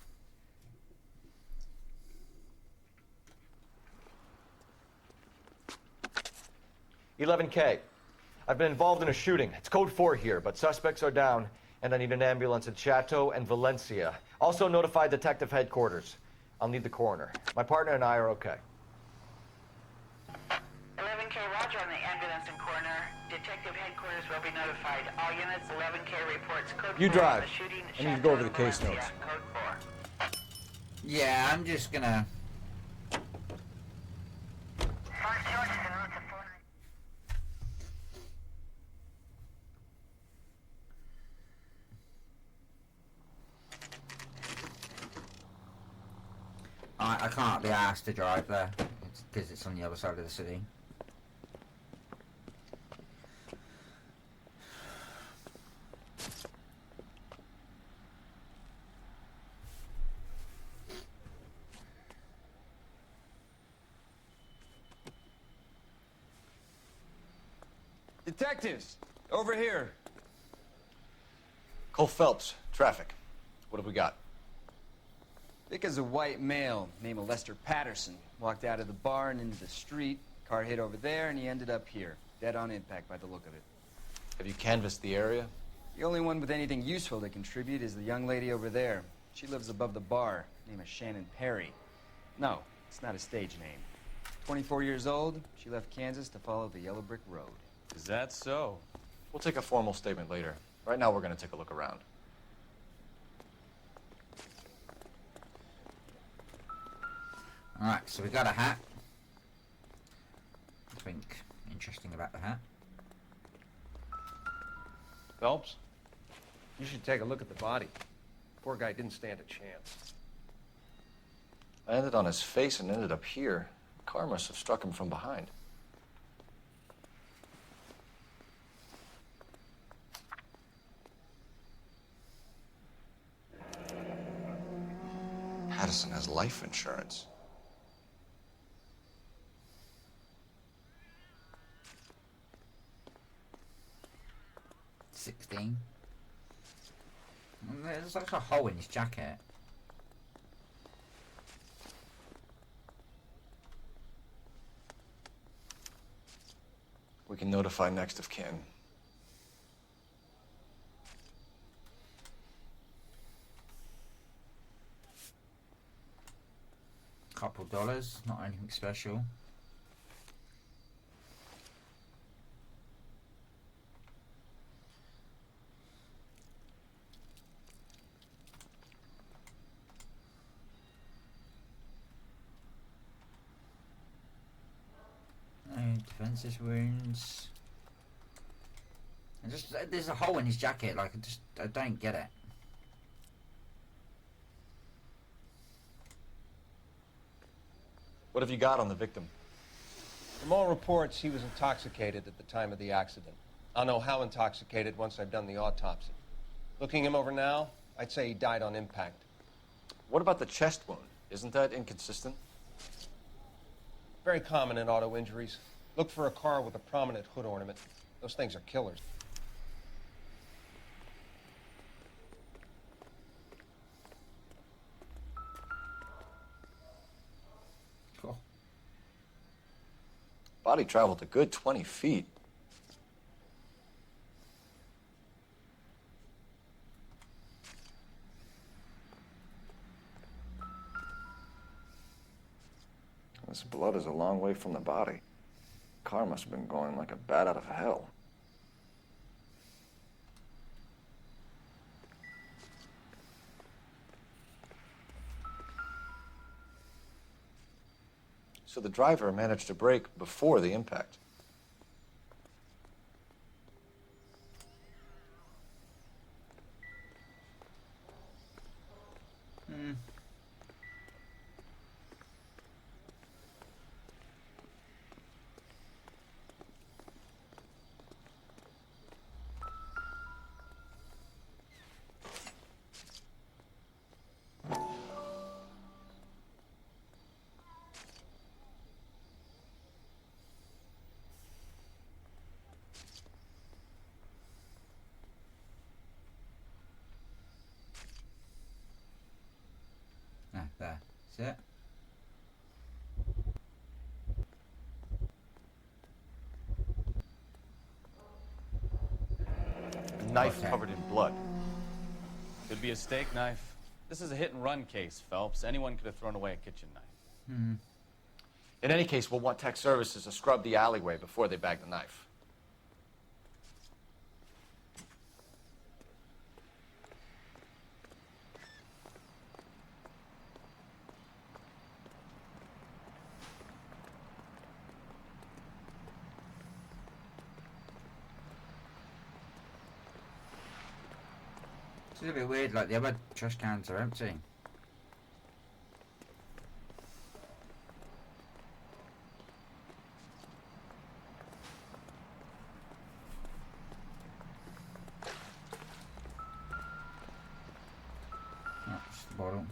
$11K. I've been involved in a shooting. It's code 4 here, but suspects are down, and I need an ambulance in Chateau and Valencia. Also notify detective headquarters. I'll need the coroner. My partner and I are okay. 11K, roger on the ambulance and coroner. Detective headquarters will be notified. All units, 11K reports code 4. You drive. The shooting I need to go over the case Valencia, notes. Code 4. Yeah, I'm just gonna... I can't be asked to drive there, because it's on the other side of the city. Detectives, over here. Cole Phelps, traffic. What have we got? Vic is a white male named Lester Patterson. Walked out of the bar and into the street. Car hit over there, and he ended up here. Dead on impact by the look of it. Have you canvassed the area? The only one with anything useful to contribute is the young lady over there. She lives above the bar. Name is Shannon Perry. No, it's not a stage name. 24 years old, she left Kansas to follow the Yellow Brick Road. Is that so? We'll take a formal statement later. Right now, we're going to take a look around. Alright, so we got a hat. Something interesting about the hat. Phelps, you should take a look at the body. Poor guy didn't stand a chance. I landed on his face and ended up here. The car must have struck him from behind. Patterson has life insurance. $16. There's like a hole in his jacket. We can notify next of kin. Couple dollars, not anything special. Defensive wounds. There's a hole in his jacket. Like I don't get it. What have you got on the victim? From all reports, he was intoxicated at the time of the accident. I'll know how intoxicated once I've done the autopsy. Looking him over now, I'd say he died on impact. What about the chest wound? Isn't that inconsistent? Very common in auto injuries. Look for a car with a prominent hood ornament. Those things are killers. Cool. Body traveled a good 20 feet. This blood is a long way from the body. Car must have been going like a bat out of hell. So the driver managed to brake before the impact. There. See it? A knife Okay. covered in blood. Could be a steak knife. This is a hit-and-run case, Phelps. Anyone could have thrown away a kitchen knife. Hmm. In any case, we'll want tech services to scrub the alleyway before they bag the knife. It's a bit weird, like the other trash cans are empty. That's the bottle.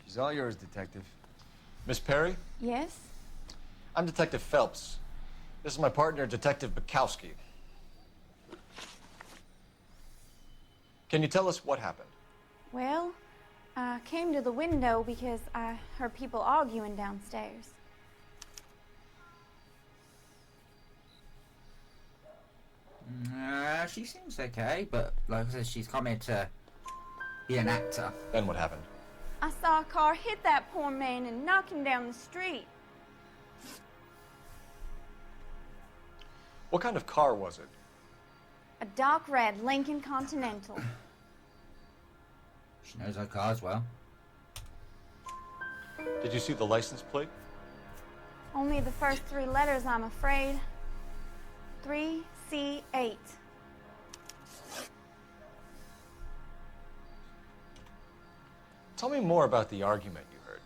She's all yours, Detective. Miss Perry? Yes? I'm Detective Phelps. This is my partner, Detective Bukowski. Can you tell us what happened? Well, I came to the window because I heard people arguing downstairs. She seems okay, but like I said, she's come here to be an actor. Then what happened? I saw a car hit that poor man and knock him down the street. What kind of car was it? A dark red Lincoln Continental. She knows her cars well. Did you see the license plate? Only the first three letters, I'm afraid. 3C8. Tell me more about the argument you heard.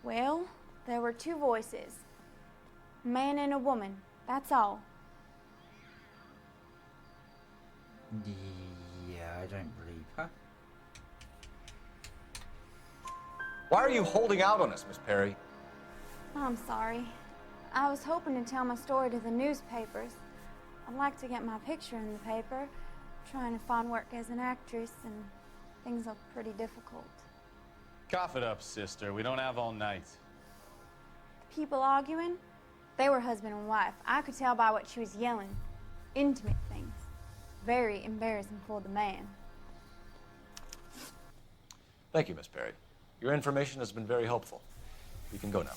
Well, there were two voices. A man and a woman, that's all. Yeah, I don't believe her. Why are you holding out on us, Miss Perry? I'm sorry. I was hoping to tell my story to the newspapers. I'd like to get my picture in the paper. Trying to find work as an actress, and things look pretty difficult. Cough it up, sister. We don't have all night. People arguing? They were husband and wife. I could tell by what she was yelling. Intimate things. Very embarrassing for the man. Thank you, Miss Perry. Your information has been very helpful. You can go now.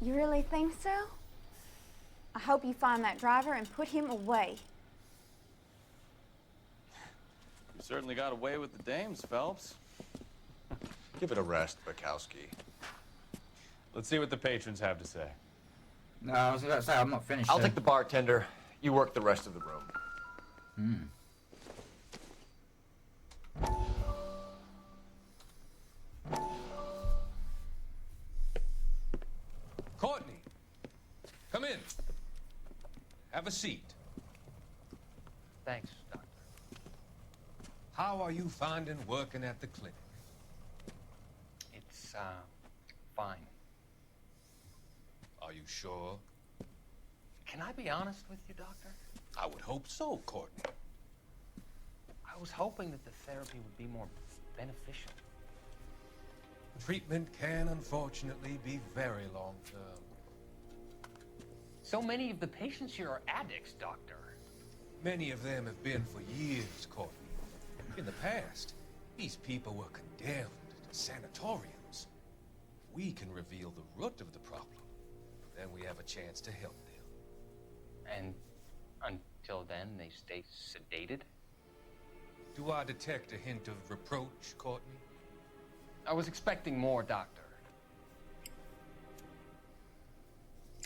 You really think so? I hope you find that driver and put him away. You certainly got away with the dames, Phelps. Give it a rest, Bukowski. Let's see what the patrons have to say. No, I was about to say, I'm not finished. I'll take the bartender. You work the rest of the room. Courtney, come in. Have a seat. Thanks, Doctor. How are you finding working at the clinic? It's, fine. Are you sure? Can I be honest with you, Doctor? I would hope so, Courtney. I was hoping that the therapy would be more beneficial. Treatment can unfortunately be very long-term. So many of the patients here are addicts, Doctor. Many of them have been for years, Courtney. In the past, these people were condemned to sanatoriums. We can reveal the root of the problem. Then we have a chance to help them. And until then, they stay sedated? Do I detect a hint of reproach, Courtney? I was expecting more, Doctor.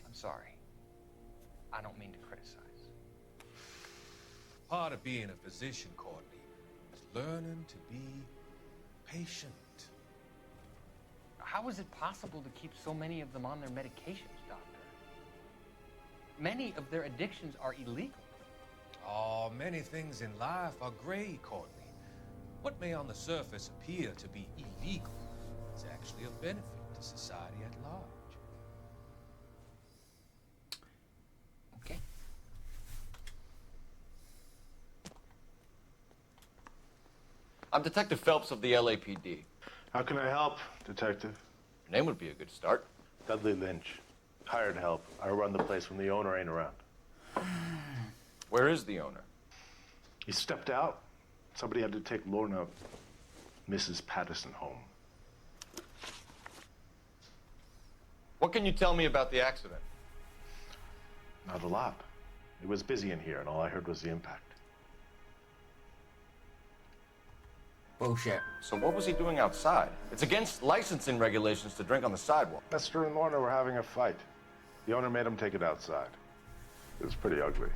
I'm sorry. I don't mean to criticize. Part of being a physician, Courtney, is learning to be patient. How is it possible to keep so many of them on their medications, Doctor? Many of their addictions are illegal. Oh, many things in life are gray, Courtney. What may on the surface appear to be illegal is actually a benefit to society at large. Okay. I'm Detective Phelps of the LAPD. How can I help, Detective? Your name would be a good start. Dudley Lynch. Hired help. I run the place when the owner ain't around. Where is the owner? He stepped out. Somebody had to take Lorna, Mrs. Patterson, home. What can you tell me about the accident? Not a lot. It was busy in here, and all I heard was the impact. Bullshit. So what was he doing outside? It's against licensing regulations to drink on the sidewalk. Lester and Lorna were having a fight. The owner made him take it outside. It was pretty ugly.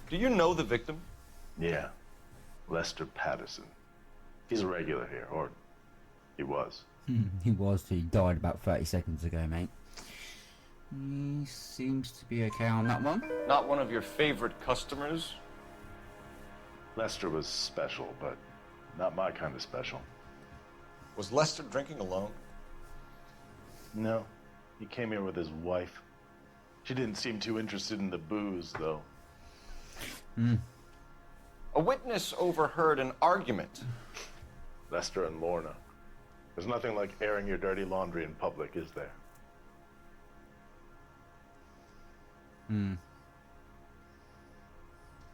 Do you know the victim? Yeah. Lester Patterson. He's a regular here, or he was. He was. He died about 30 seconds ago, mate. He seems to be okay on that one. Not one of your favorite customers? Lester was special, but not my kind of special. Was Lester drinking alone? No. He came here with his wife. She didn't seem too interested in the booze, though. A witness overheard an argument. Lester and Lorna. There's nothing like airing your dirty laundry in public, is there?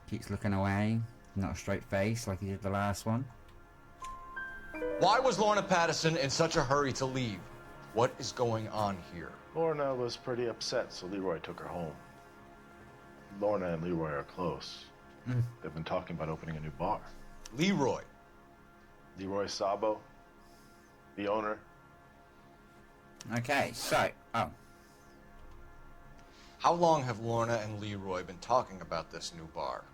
Keeps looking away. Not a straight face like he did the last one. Why was Lorna Patterson in such a hurry to leave? What is going on here? Lorna was pretty upset, so Leroy took her home. Lorna and Leroy are close. They've been talking about opening a new bar. Leroy? Leroy Sabo, the owner. Okay, so, How long have Lorna and Leroy been talking about this new bar?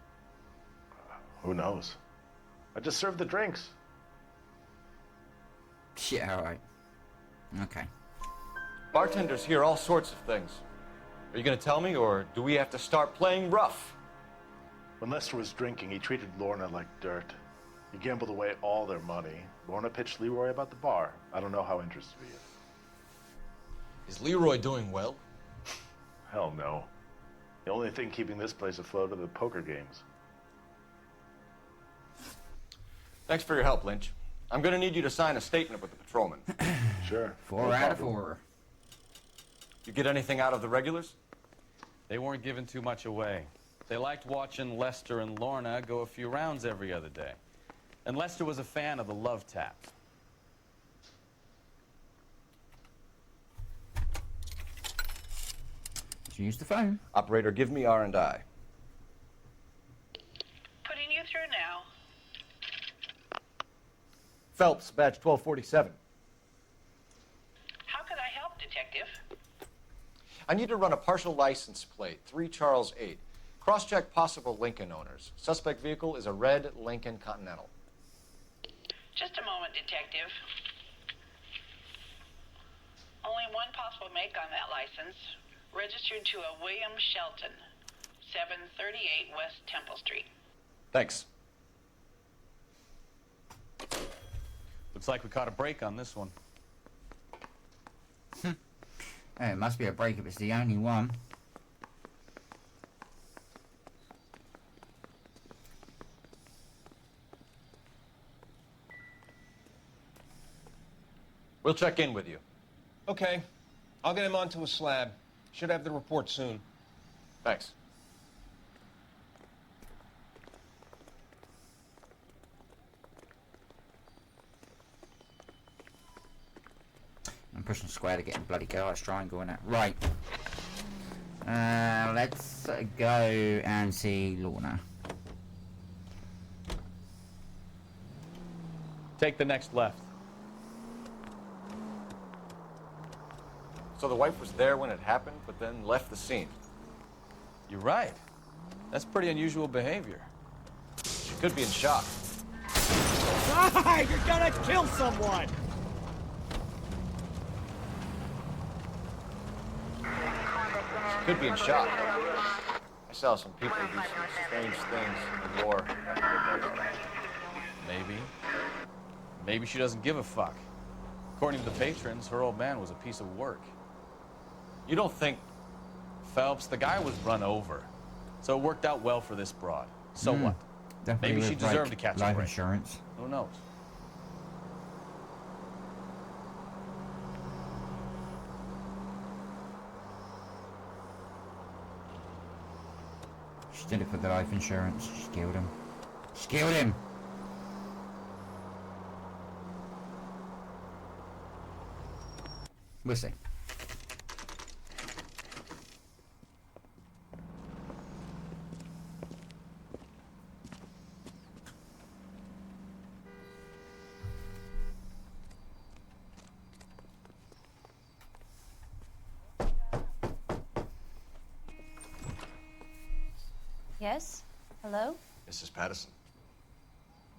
Who knows? I just served the drinks. Shit, alright. Okay. Bartenders hear all sorts of things. Are you gonna tell me, or do we have to start playing rough? When Lester was drinking, he treated Lorna like dirt. He gambled away all their money. Lorna pitched Leroy about the bar. I don't know how interested he is. Is Leroy doing well? Hell no. The only thing keeping this place afloat are the poker games. Thanks for your help, Lynch. I'm gonna need you to sign a statement with the patrolman. Sure. 4 out of 4. You get anything out of the regulars? They weren't giving too much away. They liked watching Lester and Lorna go a few rounds every other day. And Lester was a fan of the love tap. Did you use the phone? Operator, give me R&I. Putting you through now. Phelps, badge 1247. How could I help, Detective? I need to run a partial license plate, 3 Charles 8. Cross-check possible Lincoln owners. Suspect vehicle is a red Lincoln Continental. Just a moment, Detective. Only one possible make on that license. Registered to a William Shelton, 738 West Temple Street. Thanks. Looks like we caught a break on this one. It must be a break if it's the only one. We'll check in with you. Okay. I'll get him onto a slab. Should have the report soon. Thanks. I'm pushing square to get a bloody Garage Triangle in it. Right. Let's go and see Lorna. Take the next left. So the wife was there when it happened, but then left the scene. You're right. That's pretty unusual behavior. She could be in shock. Die! You're gonna kill someone! She could be in shock. I saw some people do some strange things in war. Maybe. Maybe she doesn't give a fuck. According to the patrons, her old man was a piece of work. You don't think... Phelps, the guy was run over. So it worked out well for this broad. So what? Definitely Maybe she with, deserved like, to catch a life break. insurance. Who knows? She did it for the life insurance. She killed him. She killed him! We'll see. Yes? Hello? Mrs. Patterson.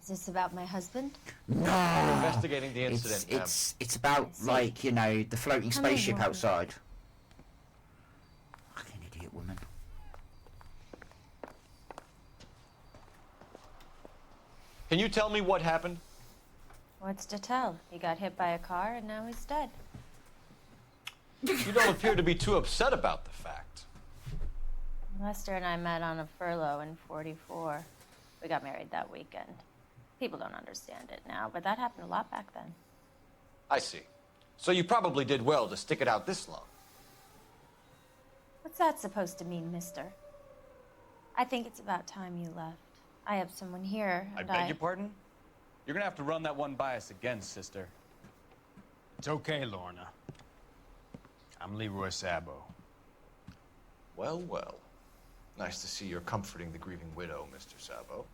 Is this about my husband? No! Investigating the incident, ma'am. It's about, like, you know, the floating Come in, spaceship woman. outside. Fucking idiot woman. Can you tell me what happened? What's to tell? He got hit by a car and now he's dead. You don't appear to be too upset about the fact. Lester and I met on a furlough in '44. We got married that weekend. People don't understand it now, but that happened a lot back then. I see. So you probably did well to stick it out this long. What's that supposed to mean, mister? I think it's about time you left. I have someone here, I and beg your pardon? You're gonna have to run that one by us again, sister. It's okay, Lorna. I'm Leroy Sabo. Well, well. Nice to see you're comforting the grieving widow, Mr. Sabo.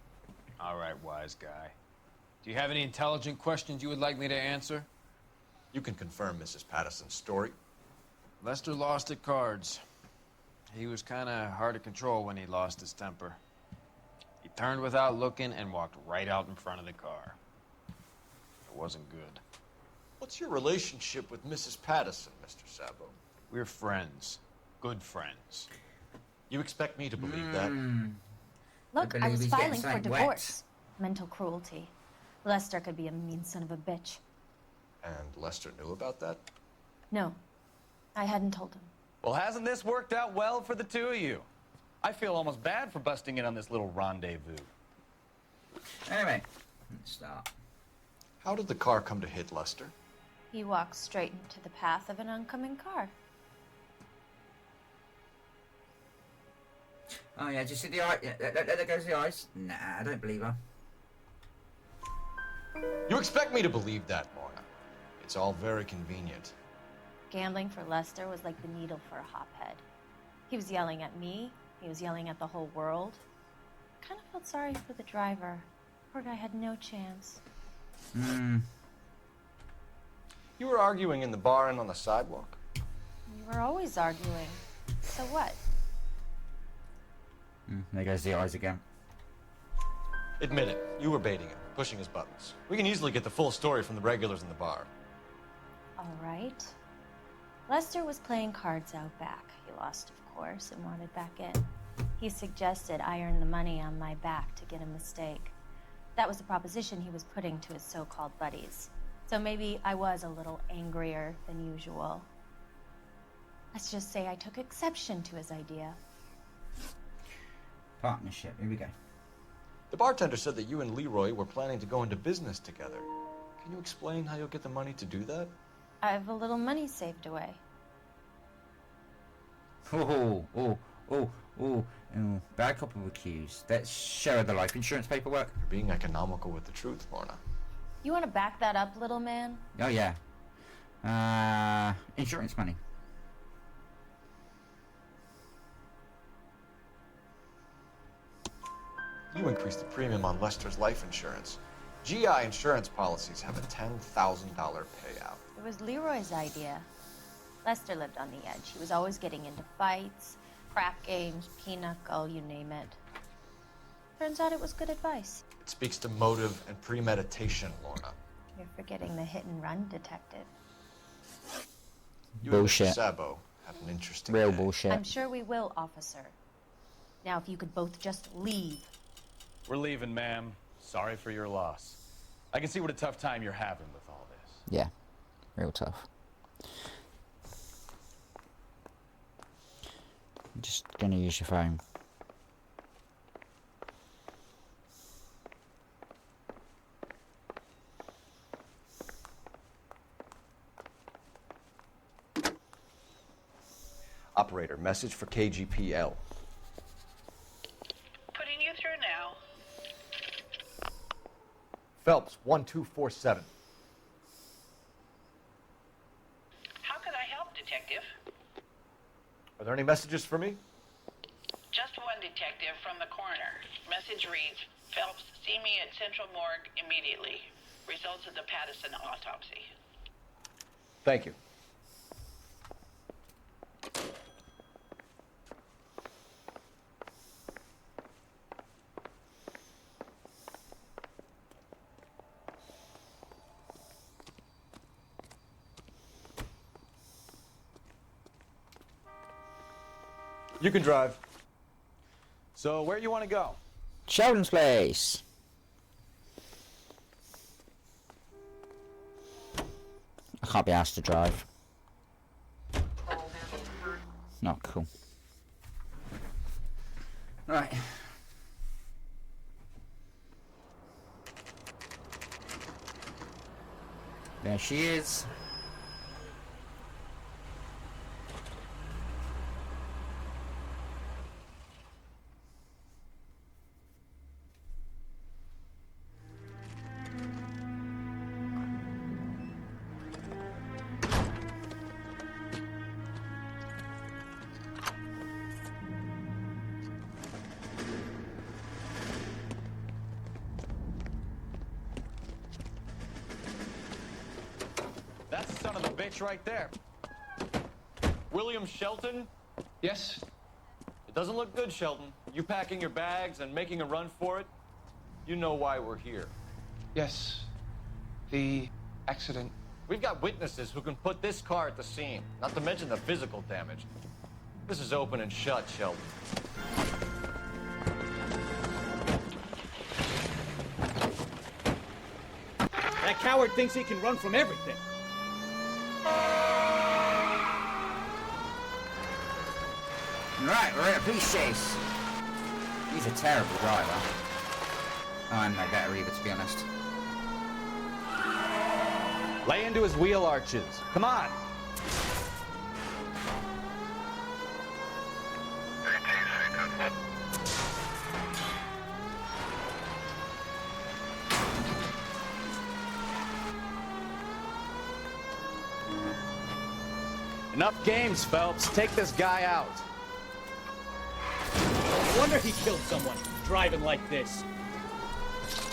All right, wise guy. Do you have any intelligent questions you would like me to answer? You can confirm Mrs. Patterson's story. Lester lost at cards. He was kind of hard to control when he lost his temper. He turned without looking and walked right out in front of the car. It wasn't good. What's your relationship with Mrs. Patterson, Mr. Sabo? We're friends. Good friends. You expect me to believe that? Look, I believe was he's filing getting for something divorce. Mental cruelty. Lester could be a mean son of a bitch. And Lester knew about that? No, I hadn't told him. Well, hasn't this worked out well for the two of you? I feel almost bad for busting in on this little rendezvous. Anyway, let's start. How did the car come to hit Lester? He walked straight into the path of an oncoming car. Oh yeah, did you see the eye? Yeah, there goes the eyes. Nah, I don't believe her. You expect me to believe that, Lorna? It's all very convenient. Gambling for Lester was like the needle for a hophead. He was yelling at me. He was yelling at the whole world. I kind of felt sorry for the driver. Poor guy had no chance. You were arguing in the bar and on the sidewalk? We were always arguing. So what? There goes the eyes again. Admit it, you were baiting him, pushing his buttons. We can easily get the full story from the regulars in the bar. All right. Lester was playing cards out back. He lost, of course, and wanted back in. He suggested I earn the money on my back to get a mistake. That was the proposition he was putting to his so-called buddies. So maybe I was a little angrier than usual. Let's just say I took exception to his idea. Partnership, here we go. The bartender said that you and Leroy were planning to go into business together. Can you explain how you'll get the money to do that? I have a little money saved away. Bad couple of accused. Let's show her the life insurance paperwork. You're being economical with the truth, Lorna. You want to back that up, little man? Oh yeah. Insurance money. You increased the premium on Lester's life insurance. GI insurance policies have a $10,000 payout. It was Leroy's idea. Lester lived on the edge. He was always getting into fights, crap games, pinochle, you name it. Turns out it was good advice. It speaks to motive and premeditation, Lorna. You're forgetting the hit-and-run detective. You Bullshit. and Mr. Sabo have an interesting Real day. bullshit. I'm sure we will, officer. Now, if you could both just leave. We're leaving, ma'am. Sorry for your loss. I can see what a tough time you're having with all this. Yeah. Real tough. I'm just gonna use your phone. Operator, message for KGPL. Putting you through now. Phelps, 1247. How can I help, Detective? Are there any messages for me? Just one detective from the coroner. Message reads, Phelps, see me at Central Morgue immediately. Results of the Pattison autopsy. Thank you. You can drive. So, where you want to go? Sheldon's place. I can't be asked to drive. Not cool. Right. There she is. That's the son of a bitch right there. William Shelton? Yes? It doesn't look good, Shelton. You packing your bags and making a run for it? You know why we're here. Yes. The accident. We've got witnesses who can put this car at the scene, not to mention the physical damage. This is open and shut, Shelton. That coward thinks he can run from everything. Right, we're in a police chase. He's a terrible driver. Oh, I'm no better either, to be honest. Lay into his wheel arches. Come on. Enough games, Phelps. Take this guy out. No wonder he killed someone, driving like this.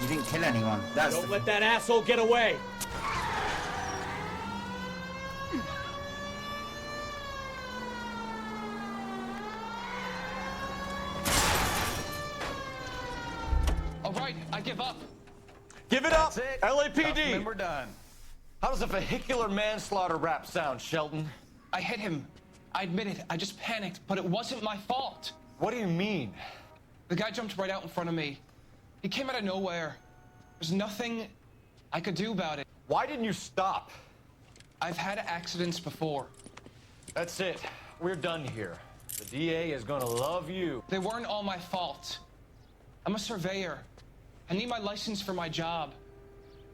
You didn't kill anyone. Don't let that asshole get away. All right, I give up. Give it up! That's it. LAPD! Tough men, we're done. How does a vehicular manslaughter rap sound, Shelton? I hit him. I admit it. I just panicked, but it wasn't my fault. What do you mean? The guy jumped right out in front of me. He came out of nowhere. There's nothing I could do about it. Why didn't you stop? I've had accidents before. That's it. We're done here. The DA is gonna love you. They weren't all my fault. I'm a surveyor. I need my license for my job.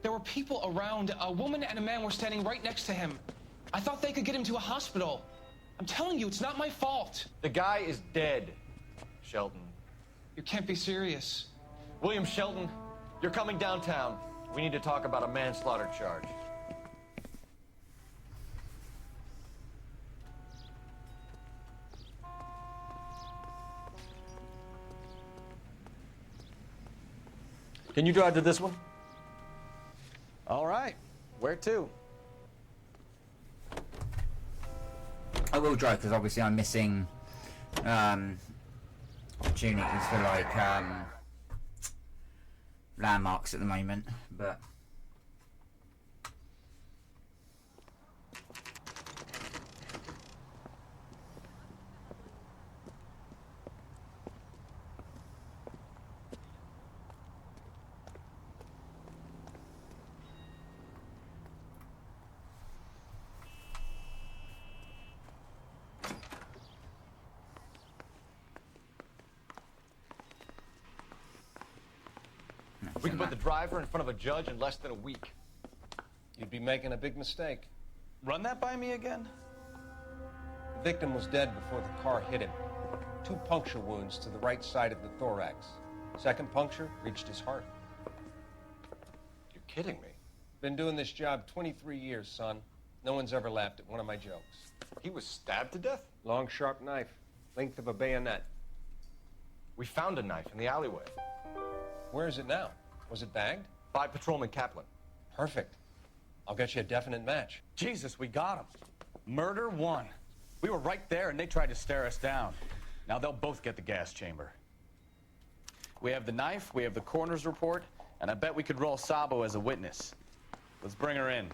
There were people around. A woman and a man were standing right next to him. I thought they could get him to a hospital. I'm telling you, it's not my fault. The guy is dead, Shelton. You can't be serious. William Shelton, you're coming downtown. We need to talk about a manslaughter charge. Can you drive to this one? All right. Where to? I will drive because obviously I'm missing opportunities for like landmarks at the moment, but We can put the driver in front of a judge in less than a week. You'd be making a big mistake. Run that by me again? The victim was dead before the car hit him. 2 puncture wounds to the right side of the thorax. Second puncture reached his heart. You're kidding me. Been doing this job 23 years, son. No one's ever laughed at one of my jokes. He was stabbed to death? Long, sharp knife. Length of a bayonet. We found a knife in the alleyway. Where is it now? Was it bagged? By Patrolman Kaplan. Perfect. I'll get you a definite match. Jesus, we got him. Murder 1. We were right there and they tried to stare us down. Now they'll both get the gas chamber. We have the knife, we have the coroner's report, and I bet we could roll Sabo as a witness. Let's bring her in.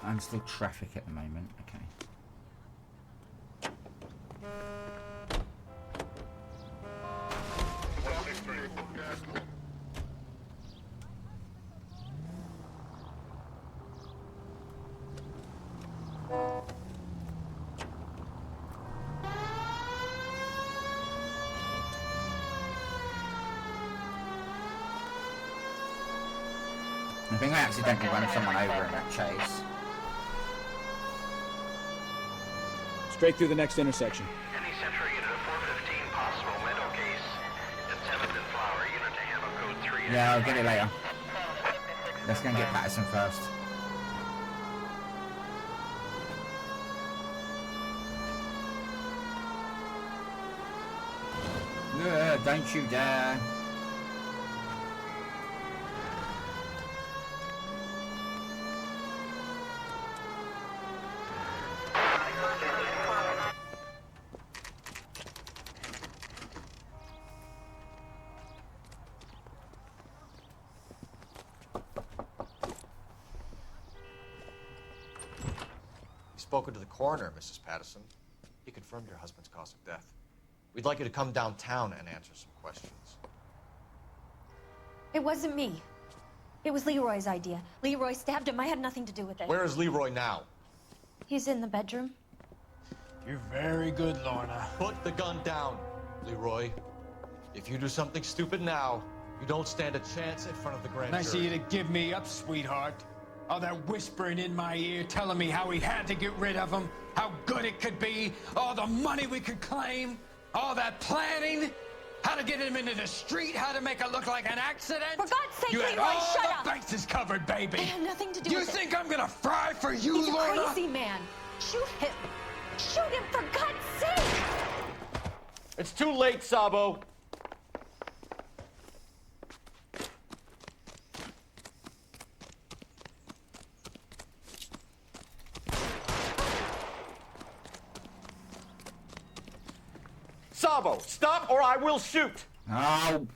I'm still traffic at the moment. Okay. I think I accidentally ran someone over in that chase. Straight through the next intersection. Any Central unit of 415 possible mental case. And 7th and Flower unit to handle code 3. Yeah, I'll get it later. Let's go and get Patterson first. Don't you dare. Spoken to the coroner, Mrs. Patterson. He confirmed your husband's cause of death. We'd like you to come downtown and answer some questions. It wasn't me. It was Leroy's idea. Leroy stabbed him. I had nothing to do with it. Where is Leroy now? He's in the bedroom. You're very good, Lorna. Put the gun down, Leroy. If you do something stupid now, you don't stand a chance in front of the grand jury. Nice of you to give me up, sweetheart. All that whispering in my ear telling me how we had to get rid of him, how good it could be, all the money we could claim, all that planning, how to get him into the street, how to make it look like an accident. For God's sake, you had Leroy, all shut the up! bases covered, baby. I had nothing to do You with it. think I'm gonna fry for you, He's Lorna? a crazy man. Shoot him. Shoot him, for God's sake! It's too late, Sabo. Sabo, stop or I will shoot! Oh.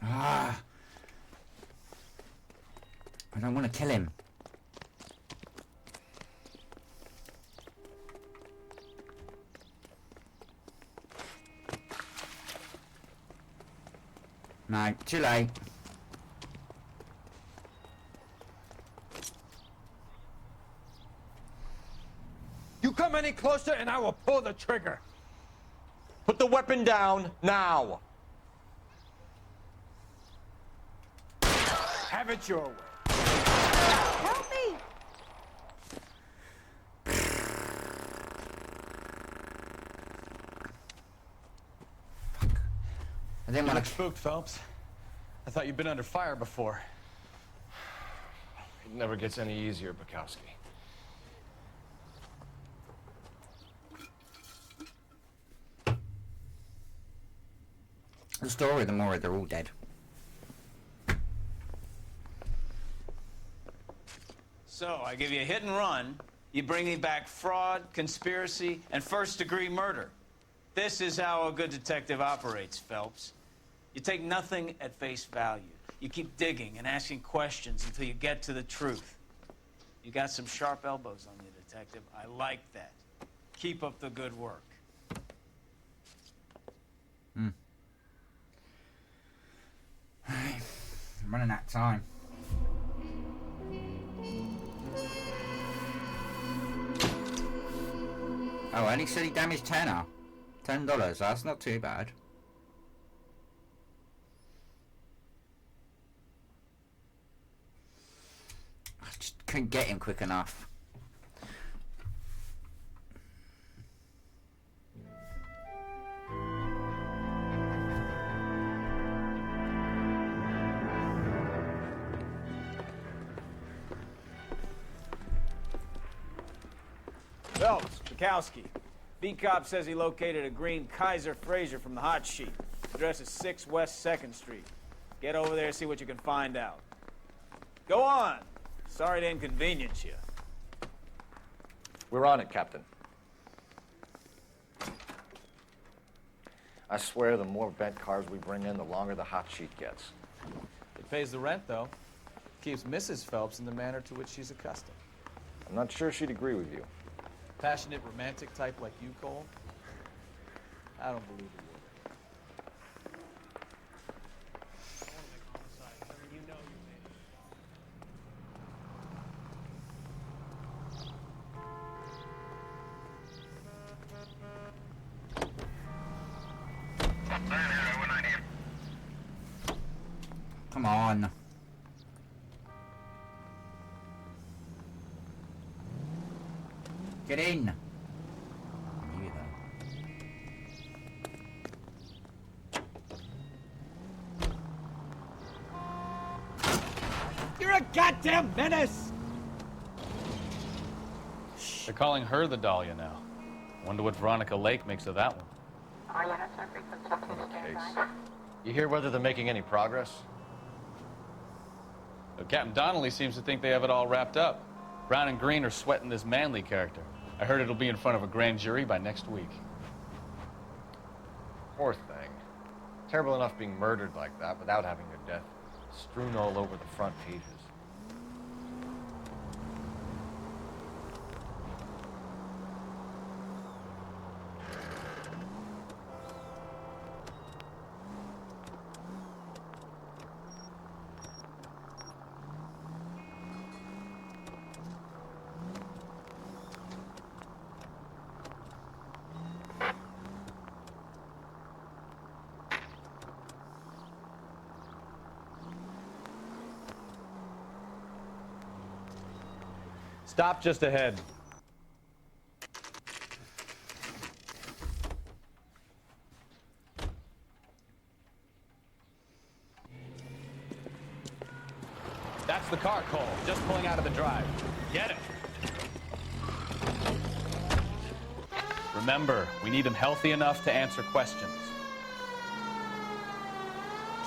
Ah. I don't want to kill him. No, too late. You come any closer and I will pull the trigger. Put the weapon down now. Have it your way. Help me! I didn't want to. Spooked, Phelps. I thought you'd been under fire before. It never gets any easier, Bukowski. The story of the Noire, they're all dead. So, I give you a hit and run. You bring me back fraud, conspiracy, and first-degree murder. This is how a good detective operates, Phelps. You take nothing at face value. You keep digging and asking questions until you get to the truth. You got some sharp elbows on you, detective. I like that. Keep up the good work. About time. Oh, and he said he damaged tenner. $10. That's not too bad. I just couldn't get him quick enough. Phelps, Bukowski. B-Cop says he located a green Kaiser Fraser from the hot sheet. Address is 6 West 2nd Street. Get over there, see what you can find out. Go on. Sorry to inconvenience you. We're on it, Captain. I swear the more bent cars we bring in, the longer the hot sheet gets. It pays the rent, though. Keeps Mrs. Phelps in the manner to which she's accustomed. I'm not sure she'd agree with you. Passionate, romantic type like you, Cole? I don't believe it would. Come on. Get in. You You're a goddamn menace! They're calling her the Dahlia now. Wonder what Veronica Lake makes of that one. You hear whether they're making any progress? Well, Captain Donnelly seems to think they have it all wrapped up. Brown and Green are sweating this Manley character. I heard it'll be in front of a grand jury by next week. Poor thing. Terrible enough being murdered like that without having her death strewn all over the front pages. Stop just ahead. That's the car, Cole. Just pulling out of the drive. Get it. Remember, we need him healthy enough to answer questions.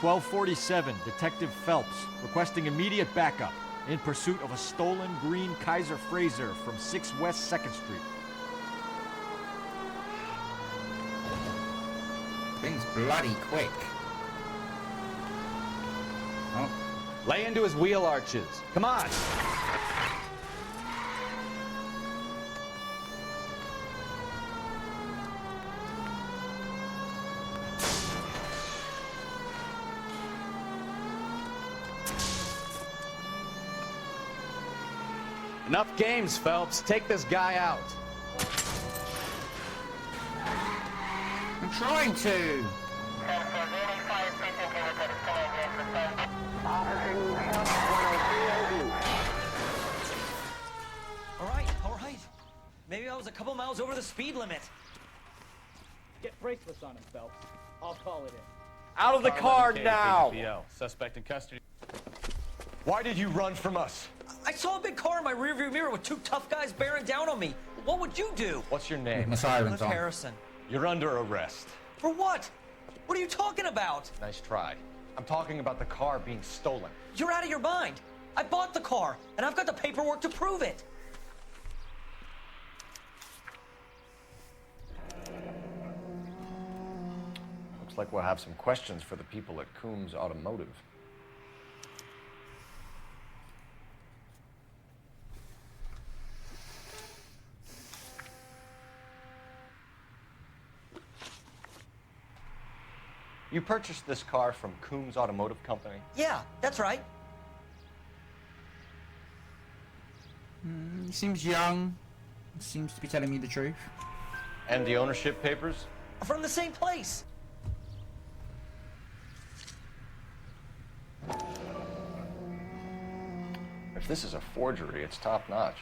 1247, Detective Phelps, requesting immediate backup in pursuit of a stolen green Kaiser Fraser from 6 West 2nd Street. Thing's bloody quick. Oh. Lay into his wheel arches. Come on. Enough games, Phelps. Take this guy out. I'm trying to. All right. Maybe I was a couple miles over the speed limit. Get bracelets on him, Phelps. I'll call it in. Out of the car now! KPO. Suspect in custody. Why did you run from us? I saw a big car in my rearview mirror with 2 tough guys bearing down on me. What would you do? What's your name? Sirens on. Harrison. You're under arrest. For what? What are you talking about? Nice try. I'm talking about the car being stolen. You're out of your mind. I bought the car, and I've got the paperwork to prove it. Looks like we'll have some questions for the people at Coombs Automotive. You purchased this car from Coombs Automotive Company? Yeah, that's right. He seems young. Seems to be telling me the truth. And the ownership papers? From the same place. If this is a forgery, it's top-notch.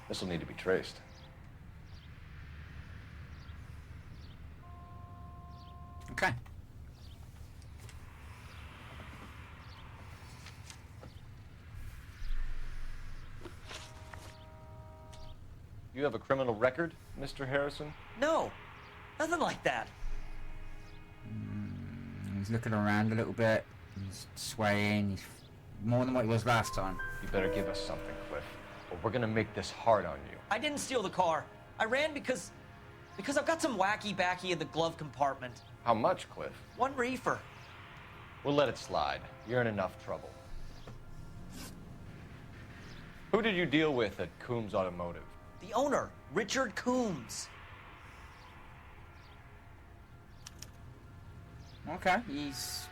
This will need to be traced. Okay. You have a criminal record, Mr. Harrison? No, nothing like that. He's looking around a little bit. He's swaying. He's more than what he was last time. You better give us something, Cliff, or we're gonna make this hard on you. I didn't steal the car. I ran because I've got some wacky backy in the glove compartment. How much, Cliff? 1 reefer. We'll let it slide. You're in enough trouble. Who did you deal with at Coombs Automotive? The owner, Richard Coombs. Okay, he's...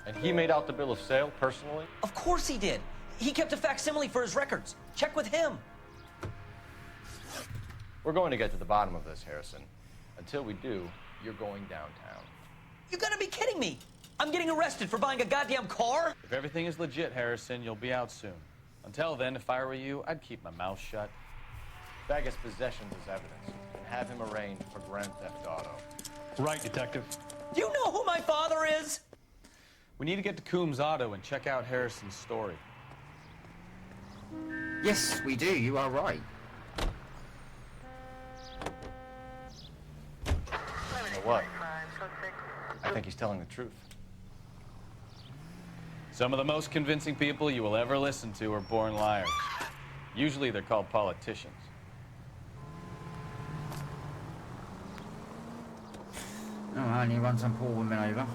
And he made out the bill of sale personally? Of course he did. He kept a facsimile for his records. Check with him. We're going to get to the bottom of this, Harrison. Until we do, you're going downtown. You gotta be kidding me. I'm getting arrested for buying a goddamn car? If everything is legit, Harrison, you'll be out soon. Until then, if I were you, I'd keep my mouth shut. Bag his possessions as evidence and have him arraigned for Grand Theft Auto. Right, Detective. Do you know who my father is? We need to get to Coombs Auto and check out Harrison's story. Yes, we do. You are right. You know what? I think he's telling the truth. Some of the most convincing people you will ever listen to are born liars. Usually they're called politicians. Oh, and he runs some poor women over.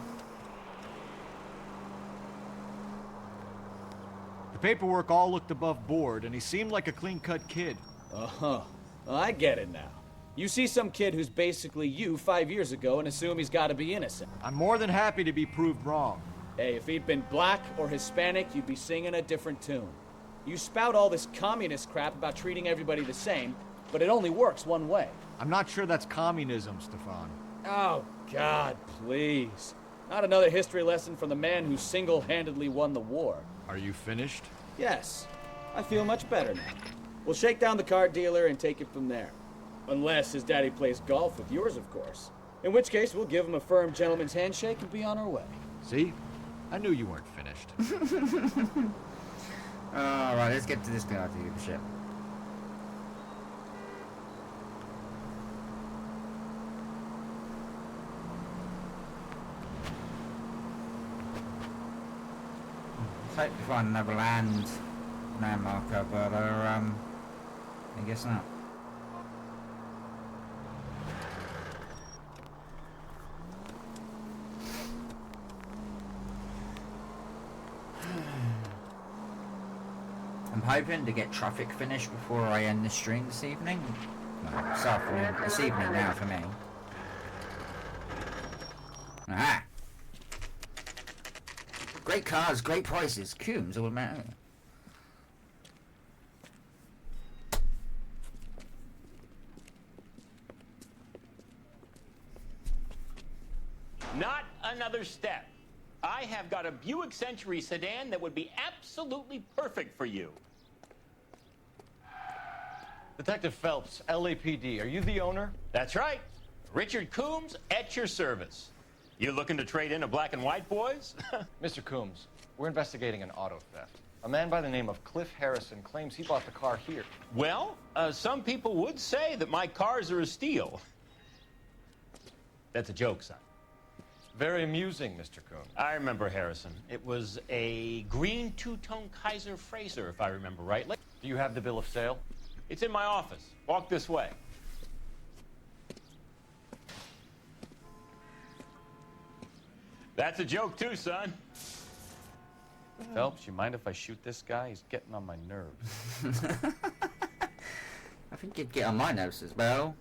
The paperwork all looked above board, and he seemed like a clean-cut kid. Uh-huh. Well, I get it now. You see some kid who's basically you 5 years ago and assume he's got to be innocent. I'm more than happy to be proved wrong. Hey, if he'd been black or Hispanic, you'd be singing a different tune. You spout all this communist crap about treating everybody the same, but it only works one way. I'm not sure that's communism, Stefan. Oh, God, please. Not another history lesson from the man who single-handedly won the war. Are you finished? Yes. I feel much better now. We'll shake down the car dealer and take it from there. Unless his daddy plays golf with yours, of course. In which case, we'll give him a firm gentleman's handshake and be on our way. See? I knew you weren't finished. Alright, let's get to this guy to give a shit. Let's hope to find another landmarker, but I guess not. I'm hoping to get traffic finished before I end the stream this evening. No, this afternoon. This evening now for me. Ah! Great cars, great prices. Coombs all matter. Not another step. I have got a Buick Century sedan that would be absolutely perfect for you. Detective Phelps, LAPD, are you the owner? That's right. Richard Coombs at your service. You looking to trade in a black and white, boys? Mr. Coombs, we're investigating an auto theft. A man by the name of Cliff Harrison claims he bought the car here. Well, some people would say that my cars are a steal. That's a joke, son. Very amusing, Mr. Coombs. I remember Harrison. It was a green two-tone Kaiser Frazer, if I remember rightly. Do you have the bill of sale? It's in my office. Walk this way. That's a joke too, son. Phelps, you mind if I shoot this guy? He's getting on my nerves. I think you'd get on my nerves as well.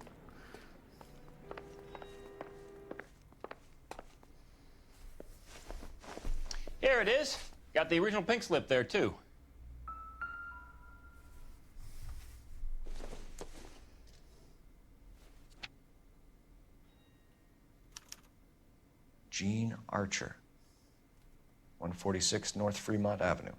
Here it is. Got the original pink slip there, too. Gene Archer, 146 North Fremont Avenue.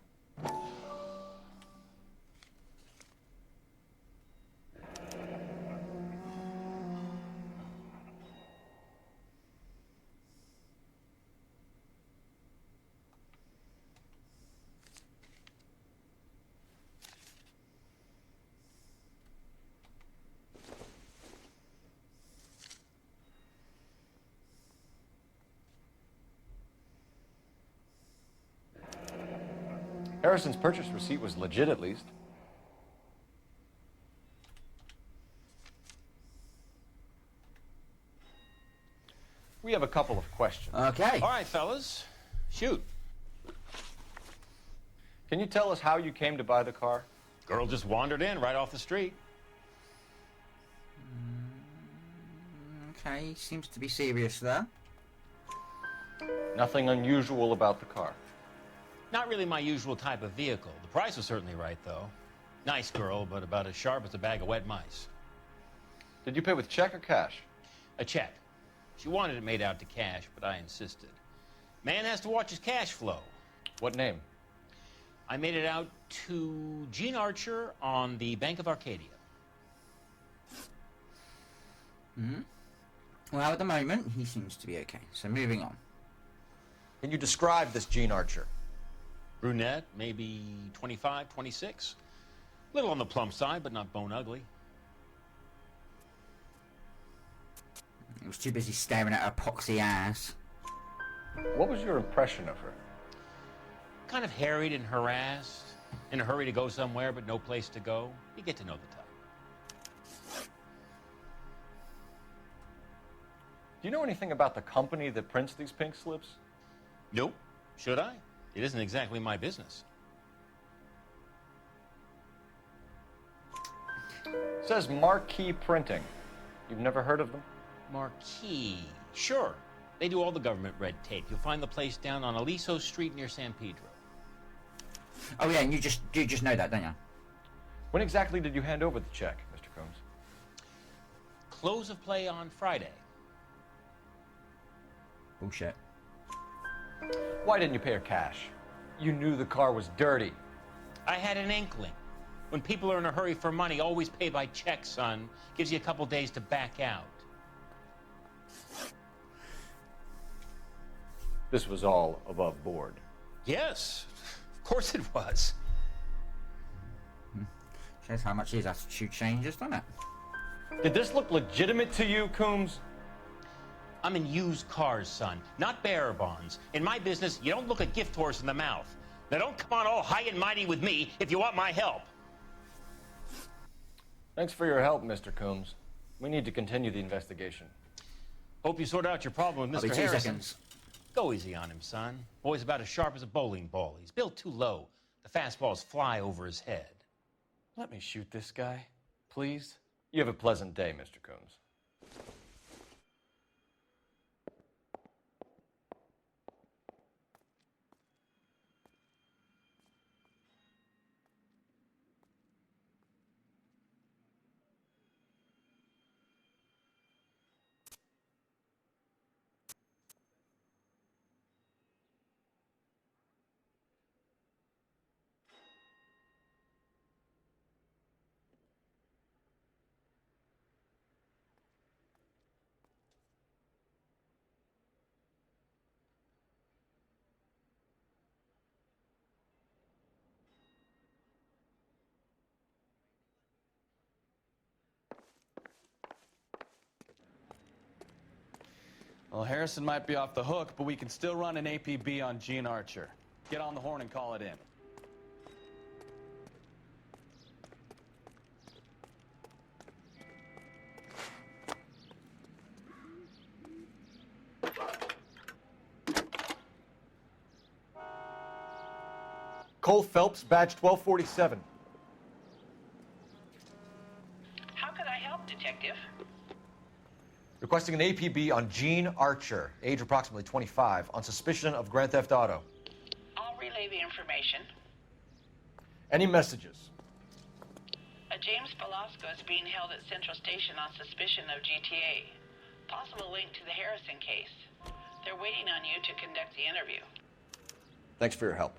Harrison's purchase receipt was legit, at least. We have a couple of questions. Okay. All right, fellas. Shoot. Can you tell us how you came to buy the car? Girl just wandered in right off the street. Okay, seems to be serious there. Nothing unusual about the car. Not really my usual type of vehicle. The price was certainly right, though. Nice girl, but about as sharp as a bag of wet mice. Did you pay with check or cash? A check. She wanted it made out to cash, but I insisted. Man has to watch his cash flow. What name? I made it out to Gene Archer on the Bank of Arcadia. Well, at the moment, he seems to be okay. So moving on. Can you describe this Gene Archer? Brunette, maybe 25, 26. Little on the plump side, but not bone ugly. He was too busy staring at her poxy ass. What was your impression of her? Kind of harried and harassed. In a hurry to go somewhere, but no place to go. You get to know the type. Do you know anything about the company that prints these pink slips? Nope. Should I? It isn't exactly my business. It says Marquee Printing. You've never heard of them? Marquee. Sure. They do all the government red tape. You'll find the place down on Aliso Street near San Pedro. Oh yeah, and you just know that, don't you? When exactly did you hand over the check, Mr. Combs? Close of play on Friday. Bullshit. Why didn't you pay her cash? You knew the car was dirty. I had an inkling. When people are in a hurry for money, always pay by check, son. Gives you a couple days to back out. This was all above board. Yes, of course it was. Shows how much his attitude changes, doesn't it? Did this look legitimate to you, Coombs? I'm in used cars, son, not bearer bonds. In my business, you don't look a gift horse in the mouth. Now don't come on all high and mighty with me if you want my help. Thanks for your help, Mr. Coombs. We need to continue the investigation. Hope you sort out your problem with I'll be Mr. 2 Harrison. seconds. Go easy on him, son. Boy's about as sharp as a bowling ball. He's built too low. The fastballs fly over his head. Let me shoot this guy, please. You have a pleasant day, Mr. Coombs. Well, Harrison might be off the hook, but we can still run an APB on Gene Archer. Get on the horn and call it in. Cole Phelps, badge 1247. How could I help, Detective? Requesting an APB on Gene Archer, age approximately 25, on suspicion of Grand Theft Auto. I'll relay the information. Any messages? A James Velasco is being held at Central Station on suspicion of GTA. Possible link to the Harrison case. They're waiting on you to conduct the interview. Thanks for your help.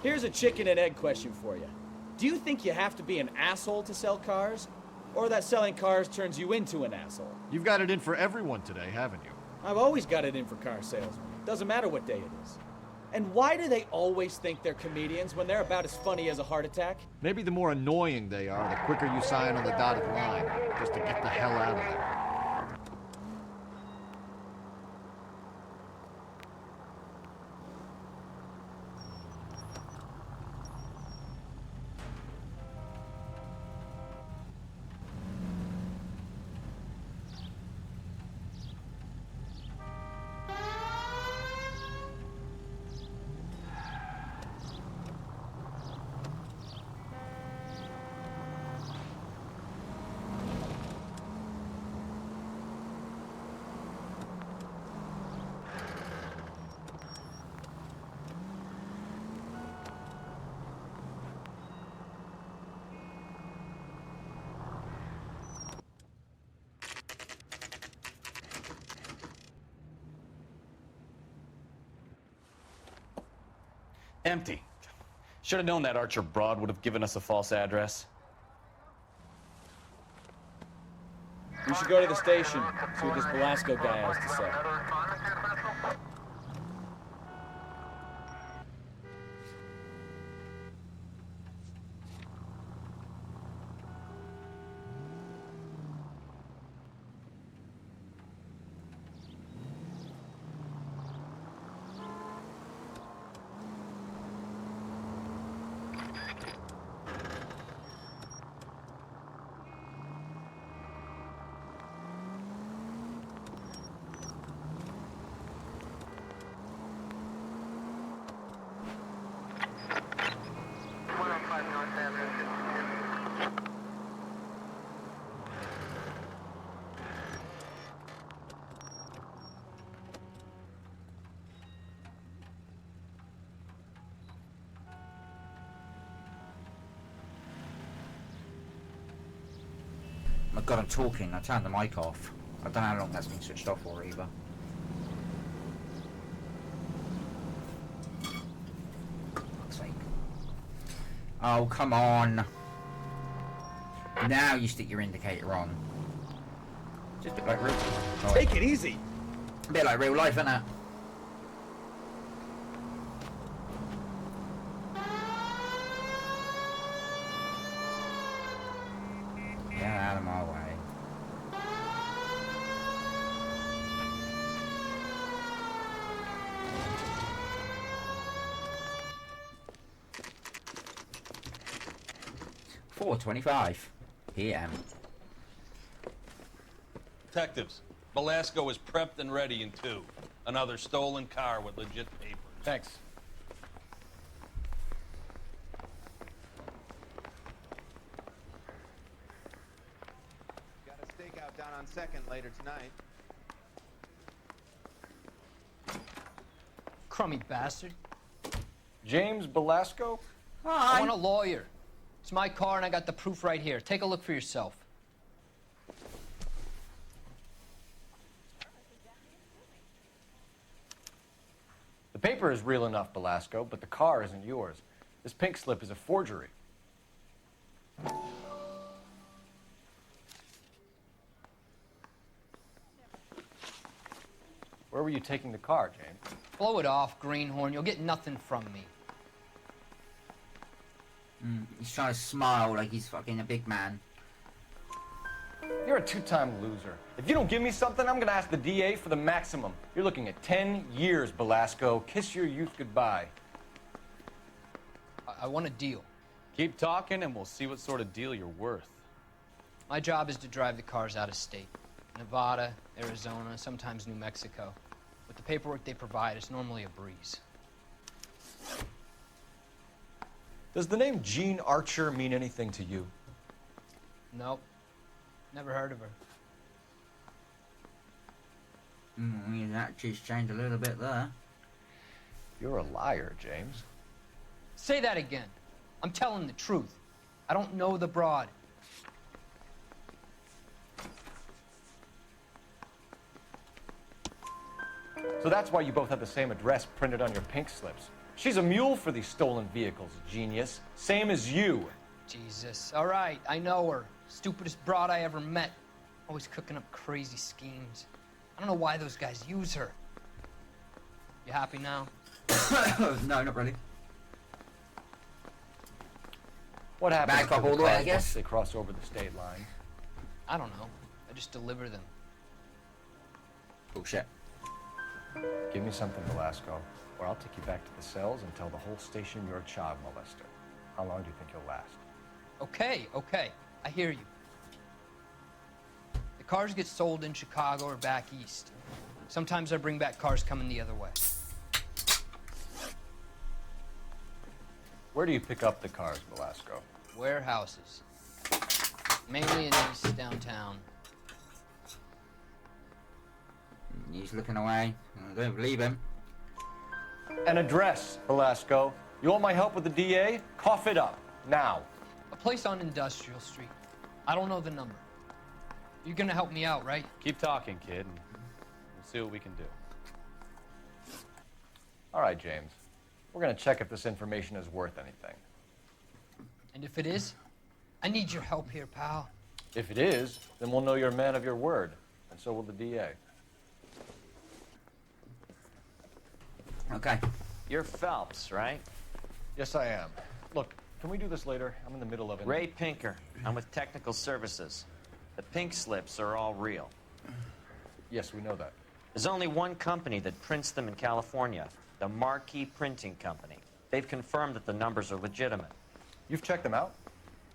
Here's a chicken and egg question for you. Do you think you have to be an asshole to sell cars? Or that selling cars turns you into an asshole? You've got it in for everyone today, haven't you? I've always got it in for car salesmen. Doesn't matter what day it is. And why do they always think they're comedians when they're about as funny as a heart attack? Maybe the more annoying they are, the quicker you sign on the dotted line, just to get the hell out of there. Empty. Should have known that Archer broad would have given us a false address. We should go to the station, see what this Velasco guy has to say. My God, I'm talking. I turned the mic off. I don't know how long that's been switched off for either. Fuck's sake. Oh, come on. Now you stick your indicator on. Just a bit like real... Oh, Take it easy. A bit like real life, isn't it? Get out of my way. $4:25 p.m. Detectives, Velasco is prepped and ready in 2. Another stolen car with legit papers. Thanks. Got a stakeout down on 2nd later tonight. Crummy bastard. James Velasco? I want a lawyer. It's my car and I got the proof right here. Take a look for yourself. The paper is real enough, Velasco, but the car isn't yours. This pink slip is a forgery. Where were you taking the car, James? Blow it off, greenhorn. You'll get nothing from me. He's trying to smile like he's fucking a big man. You're a two-time loser. If you don't give me something, I'm gonna ask the DA for the maximum. You're looking at 10 years, Belasco. Kiss your youth goodbye. I want a deal. Keep talking and we'll see what sort of deal you're worth. My job is to drive the cars out of state. Nevada, Arizona, sometimes New Mexico. With the paperwork they provide, it's normally a breeze. Does the name Jean Archer mean anything to you? Nope. Never heard of her. His attitude's changed a little bit there. You're a liar, James. Say that again. I'm telling the truth. I don't know the broad. So that's why you both have the same address printed on your pink slips. She's a mule for these stolen vehicles, genius. Same as you. Jesus. All right, I know her. Stupidest broad I ever met. Always cooking up crazy schemes. I don't know why those guys use her. You happy now? No, not really. What happens Back to up the all the way, cars I guess? once they cross over the state line? I don't know. I just deliver them. Bullshit. Give me something, Velasco, or I'll take you back to the cells and tell the whole station you're a child molester. How long do you think you'll last? Okay, okay. I hear you. The cars get sold in Chicago or back east. Sometimes I bring back cars coming the other way. Where do you pick up the cars, Velasco? Warehouses. Mainly in East downtown. He's looking away. I don't believe him. An address, Velasco. You want my help with the DA? Cough it up, now. A place on Industrial Street. I don't know the number. You're gonna help me out, right? Keep talking, kid, and we'll see what we can do. All right, James. We're gonna check if this information is worth anything. And if it is, I need your help here, pal. If it is, then we'll know you're a man of your word, and so will the DA. Okay. You're Phelps, right? Yes, I am. Look, can we do this later? I'm in the middle of it. Ray Pinker. I'm with Technical Services. The pink slips are all real. Yes, we know that. There's only one company that prints them in California, the Marquee Printing Company. They've confirmed that the numbers are legitimate. You've checked them out?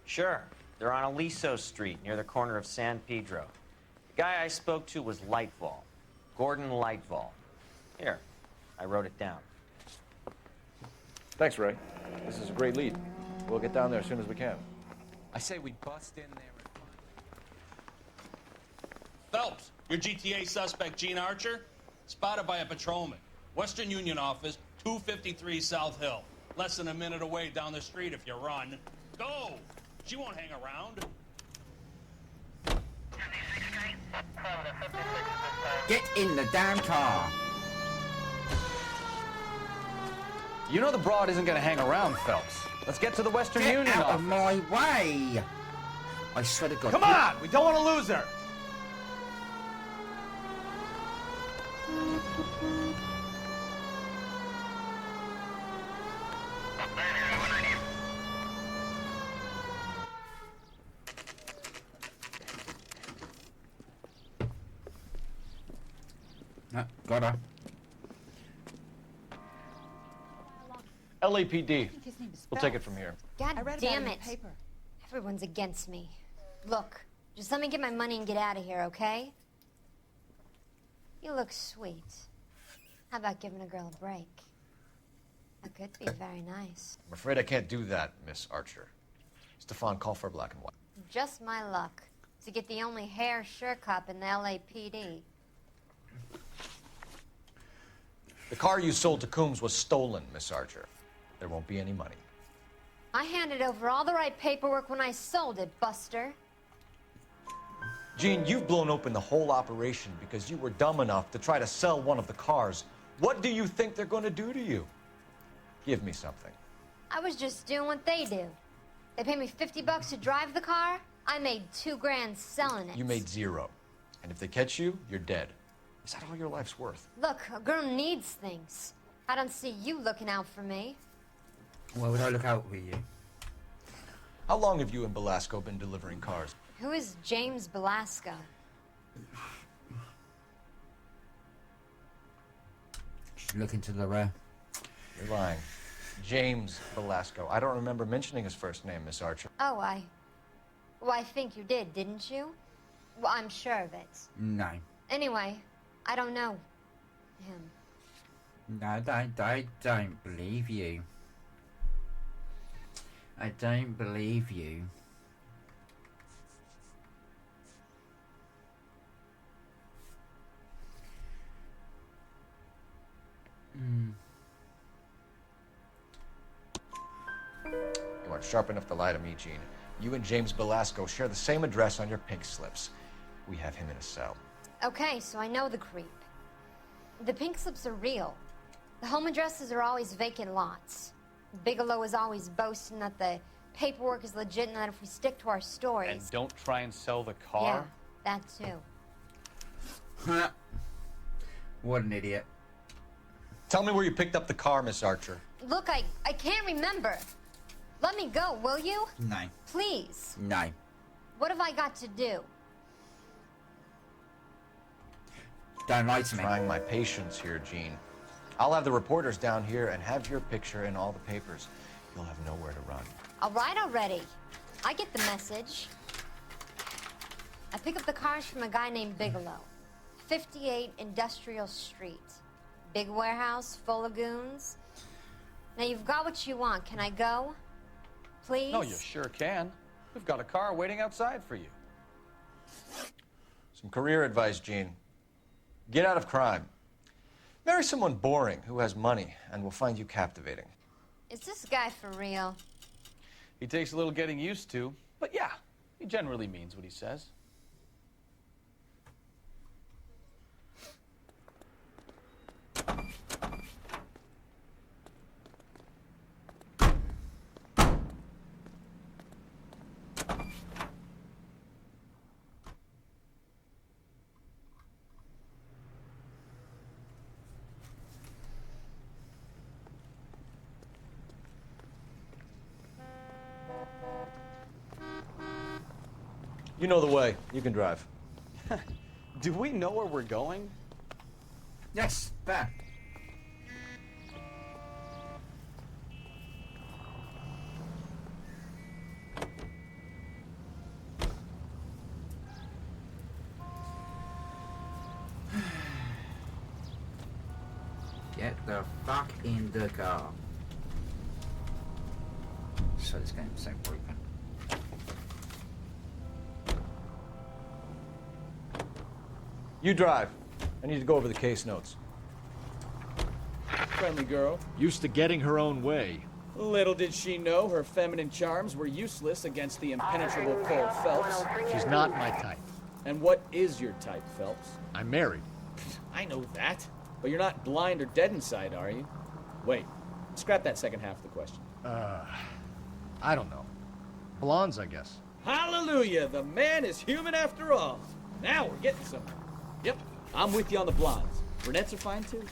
Sure. They're on Aliso Street, near the corner of San Pedro. The guy I spoke to was Lightfall. Gordon Lightfall. Here, I wrote it down. Thanks, Ray. This is a great lead. We'll get down there as soon as we can. I say we bust in there and Phelps, your GTA suspect, Gene Archer, spotted by a patrolman. Western Union office, 253 South Hill. Less than a minute away down the street if you run. Go! She won't hang around. Get in the damn car. You know the broad isn't gonna hang around, Phelps. Let's get to the Western Get Union out office. of my way. I swear to God. Come on! We don't want to lose her! Got her. LAPD. We'll take it from here. God I read damn about it. in the paper. Everyone's against me. Look, just let me get my money and get out of here, okay? You look sweet. How about giving a girl a break? That could be very nice. I'm afraid I can't do that, Miss Archer. Stefan, call for black and white. Just my luck to get the only hair sure cop in the LAPD. The car you sold to Coombs was stolen, Miss Archer. There won't be any money. I handed over all the right paperwork when I sold it, Buster. Gene, you've blown open the whole operation because you were dumb enough to try to sell one of the cars. What do you think they're going to do to you? Give me something. I was just doing what they do. They paid me $50 to drive the car. I made $2 grand selling it. You made zero. And if they catch you, you're dead. Is that all your life's worth? Look, a girl needs things. I don't see you looking out for me. Why would I look out for you? How long have you and Belasco been delivering cars? Who is James Belasco? She's looking to the rear. You're lying. James Belasco. I don't remember mentioning his first name, Miss Archer. Oh, well, I think you did, didn't you? Well, I'm sure of it. No. Anyway, I don't know him. No, I don't believe you. I don't believe you. You aren't sharp enough to lie to me, Gene. You and James Belasco share the same address on your pink slips. We have him in a cell. Okay, so I know the creep. The pink slips are real. The home addresses are always vacant lots. Bigelow is always boasting that the paperwork is legit and that if we stick to our stories... And don't try and sell the car? Yeah, that too. What an idiot. Tell me where you picked up the car, Miss Archer. Look, I can't remember. Let me go, will you? No. Please. No. What have I got to do? Don't lie to me. Trying my patience here, Gene. I'll have the reporters down here and have your picture in all the papers. You'll have nowhere to run. All right already. I get the message. I pick up the cars from a guy named Bigelow. 58 Industrial Street. Big warehouse, full of goons. Now you've got what you want. Can I go? Please? No, you sure can. We've got a car waiting outside for you. Some career advice, Gene. Get out of crime. Marry someone boring who has money and will find you captivating. Is this guy for real? He takes a little getting used to, but yeah, he generally means what he says. You know the way. You can drive. Do we know where we're going? Yes, there. Get the fuck in the car. So this game's so broken. You drive. I need to go over the case notes. Friendly girl. Used to getting her own way. Little did she know her feminine charms were useless against the impenetrable Cole Phelps. She's not my type. And what is your type, Phelps? I'm married. I know that. But you're not blind or dead inside, are you? Wait. Scrap that second half of the question. I don't know. Blondes, I guess. Hallelujah! The man is human after all. Now we're getting somewhere. Yep, I'm with you on the blondes. Brunettes are fine too.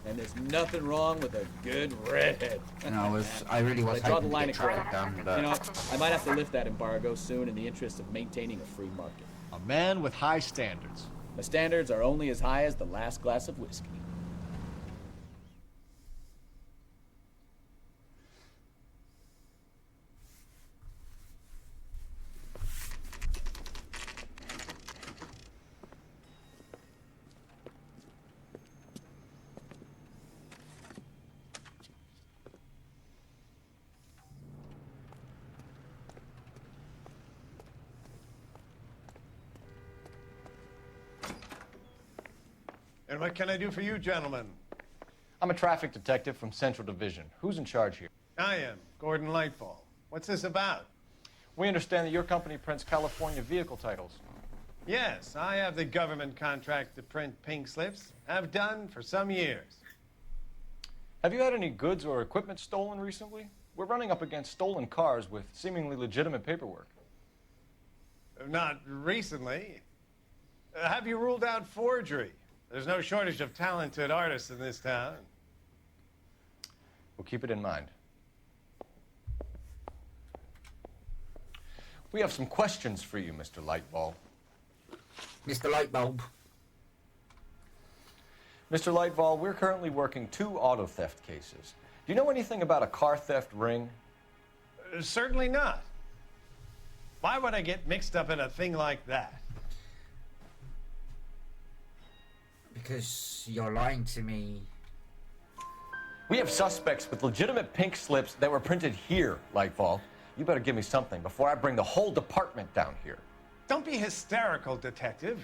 And there's nothing wrong with a good redhead. No, I really was I draw the hoping to line get at gray. traffic done, but... You know, I might have to lift that embargo soon in the interest of maintaining a free market. A man with high standards. The standards are only as high as the last glass of whiskey. And what can I do for you, gentlemen? I'm a traffic detective from Central Division. Who's in charge here? I am, Gordon Lightfall. What's this about? We understand that your company prints California vehicle titles. Yes, I have the government contract to print pink slips. Have done for some years. Have you had any goods or equipment stolen recently? We're running up against stolen cars with seemingly legitimate paperwork. Not recently. Have you ruled out forgery? There's no shortage of talented artists in this town. We'll keep it in mind. We have some questions for you, Mr. Lightball. Mr. Lightbulb. Mr. Lightball, we're currently working 2 auto theft cases. Do you know anything about a car theft ring? Certainly not. Why would I get mixed up in a thing like that? Because you're lying to me. We have suspects with legitimate pink slips that were printed here, Lightball. You better give me something before I bring the whole department down here. Don't be hysterical, Detective.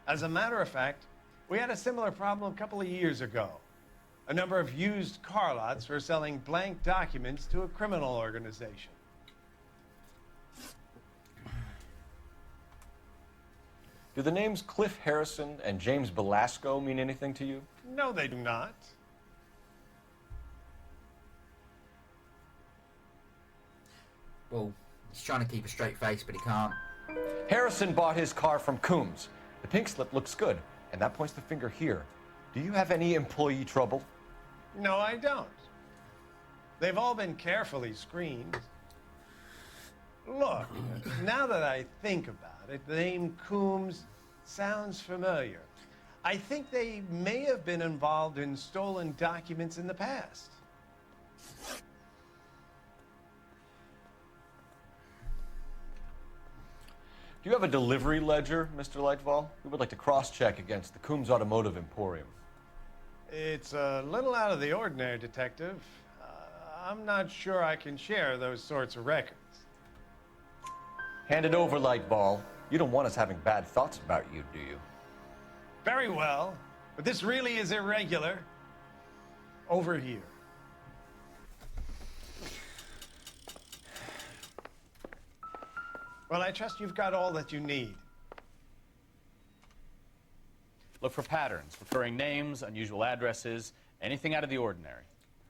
As a matter of fact, we had a similar problem a couple of years ago. A number of used car lots were selling blank documents to a criminal organization. Do the names Cliff Harrison and James Belasco mean anything to you? No, they do not. Well, he's trying to keep a straight face, but he can't. Harrison bought his car from Coombs. The pink slip looks good, and that points the finger here. Do you have any employee trouble? No, I don't. They've all been carefully screened. Look, now that I think about it, the name Coombs sounds familiar. I think they may have been involved in stolen documents in the past. Do you have a delivery ledger, Mr. Lightball? We would like to cross-check against the Coombs Automotive Emporium. It's a little out of the ordinary, Detective. I'm not sure I can share those sorts of records. Hand it over, Lightball. You don't want us having bad thoughts about you, do you? Very well, but this really is irregular. Over here. Well, I trust you've got all that you need. Look for patterns, recurring names, unusual addresses, anything out of the ordinary.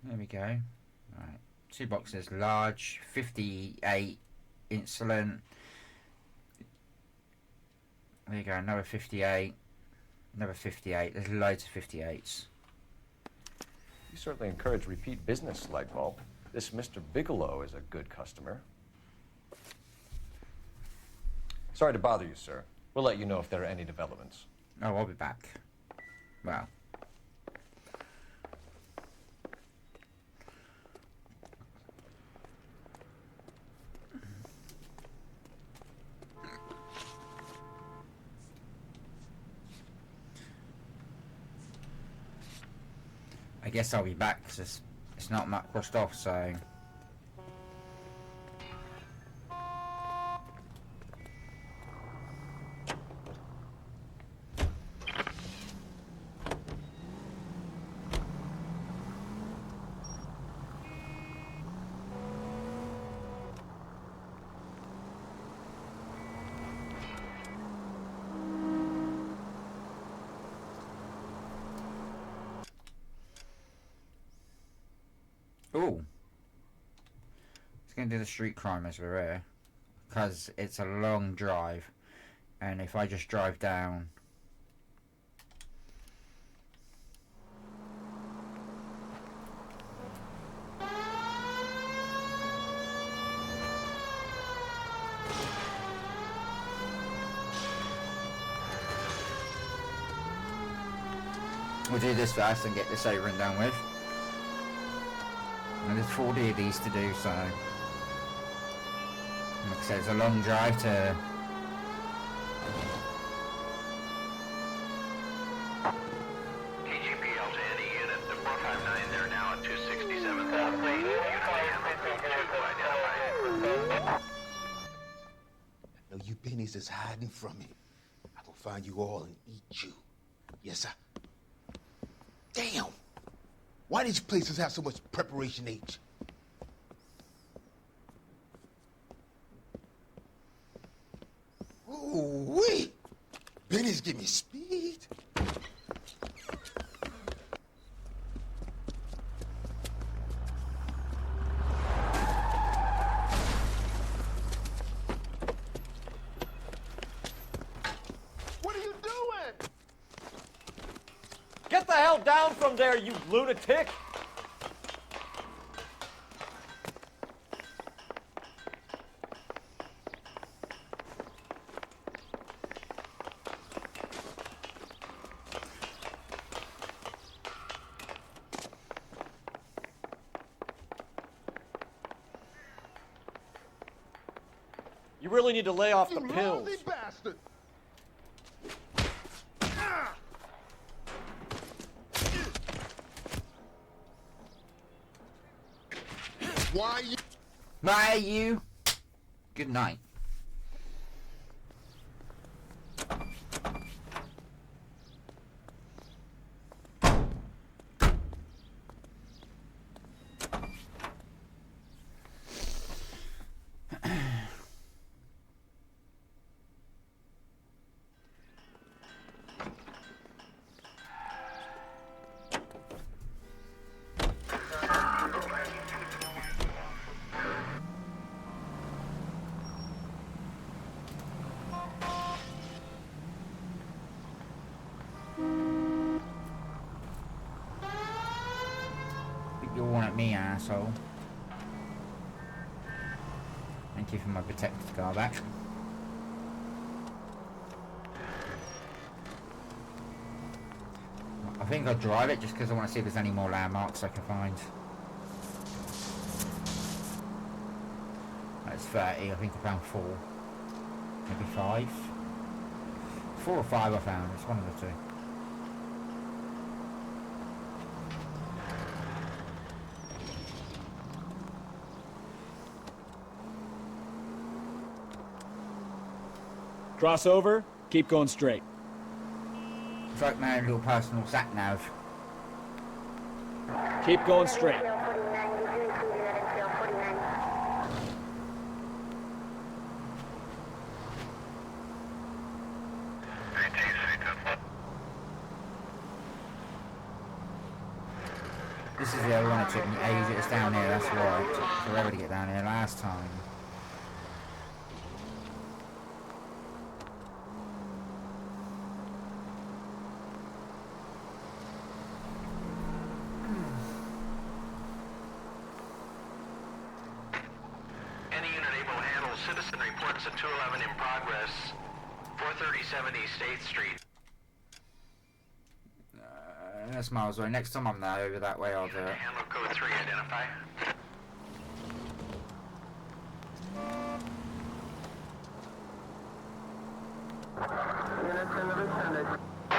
There we go. Right. 2 boxes. Large, 58, insolent. There you go, another 58. Another 58. There's loads of 58s. You certainly encourage repeat business, Lightball. This Mr. Bigelow is a good customer. Sorry to bother you, sir. We'll let you know if there are any developments. Oh, I'll be back. Well. I guess I'll be back because it's not much crossed off, so... Ooh. It's going to do the street crime as we're here. Because it's a long drive. And if I just drive down... We'll do this first and get this over and done with. And there's 40 of these to do, so... Like I said, it's a long drive to... TGPL to any unit, the 459, they're now at 267,000 feet. Now you pennies is hiding from me. I will find you all and eat you. Yes, sir. Damn! Why these places have so much preparation H? Ooh-wee! Benny's give me speed. What are you doing? Get the hell down from there, you lunatic! really need to lay off the You pills. lousy bastard! Why you? Why you? Good night. You're one at me, asshole. Thank you for my protected car back. I think I'll drive it just because I want to see if there's any more landmarks I can find. That's 30, I think I found 4. Maybe 5. 4 or 5 I found, it's one of the two. Cross over, keep going straight. It's like my own little personal sat nav. Keep going straight. This is the other one that took me ages. It's down here, that's why it took forever to get down here last time. Any unit able to handle citizen reports at 211 in progress, 437 East 8th Street. That's miles away. Next time I'm there, over that way, I'll do it. Handle code 3, identify. Units in the vicinity. I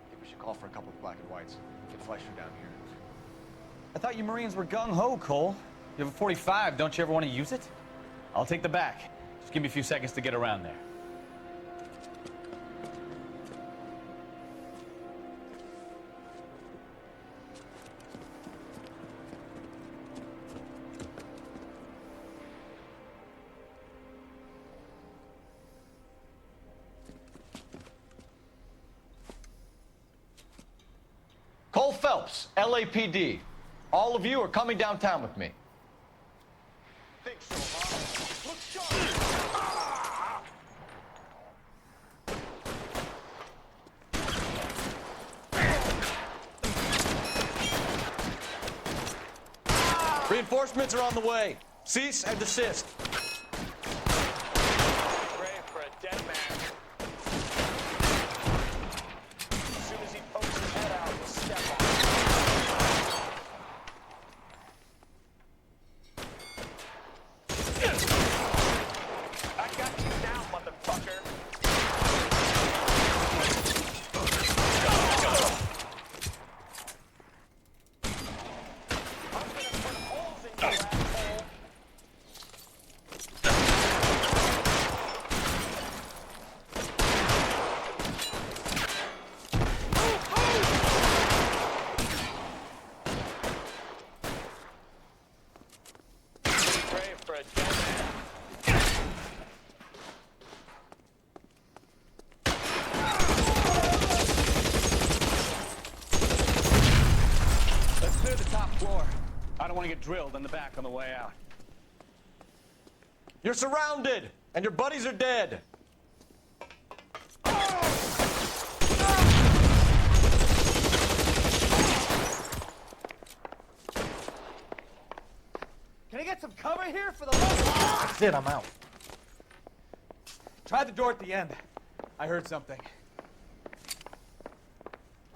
think we should call for a couple of black and whites. Get Fleischer down here. I thought you Marines were gung-ho, Cole. You have a 45, don't you ever want to use it? I'll take the back. Just give me a few seconds to get around there. Cole Phelps, LAPD. All of you are coming downtown with me. Think so, huh? Look sharp! Reinforcements are on the way. Cease and desist. Pray for a dead man. As soon as he pokes his head out, we'll step on him. I got you down, motherfucker. I'm gonna put holes in your asshole. Pray for a dead man. Let's clear the top floor. I don't want to get drilled in the back on the way out. You're surrounded, and your buddies are dead. Can I get some cover here for the love? That's it, I'm out. Try the door at the end. I heard something.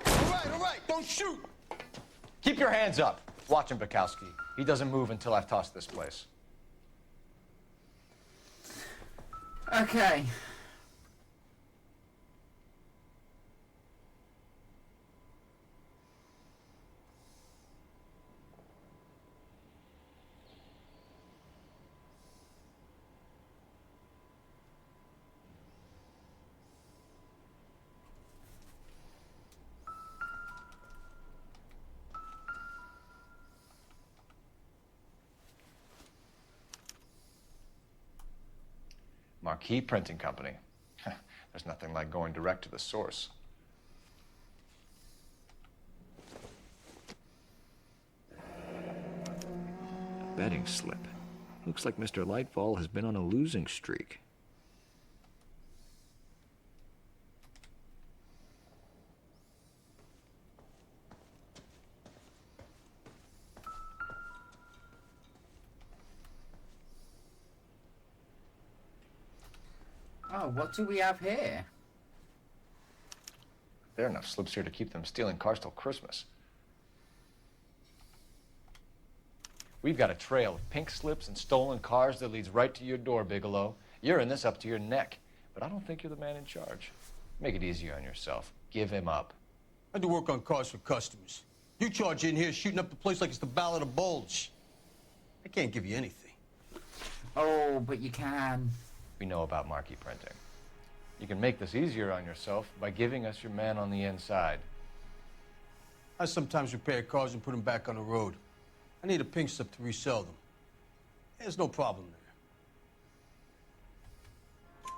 All right, don't shoot! Keep your hands up. Watch him, Bukowski. He doesn't move until I've tossed this place. Okay. Marquee Printing Company. There's nothing like going direct to the source. Betting slip. Looks like Mr. Lightfall has been on a losing streak. Oh, what do we have here? There are enough slips here to keep them stealing cars till Christmas. We've got a trail of pink slips and stolen cars that leads right to your door, Bigelow. You're in this up to your neck, but I don't think you're the man in charge. Make it easier on yourself. Give him up. I do work on cars for customers. You charge in here shooting up the place like it's the Ballad of Bulge. I can't give you anything. Oh, but you can. We know about marquee printing. You can make this easier on yourself by giving us your man on the inside. I sometimes repair cars and put them back on the road. I need a pink slip to resell them. There's no problem there.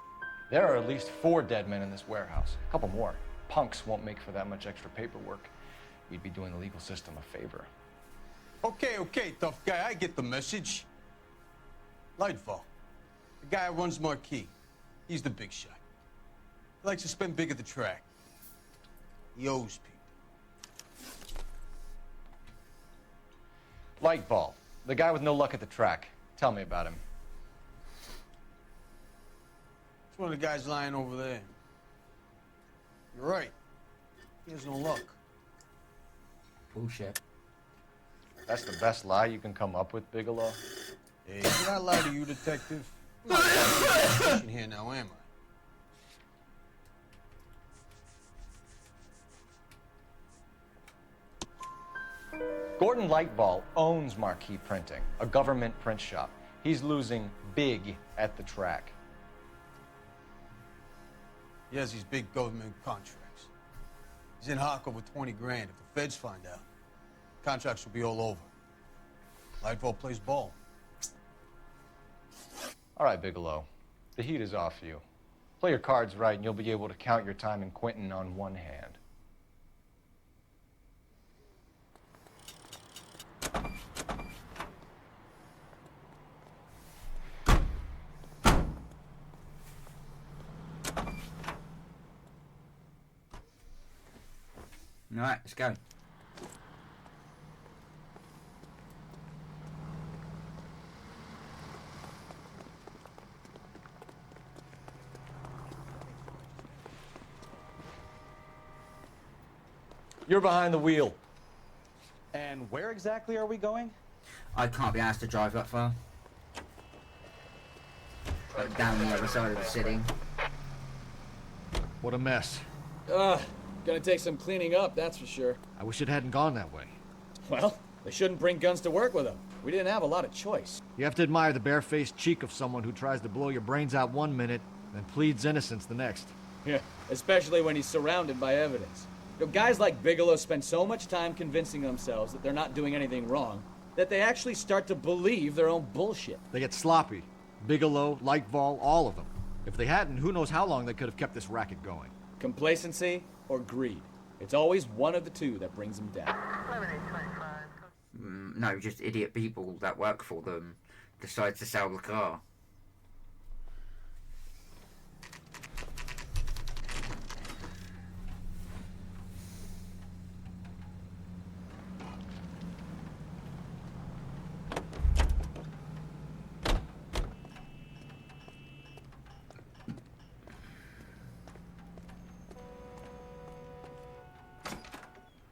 There are at least 4 dead men in this warehouse. A couple more. Punks won't make for that much extra paperwork. We'd be doing the legal system a favor. Okay, tough guy. I get the message. Lightfall. The guy who runs Marquee. He's the big shot. He likes to spend big at the track. He owes people. Lightball, the guy with no luck at the track. Tell me about him. It's one of the guys lying over there. You're right. He has no luck. Bullshit. That's the best lie you can come up with, Bigelow? Hey, did I lie to you, detective? I'm not lying here now, am I? Gordon Lightball owns Marquee Printing, a government print shop. He's losing big at the track. He has these big government contracts. He's in hock over 20 grand. If the feds find out, contracts will be all over. Lightball plays ball. All right, Bigelow. The heat is off you. Play your cards right and you'll be able to count your time in Quentin on one hand. All right, let's go. You're behind the wheel. And where exactly are we going? I can't be asked to drive that far. Like down the other side of the city. What a mess. Gonna take some cleaning up, that's for sure. I wish it hadn't gone that way. Well, they shouldn't bring guns to work with them. We didn't have a lot of choice. You have to admire the barefaced cheek of someone who tries to blow your brains out one minute, then pleads innocence the next. Yeah, especially when he's surrounded by evidence. You know, guys like Bigelow spend so much time convincing themselves that they're not doing anything wrong, that they actually start to believe their own bullshit. They get sloppy. Bigelow, Lightfall, all of them. If they hadn't, who knows how long they could have kept this racket going. Complacency or greed. It's always one of the two that brings them down. No, just idiot people that work for them decide to sell the car.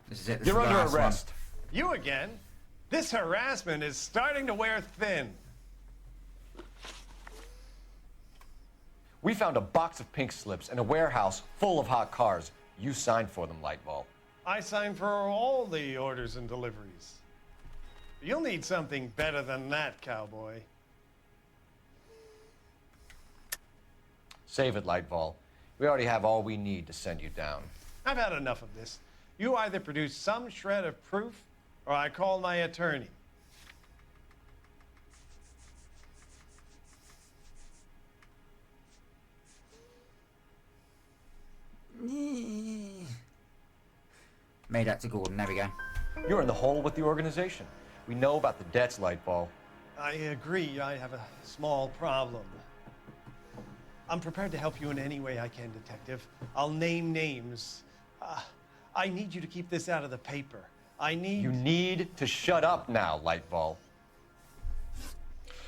This is it. This You're is the under last one. arrest. You again? This harassment is starting to wear thin. We found a box of pink slips in a warehouse full of hot cars. You signed for them, Lightball. I signed for all the orders and deliveries. You'll need something better than that, cowboy. Save it, Lightball. We already have all we need to send you down. I've had enough of this. You either produce some shred of proof, or I call my attorney. Made that to Gordon. There we go. You're in the hole with the organization. We know about the debts, Lightball. I agree. I have a small problem. I'm prepared to help you in any way I can, Detective. I'll name names. I need you to keep this out of the paper. You need to shut up now, Lightball.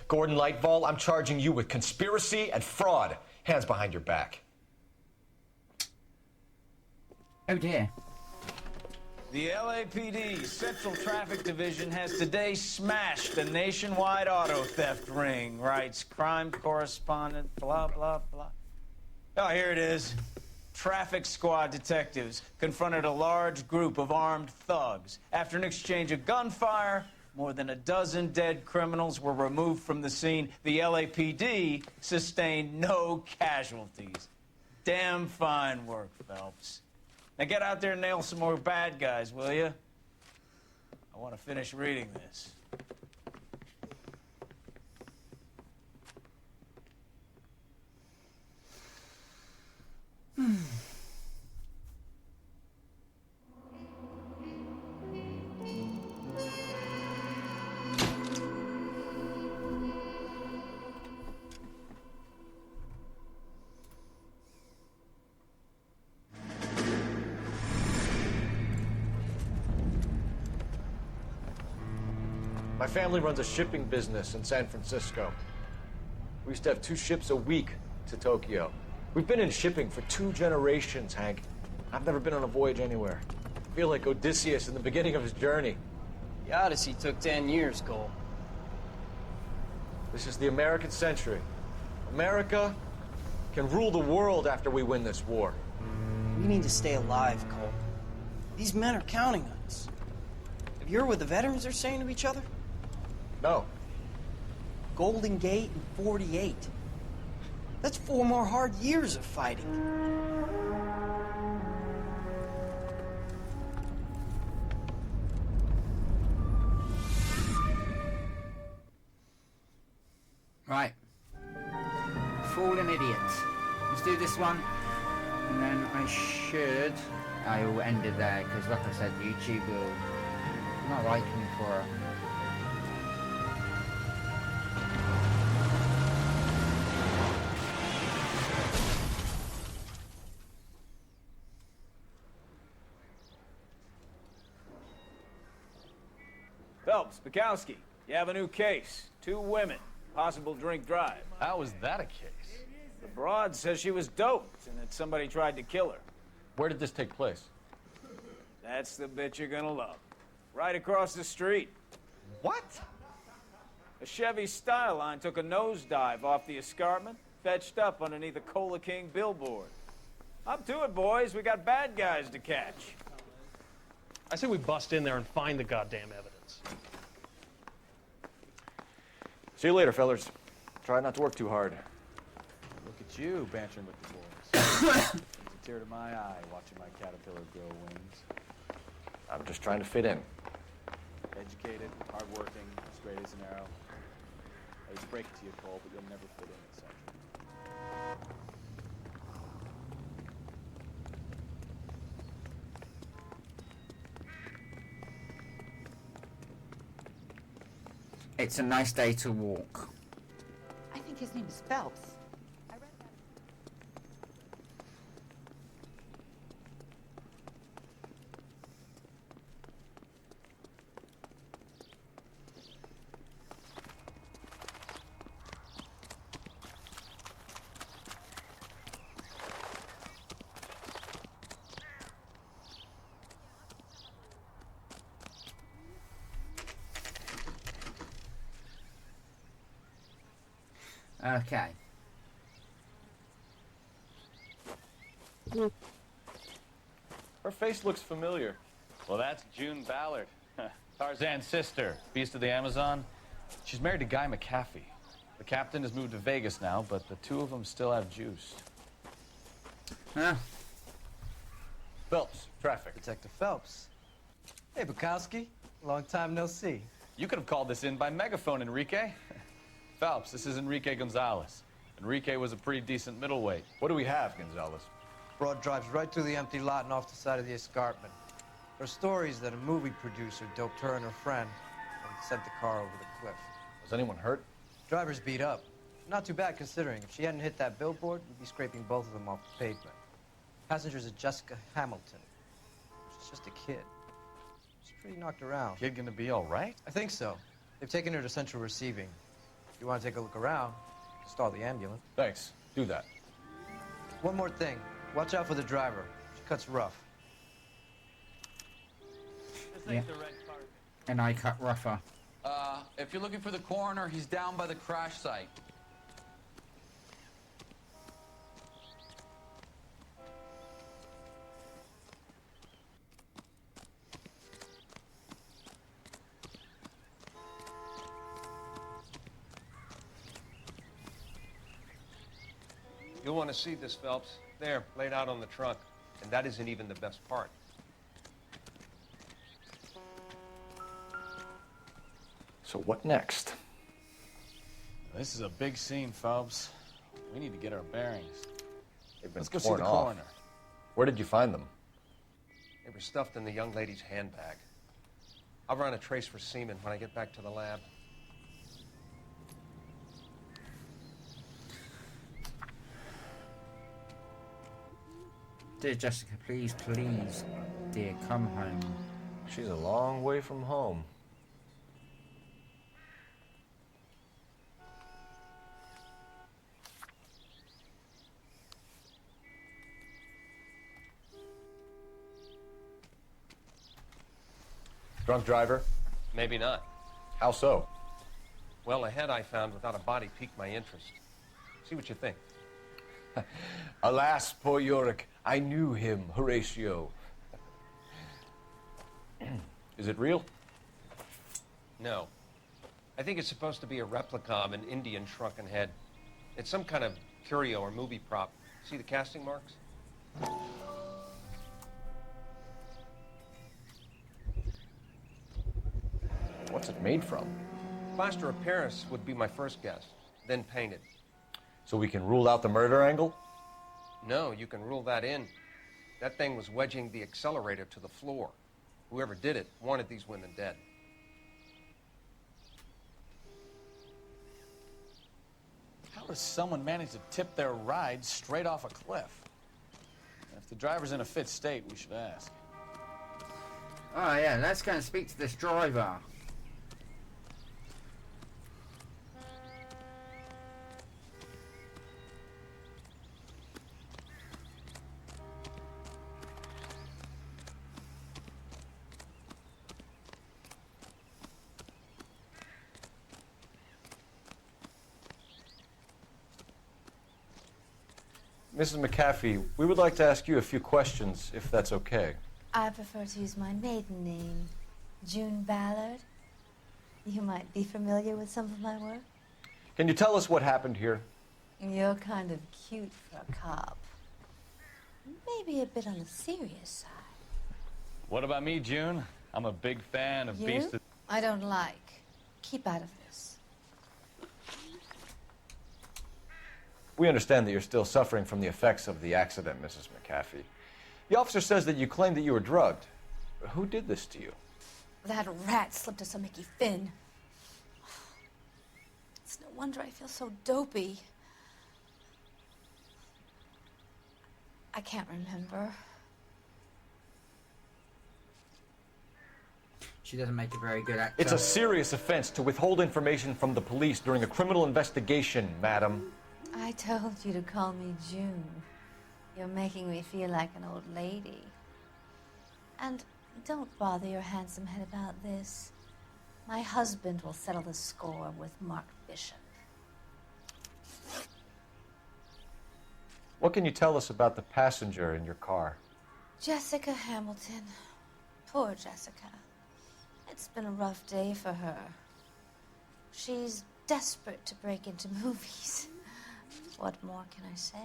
Gordon Lightball, I'm charging you with conspiracy and fraud. Hands behind your back. Oh dear. The LAPD Central Traffic Division has today smashed a nationwide auto theft ring, writes crime correspondent, blah, blah, blah. Oh, here it is. Traffic squad detectives confronted a large group of armed thugs. After an exchange of gunfire, more than a dozen dead criminals were removed from the scene. The LAPD sustained no casualties. Damn fine work, Phelps. Now get out there and nail some more bad guys, will you? I want to finish reading this. My family runs a shipping business in San Francisco. We used to have 2 ships a week to Tokyo. We've been in shipping for 2 generations, Hank. I've never been on a voyage anywhere. I feel like Odysseus in the beginning of his journey. The Odyssey took 10 years, Cole. This is the American century. America can rule the world after we win this war. We need to stay alive, Cole. These men are counting on us. Have you heard what the veterans are saying to each other? No. Golden Gate and 48. That's 4 more hard years of fighting. Right. Fool and idiot. Let's do this one. And then I will end it there, because like I said, YouTube will not like me for it. Phelps, Bukowski, you have a new case. 2 women, possible drink drive. How is that a case? The broad says she was doped and that somebody tried to kill her. Where did this take place? That's the bit you're gonna love. Right across the street. What? A Chevy Styline took a nosedive off the escarpment, fetched up underneath a Cola King billboard. Up to it, boys. We got bad guys to catch. I say we bust in there and find the goddamn evidence. See you later, fellers. Try not to work too hard. Look at you bantering with the boys. It's a tear to my eye watching my caterpillar grow wings. I'm just trying to fit in. Educated, hardworking, straight as an arrow. I just break it to you, Cole, but you'll never fit in at Central. It's a nice day to walk. I think his name is Phelps. Okay. Her face looks familiar. Well, that's June Ballard, Tarzan's sister, beast of the Amazon. She's married to Guy McAfee. The captain has moved to Vegas now, but the two of them still have juice. Huh? Phelps, traffic. Detective Phelps. Hey, Bukowski. Long time no see. You could have called this in by megaphone, Enrique. Phelps, this is Enrique Gonzalez. Enrique was a pretty decent middleweight. What do we have, Gonzalez? Broad drives right through the empty lot and off the side of the escarpment. Her story is that a movie producer doped her and her friend and sent the car over the cliff. Was anyone hurt? Driver's beat up. Not too bad considering. If she hadn't hit that billboard, we'd be scraping both of them off the pavement. Passenger's a Jessica Hamilton. She's just a kid. She's pretty knocked around. Kid gonna be all right? I think so. They've taken her to central receiving. If you want to take a look around, stall the ambulance. Thanks. Do that. One more thing. Watch out for the driver. She cuts rough. Yeah. And I cut rougher. If you're looking for the coroner, he's down by the crash site. You'll want to see this, Phelps. There, laid out on the trunk. And that isn't even the best part. So what next? This is a big scene, Phelps. We need to get our bearings. They've been Let's go see torn the off. coroner. Where did you find them? They were stuffed in the young lady's handbag. I'll run a trace for semen when I get back to the lab. Dear Jessica, please, please, dear, come home. She's a long way from home. Drunk driver? Maybe not. How so? Well, a head I found without a body piqued my interest. See what you think. Alas, poor Yorick, I knew him, Horatio. Is it real? No. I think it's supposed to be a replica of an Indian shrunken head. It's some kind of curio or movie prop. See the casting marks? What's it made from? Plaster of Paris would be my first guess, then painted. So we can rule out the murder angle? No, you can rule that in. That thing was wedging the accelerator to the floor. Whoever did it wanted these women dead. How does someone manage to tip their ride straight off a cliff? If the driver's in a fit state, we should ask. Oh yeah, let's go and speak to this driver. Mrs. McAfee, we would like to ask you a few questions, if that's okay. I prefer to use my maiden name, June Ballard. You might be familiar with some of my work. Can you tell us what happened here? You're kind of cute for a cop. Maybe a bit on the serious side. What about me, June? I'm a big fan of Beast of... I don't like. Keep out of this. We understand that you're still suffering from the effects of the accident, Mrs. McAfee. The officer says that you claimed that you were drugged. Who did this to you? That rat slipped us a Mickey Finn. It's no wonder I feel so dopey. I can't remember. She doesn't make a very good actor. It's a serious offense to withhold information from the police during a criminal investigation, madam. I told you to call me June. You're making me feel like an old lady. And don't bother your handsome head about this. My husband will settle the score with Mark Bishop. What can you tell us about the passenger in your car? Jessica Hamilton. Poor Jessica. It's been a rough day for her. She's desperate to break into movies. What more can I say?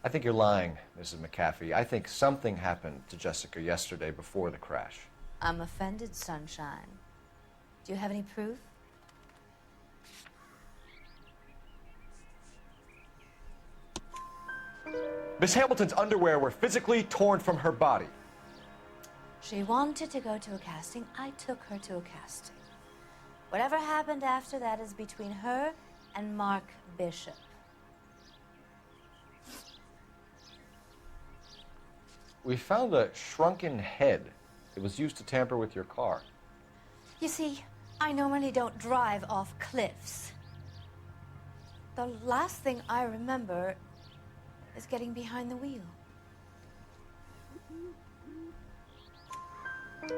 I think you're lying, Mrs. McAfee. I think something happened to Jessica yesterday before the crash. I'm offended, Sunshine. Do you have any proof? Miss Hamilton's underwear were physically torn from her body. She wanted to go to a casting. I took her to a casting. Whatever happened after that is between her and Mark Bishop. We found a shrunken head. It was used to tamper with your car. You see, I normally don't drive off cliffs. The last thing I remember is getting behind the wheel.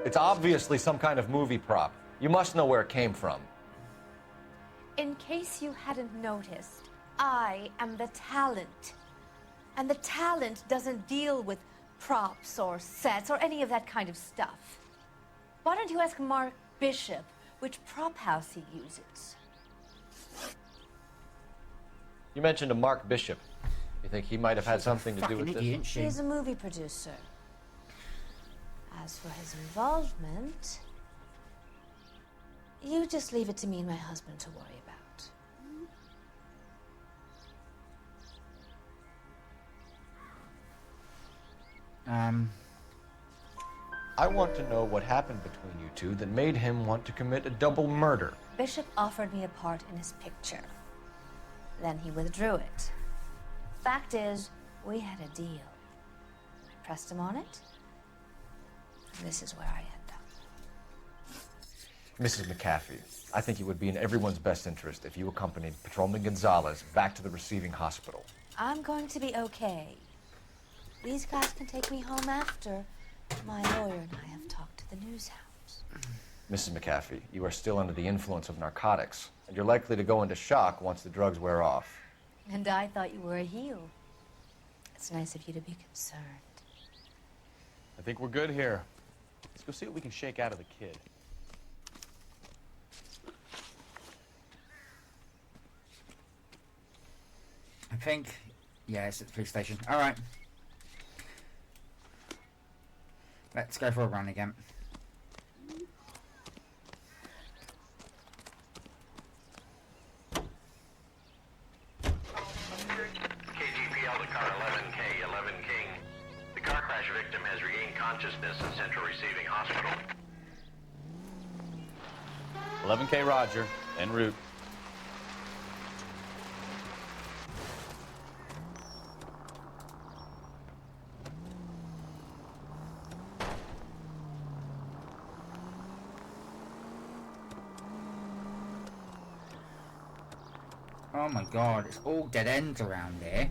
It's obviously some kind of movie prop. You must know where it came from. In case you hadn't noticed, I am the talent. And the talent doesn't deal with props or sets or any of that kind of stuff. Why don't you ask Mark Bishop which prop house he uses? You mentioned a Mark Bishop. You think he might have had something to do with this? He's a movie producer. As for his involvement, you just leave it to me and my husband to worry about. I want to know what happened between you two that made him want to commit a double murder. Bishop offered me a part in his picture. Then he withdrew it. Fact is, we had a deal. I pressed him on it. And this is where I end up. Mrs. McAfee, I think it would be in everyone's best interest if you accompanied Patrolman Gonzalez back to the receiving hospital. I'm going to be okay. These guys can take me home after. My lawyer and I have talked to the news house. Mrs. McAfee, you are still under the influence of narcotics, and you're likely to go into shock once the drugs wear off. And I thought you were a heel. It's nice of you to be concerned. I think we're good here. Let's go see what we can shake out of the kid. I think, yeah, it's at the police station. All right. Let's go for a run again. KGPL to car 11K, 11 King. The car crash victim has regained consciousness in Central Receiving Hospital. 11K Roger, en route. Oh my god, it's all dead ends around here.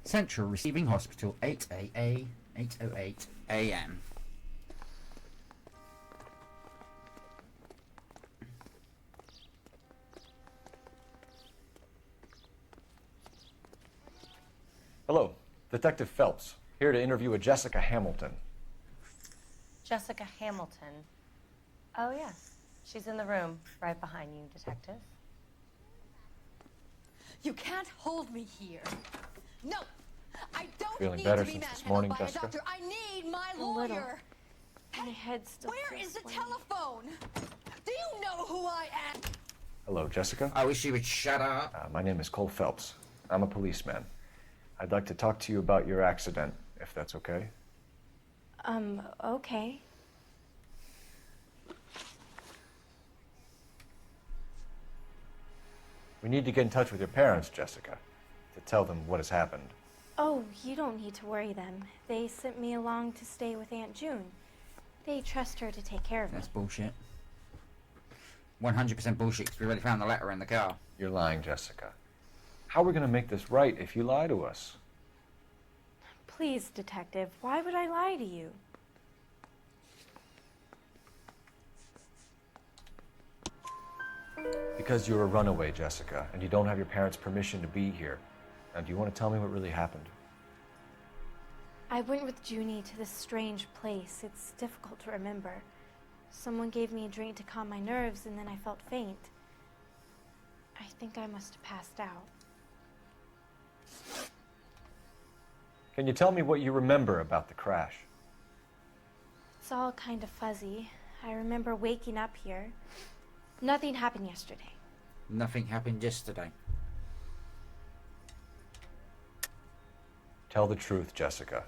Central Receiving Hospital, 8:08 a.m. Hello, Detective Phelps, here to interview a Jessica Hamilton. Jessica Hamilton. Oh, yes. She's in the room, right behind you, Detective. You can't hold me here. No, I don't Feeling need better to be since this manhandled morning, by Jessica? a doctor. I need my A little. lawyer. My head's still Where is the swimming. telephone? Do you know who I am? Hello, Jessica. I wish you would shut up. My name is Cole Phelps. I'm a policeman. I'd like to talk to you about your accident, if that's okay. Okay. We need to get in touch with your parents, Jessica, to tell them what has happened. Oh, you don't need to worry them. They sent me along to stay with Aunt June. They trust her to take care of me. That's bullshit. 100% bullshit, because we already found the letter in the car. You're lying, Jessica. How are we going to make this right if you lie to us? Please, Detective, why would I lie to you? Because you're a runaway, Jessica, and you don't have your parents' permission to be here. Now, do you want to tell me what really happened? I went with Junie to this strange place. It's difficult to remember. Someone gave me a drink to calm my nerves, and then I felt faint. I think I must have passed out. Can you tell me what you remember about the crash? It's all kind of fuzzy. I remember waking up here. Nothing happened yesterday. Nothing happened yesterday. Tell the truth, Jessica.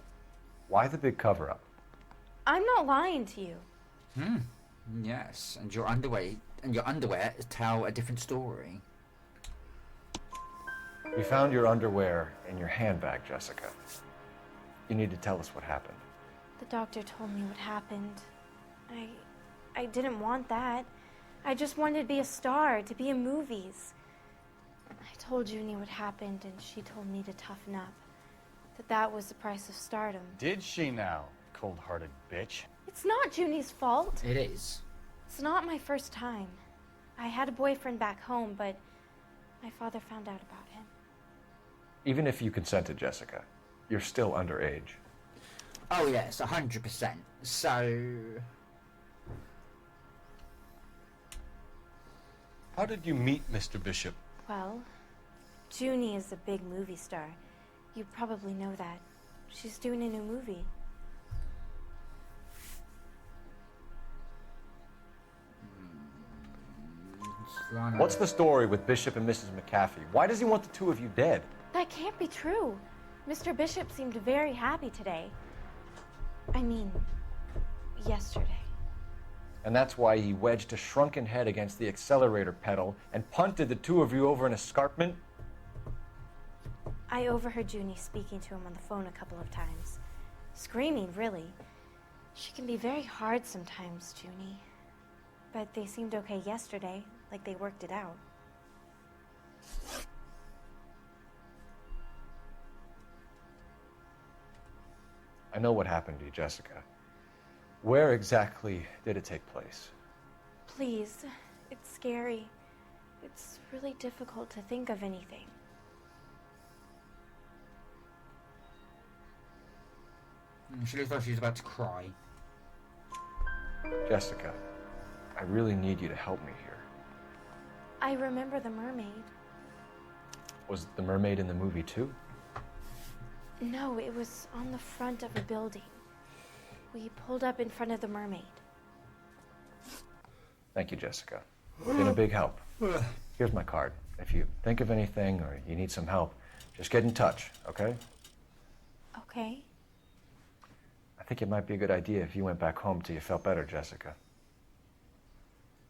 Why the big cover-up? I'm not lying to you. Yes, and your underwear tell a different story. We found your underwear in your handbag, Jessica. You need to tell us what happened. The doctor told me what happened. I didn't want that. I just wanted to be a star, to be in movies. I told Junie what happened, and she told me to toughen up. That was the price of stardom. Did she now, cold-hearted bitch? It's not Junie's fault. It is. It's not my first time. I had a boyfriend back home, but my father found out about him. Even if you consented, Jessica, you're still underage. Oh yes, 100%. So... How did you meet Mr. Bishop? Well, Junie is a big movie star. You probably know that. She's doing a new movie. What's the story with Bishop and Mrs. McAfee? Why does he want the two of you dead? That can't be true. Mr. Bishop seemed very happy today. I mean, yesterday. And that's why he wedged a shrunken head against the accelerator pedal and punted the two of you over an escarpment? I overheard Junie speaking to him on the phone a couple of times. Screaming, really. She can be very hard sometimes, Junie. But they seemed okay yesterday, like they worked it out. I know what happened to you, Jessica. Where exactly did it take place? Please, it's scary. It's really difficult to think of anything. She looks like she's about to cry. Jessica, I really need you to help me here. I remember the mermaid. Was the mermaid in the movie too? No, it was on the front of a building. We pulled up in front of the mermaid. Thank you, Jessica. You've been a big help. Here's my card. If you think of anything or you need some help, just get in touch, okay? Okay. I think it might be a good idea if you went back home till you felt better, Jessica.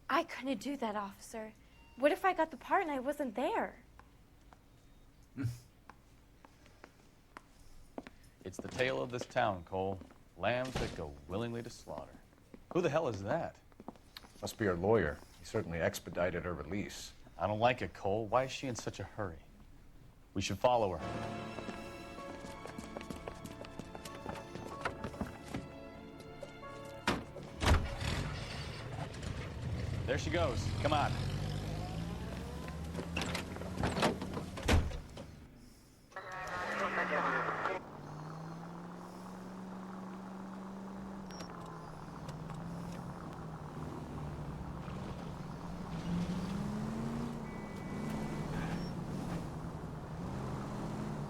I couldn't do that, officer. What if I got the part and I wasn't there? It's the tale of this town, Cole. Lambs that go willingly to slaughter. Who the hell is that? Must be her lawyer. He certainly expedited her release. I don't like it, Cole. Why is she in such a hurry? We should follow her. There she goes. Come on.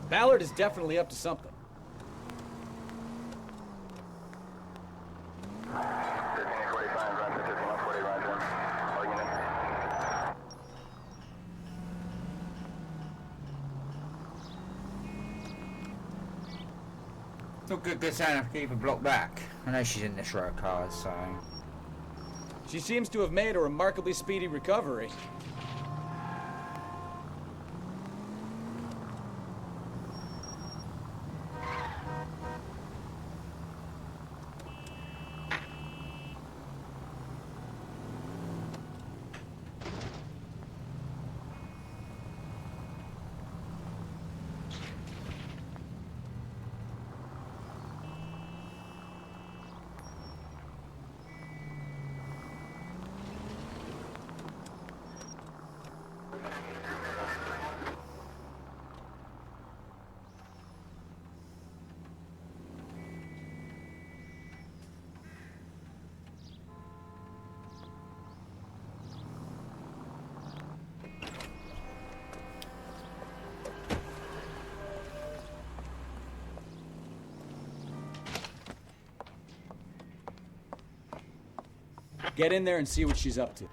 Ballard is definitely up to something. Not good sign of keep a block back. I know she's in this row of cars, so... She seems to have made a remarkably speedy recovery. Get in there and see what she's up to.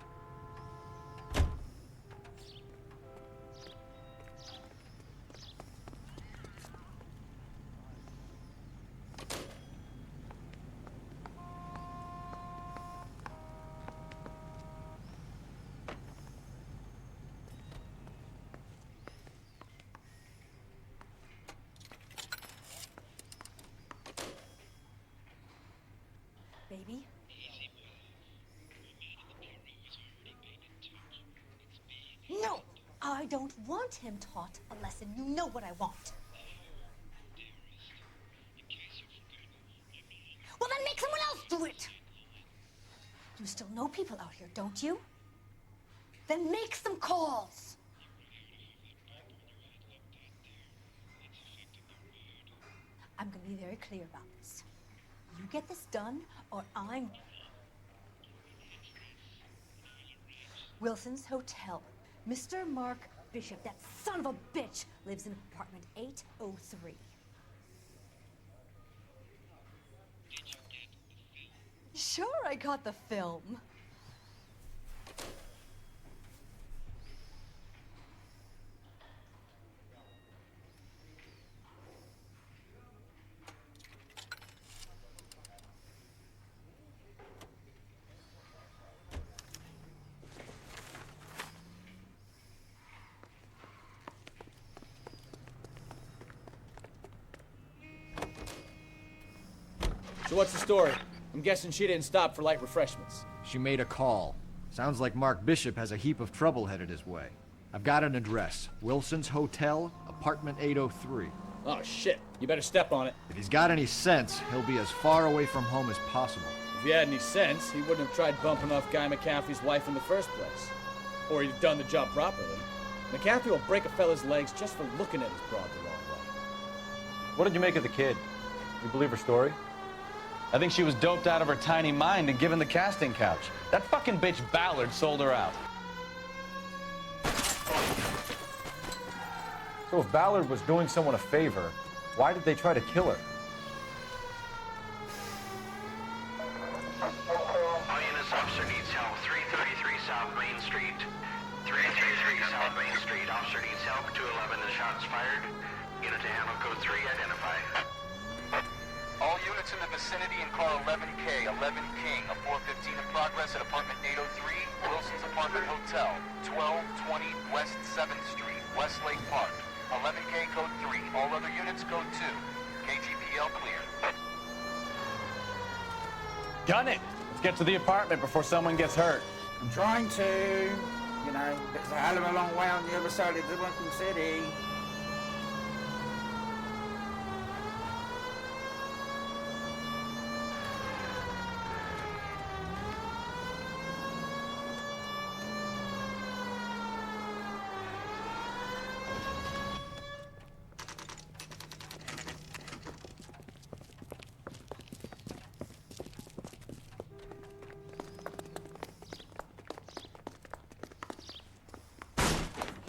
Baby? No! I don't want him taught a lesson. You know what I want. Well, then make someone else do it! You still know people out here, don't you? Then make some calls! I'm gonna be very clear about this. You get this done, or I'm... Wilson's Hotel. Mr. Mark Bishop, that son of a bitch, lives in apartment 803. Sure, I got the film. So what's the story? I'm guessing she didn't stop for light refreshments. She made a call. Sounds like Mark Bishop has a heap of trouble headed his way. I've got an address. Wilson's Hotel, apartment 803. Oh, shit. You better step on it. If he's got any sense, he'll be as far away from home as possible. If he had any sense, he wouldn't have tried bumping off Guy McCaffrey's wife in the first place. Or he'd have done the job properly. McCaffrey will break a fella's legs just for looking at his broad the wrong way. What did you make of the kid? You believe her story? I think she was doped out of her tiny mind and given the casting couch. That fucking bitch Ballard sold her out. So if Ballard was doing someone a favor, why did they try to kill her? All units, officer needs help. 333 South Main Street. 333 South Main Street. Officer needs help. 211, the shots fired. Unit to handle code 3, identify. All units in the vicinity in car 11K, 11 King, a 415 in progress at apartment 803, Wilson's Apartment Hotel, 1220 West 7th Street, Westlake Park. 11K code 3, all other units code 2. KGPL clear. Gun it! Let's get to the apartment before someone gets hurt. I'm trying to. You know, it's a hell of a long way on the other side of the fucking city.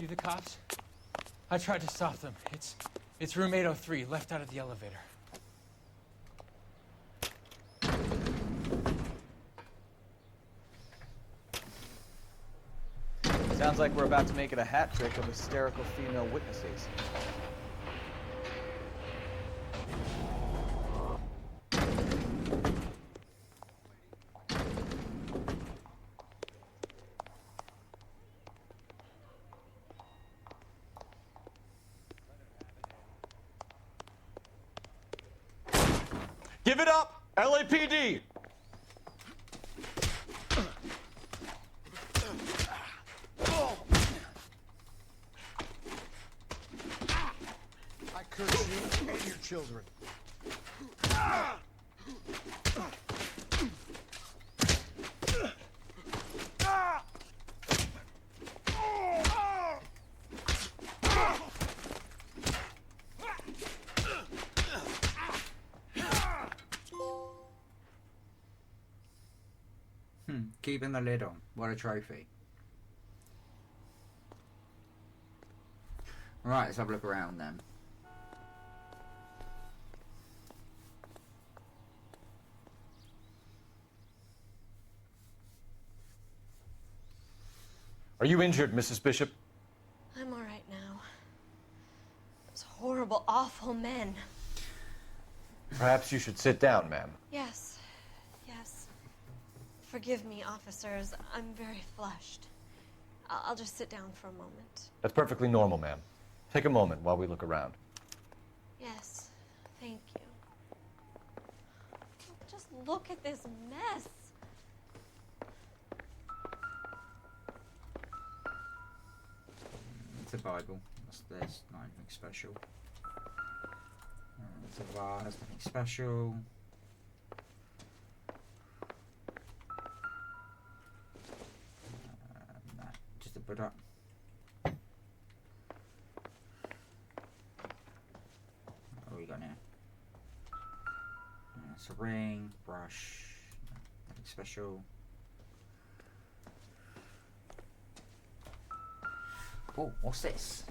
You the cops? I tried to stop them. It's room 803, left out of the elevator. Sounds like we're about to make it a hat trick of hysterical female witnesses. Give it up! LAPD! I curse you and your children. Keeping the lid on. What a trophy. Right, let's have a look around then. Are you injured, Mrs. Bishop? I'm all right now. Those horrible, awful men. Perhaps you should sit down, ma'am. Yes. Forgive me, officers. I'm very flushed. I'll just sit down for a moment. That's perfectly normal, ma'am. Take a moment while we look around. Yes, thank you. Just look at this mess. It's a Bible. There's not anything special. It's a vase, nothing special. No, just a Buddha. What we got now? It's a ring, brush, nothing special. Oh, what's this?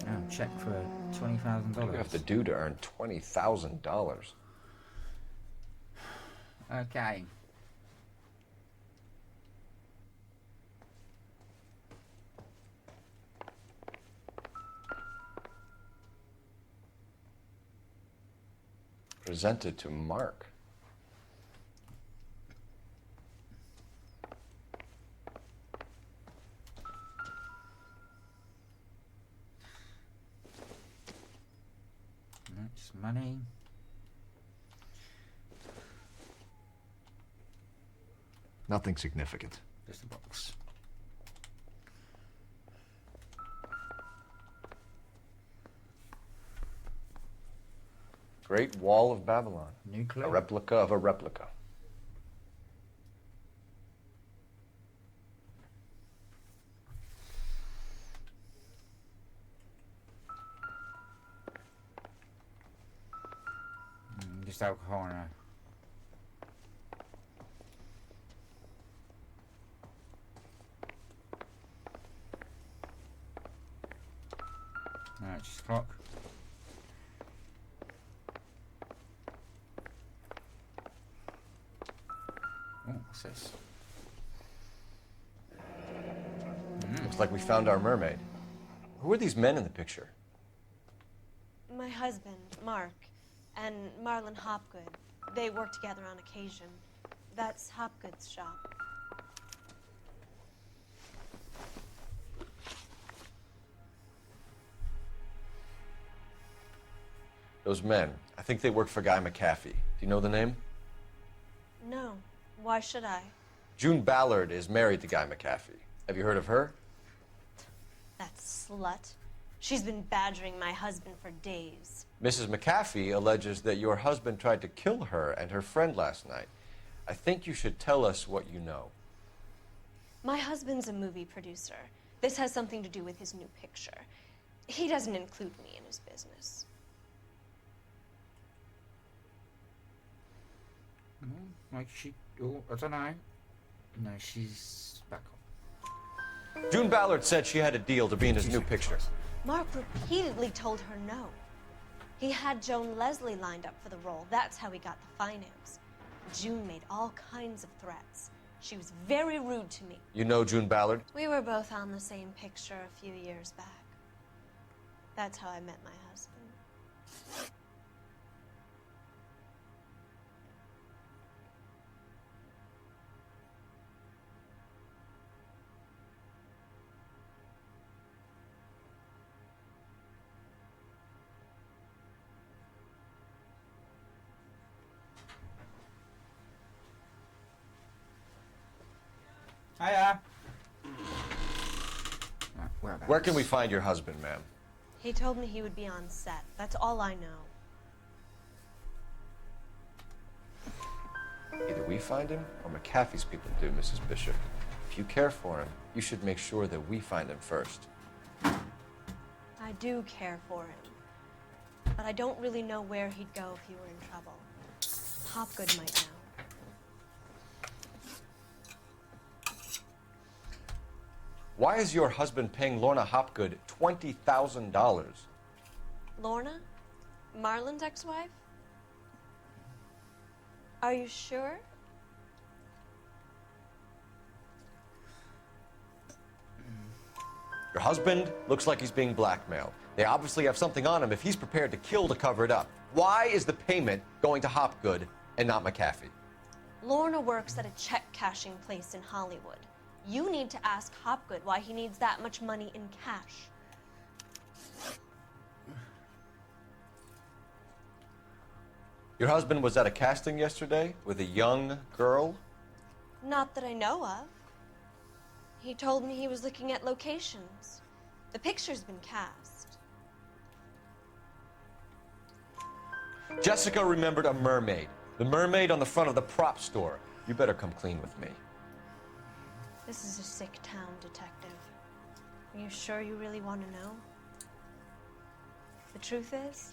Oh, check for $20,000. What do you have to do to earn $20,000? Okay. Presented to Mark. Just money. Nothing significant. Just a box. Great Wall of Babylon. Nuclear. A replica of a replica. Just alcohol in a... Alright, just clock. Oh, what's this? Looks like we found our mermaid. Who are these men in the picture? My husband, Mark, and Marlon Hopgood. They work together on occasion. That's Hopgood's shop. Those men, I think they work for Guy McAfee. Do you know the name? No. Why should I? June Ballard is married to Guy McAfee. Have you heard of her? That slut. She's been badgering my husband for days. Mrs. McAfee alleges that your husband tried to kill her and her friend last night. I think you should tell us what you know. My husband's a movie producer. This has something to do with his new picture. He doesn't include me in his business. Like she... Oh, I don't know. No, she's back on. June Ballard said she had a deal to be in his new picture. Mark repeatedly told her no. He had Joan Leslie lined up for the role. That's how he got the finance. June made all kinds of threats. She was very rude to me. You know June Ballard? We were both on the same picture a few years back. That's how I met my husband. Hiya. Where can we find your husband, ma'am? He told me he would be on set. That's all I know. Either we find him or McAfee's people do, Mrs. Bishop. If you care for him, you should make sure that we find him first. I do care for him. But I don't really know where he'd go if he were in trouble. Hopgood might know. Why is your husband paying Lorna Hopgood $20,000? Lorna? Marlon's ex-wife? Are you sure? Your husband looks like he's being blackmailed. They obviously have something on him if he's prepared to kill to cover it up. Why is the payment going to Hopgood and not McAfee? Lorna works at a check-cashing place in Hollywood. You need to ask Hopgood why he needs that much money in cash. Your husband was at a casting yesterday with a young girl? Not that I know of. He told me he was looking at locations. The picture's been cast. Jessica remembered a mermaid. The mermaid on the front of the prop store. You better come clean with me. This is a sick town, Detective. Are you sure you really want to know? The truth is,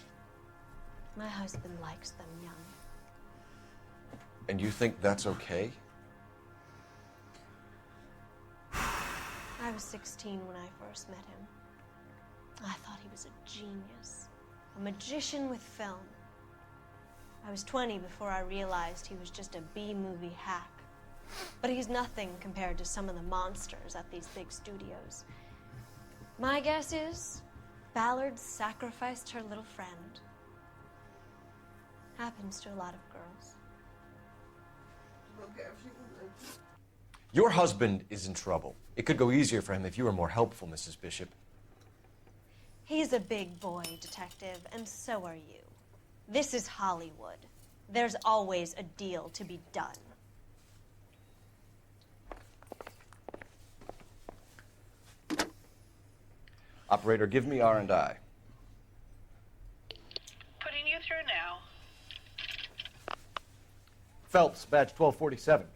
my husband likes them young. And you think that's okay? I was 16 when I first met him. I thought he was a genius, a magician with film. I was 20 before I realized he was just a B-movie hack. But he's nothing compared to some of the monsters at these big studios. My guess is Ballard sacrificed her little friend. Happens to a lot of girls. Your husband is in trouble. It could go easier for him if you were more helpful, Mrs. Bishop. He's a big boy, Detective, and so are you. This is Hollywood. There's always a deal to be done. Operator, give me R&I. Putting you through now. Phelps, badge 1247.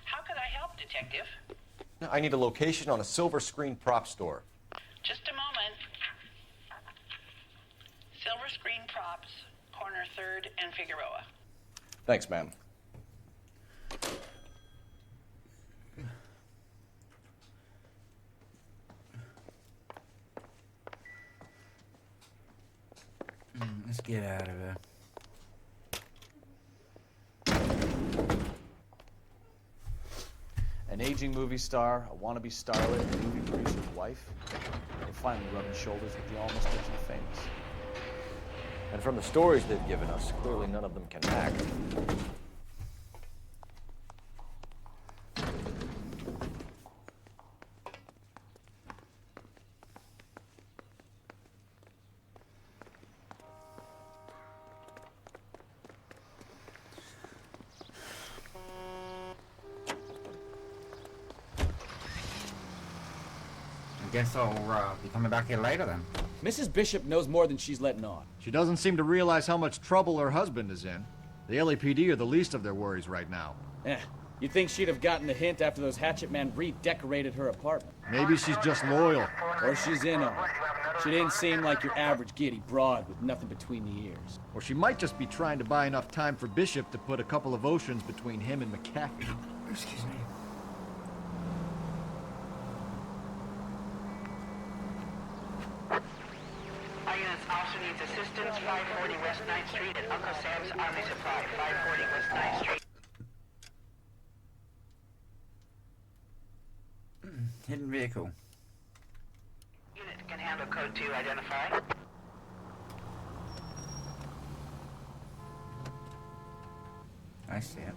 How could I help, Detective? I need a location on a silver screen prop store. Just a moment. Silver Screen Props, corner 3rd and Figueroa. Thanks, ma'am. Let's get out of here. An aging movie star, a wannabe starlet, a movie producer's wife. They're finally rubbing shoulders with the almost rich and famous. And from the stories they've given us, clearly none of them can act. I guess I'll be coming back here later then. Mrs. Bishop knows more than she's letting on. She doesn't seem to realize how much trouble her husband is in. The LAPD are the least of their worries right now. You'd think she'd have gotten the hint after those hatchet men redecorated her apartment. Maybe she's just loyal. Or she's in on it. She didn't seem like your average giddy broad with nothing between the ears. Or she might just be trying to buy enough time for Bishop to put a couple of oceans between him and McAfee. Excuse me. Officer needs assistance, 540 West 9th Street at Uncle Sam's Army Supply, 540 West 9th Street. Hidden vehicle. Unit can handle code 2, identify. I see it.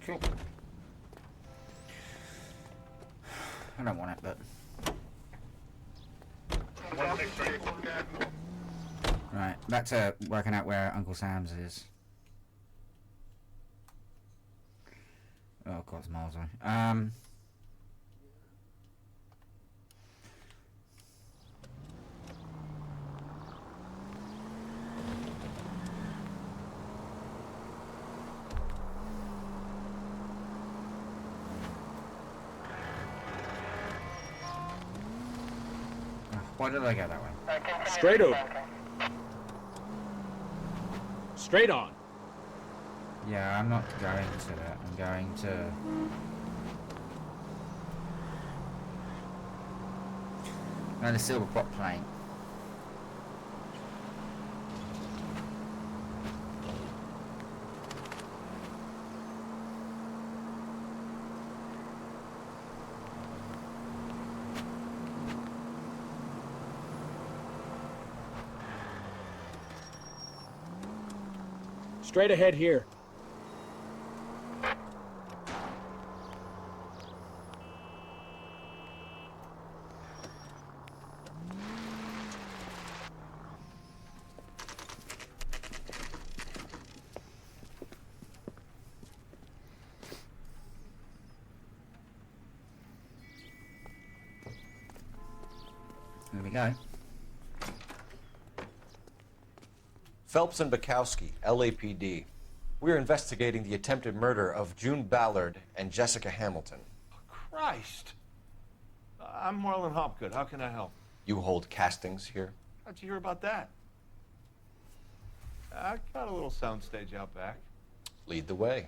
Cool. I don't want it, but... Right, back to working out where Uncle Sam's is. Oh god, it's miles away. Why did I go that way? Straight over. Straight on. Yeah, I'm not going to that. I'm going to... the silver prop plane. Straight ahead here. There we go. Phelps and Bukowski, LAPD. We're investigating the attempted murder of June Ballard and Jessica Hamilton. Christ. I'm Marlon Hopgood. How can I help? You hold castings here? How'd you hear about that? I got a little soundstage out back. Lead the way.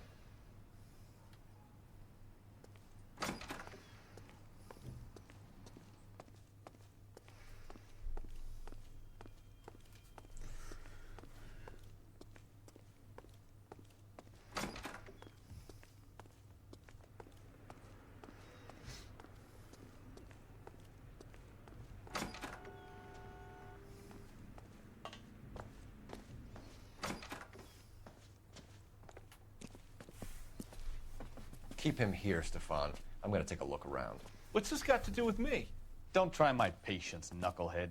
Keep him here, Stefan. I'm gonna take a look around. What's this got to do with me? Don't try my patience, knucklehead.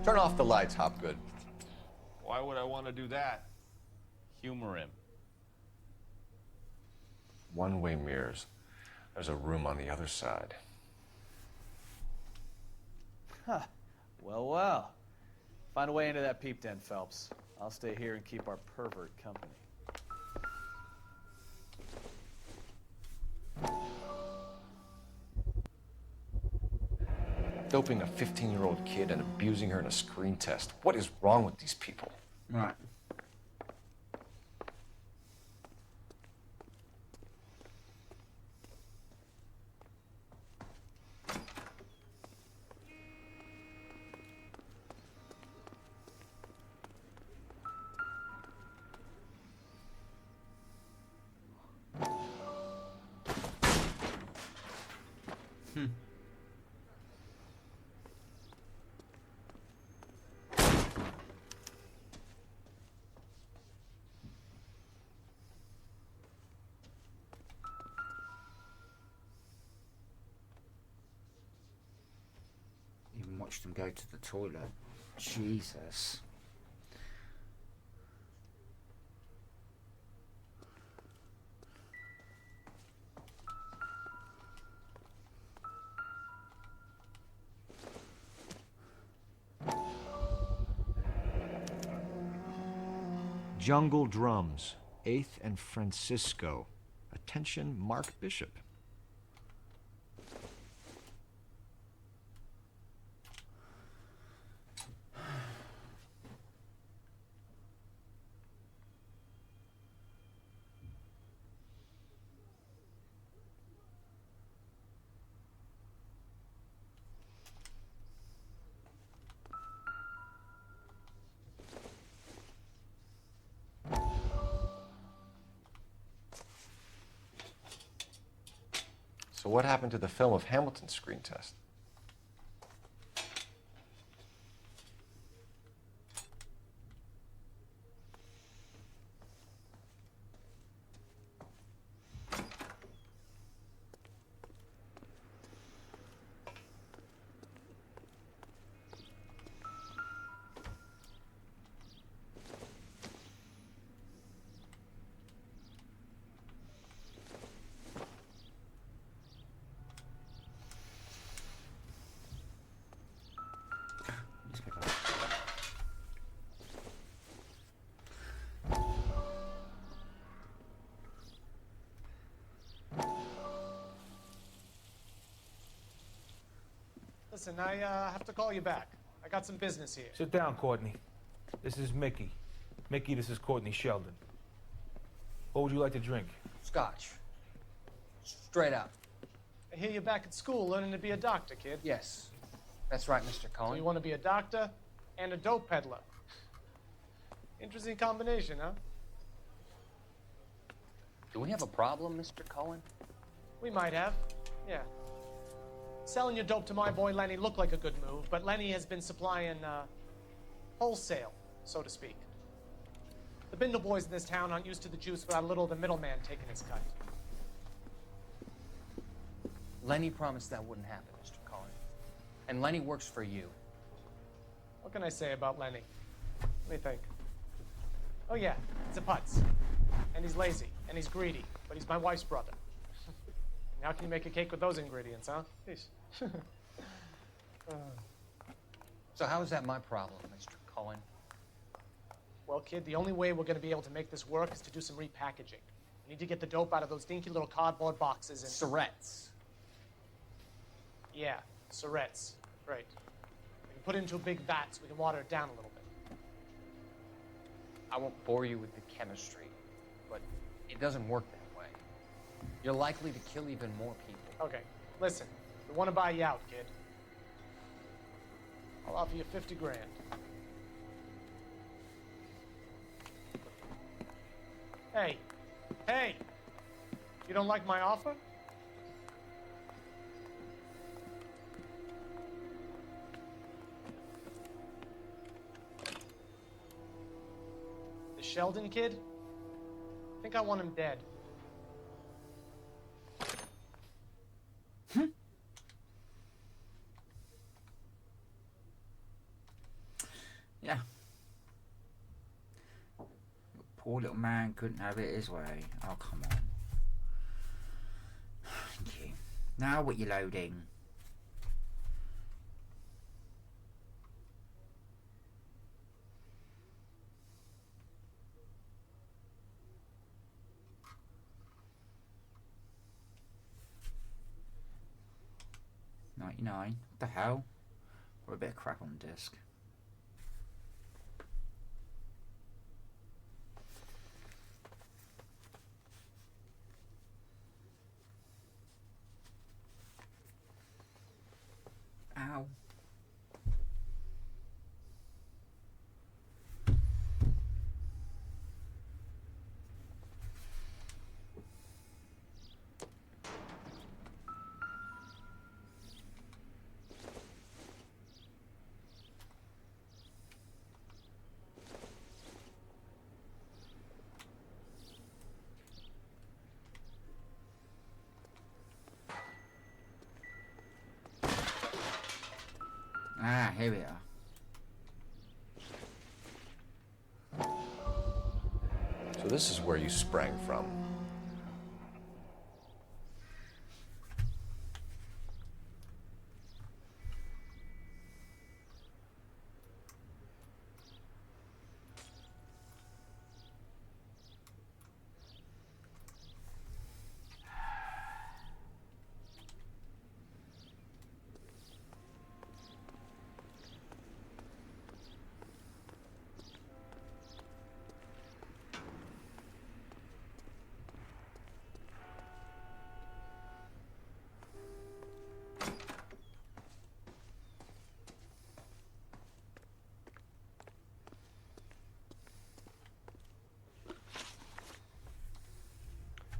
Turn off the lights, Hopgood. Why would I want to do that? Humor him. One-way mirrors. There's a room on the other side. Huh. Well, well. Find a way into that peep den, Phelps. I'll stay here and keep our pervert company. Doping a 15-year-old kid and abusing her in a screen test. What is wrong with these people? Right. Even watched him go to the toilet. Jesus. Jungle Drums, 8th and Francisco. Attention, Mark Bishop. So what happened to the film of Hamilton's screen test? Listen, I have to call you back. I got some business here. Sit down, Courtney. This is Mickey. Mickey, this is Courtney Sheldon. What would you like to drink? Scotch. Straight up. I hear you're back at school learning to be a doctor, kid. Yes. That's right, Mr. Cohen. So you want to be a doctor and a dope peddler. Interesting combination, huh? Do we have a problem, Mr. Cohen? We might have, yeah. Selling your dope to my boy Lenny looked like a good move, but Lenny has been supplying, wholesale, so to speak. The Bindle boys in this town aren't used to the juice without a little of the middleman taking his cut. Lenny promised that wouldn't happen, Mr. Cohen. And Lenny works for you. What can I say about Lenny? Let me think. Oh yeah, he's a putz. And he's lazy, and he's greedy, but he's my wife's brother. How can you make a cake with those ingredients, huh? Jeez. So how is that my problem, Mr. Cohen? Well, kid, the only way we're going to be able to make this work is to do some repackaging. We need to get the dope out of those dinky little cardboard boxes and... Syrettes. Yeah, syrettes. Right. We can put it into a big vat so we can water it down a little bit. I won't bore you with the chemistry, but it doesn't work that way. You're likely to kill even more people. Okay, listen. We want to buy you out, kid. I'll offer you 50 grand. Hey. Hey! You don't like my offer? The Sheldon kid? I think I want him dead. Yeah. Poor little man couldn't have it his way. Oh, come on. Thank you. Now what you loading? $99. What the hell? Or a bit of crap on disc. Ow. Ah, here we are. So this is where you sprang from.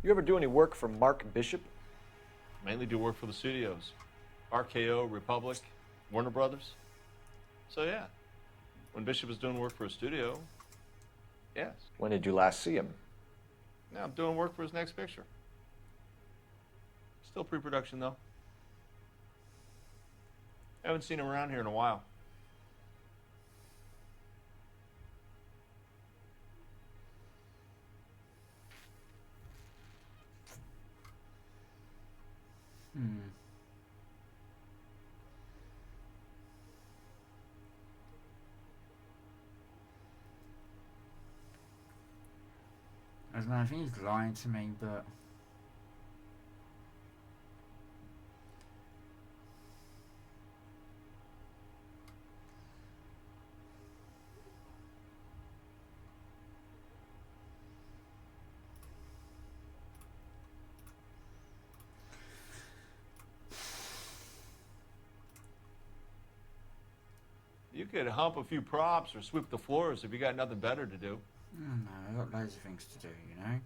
You ever do any work for Mark Bishop? Mainly do work for the studios. RKO, Republic, Warner Brothers. So yeah, when Bishop is doing work for a studio, yes. When did you last see him? Now I'm doing work for his next picture. Still pre-production though. Haven't seen him around here in a while. I don't know, I think he's lying to me, but... You could hump a few props or sweep the floors if you got nothing better to do. No, I've got loads of things to do, you know?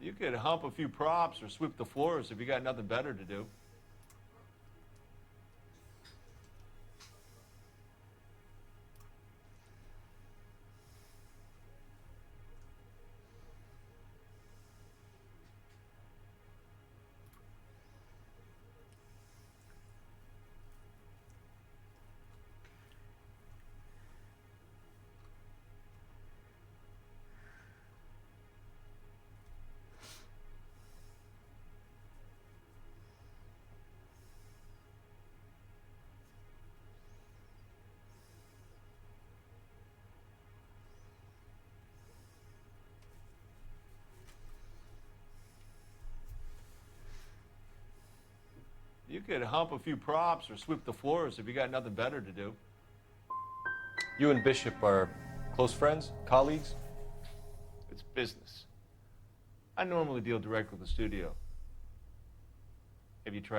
You could hump a few props or sweep the floors if you got nothing better to do. You could hump a few props or sweep the floors if you got nothing better to do. You and Bishop are close friends, colleagues? It's business. I normally deal direct with the studio. Have you tried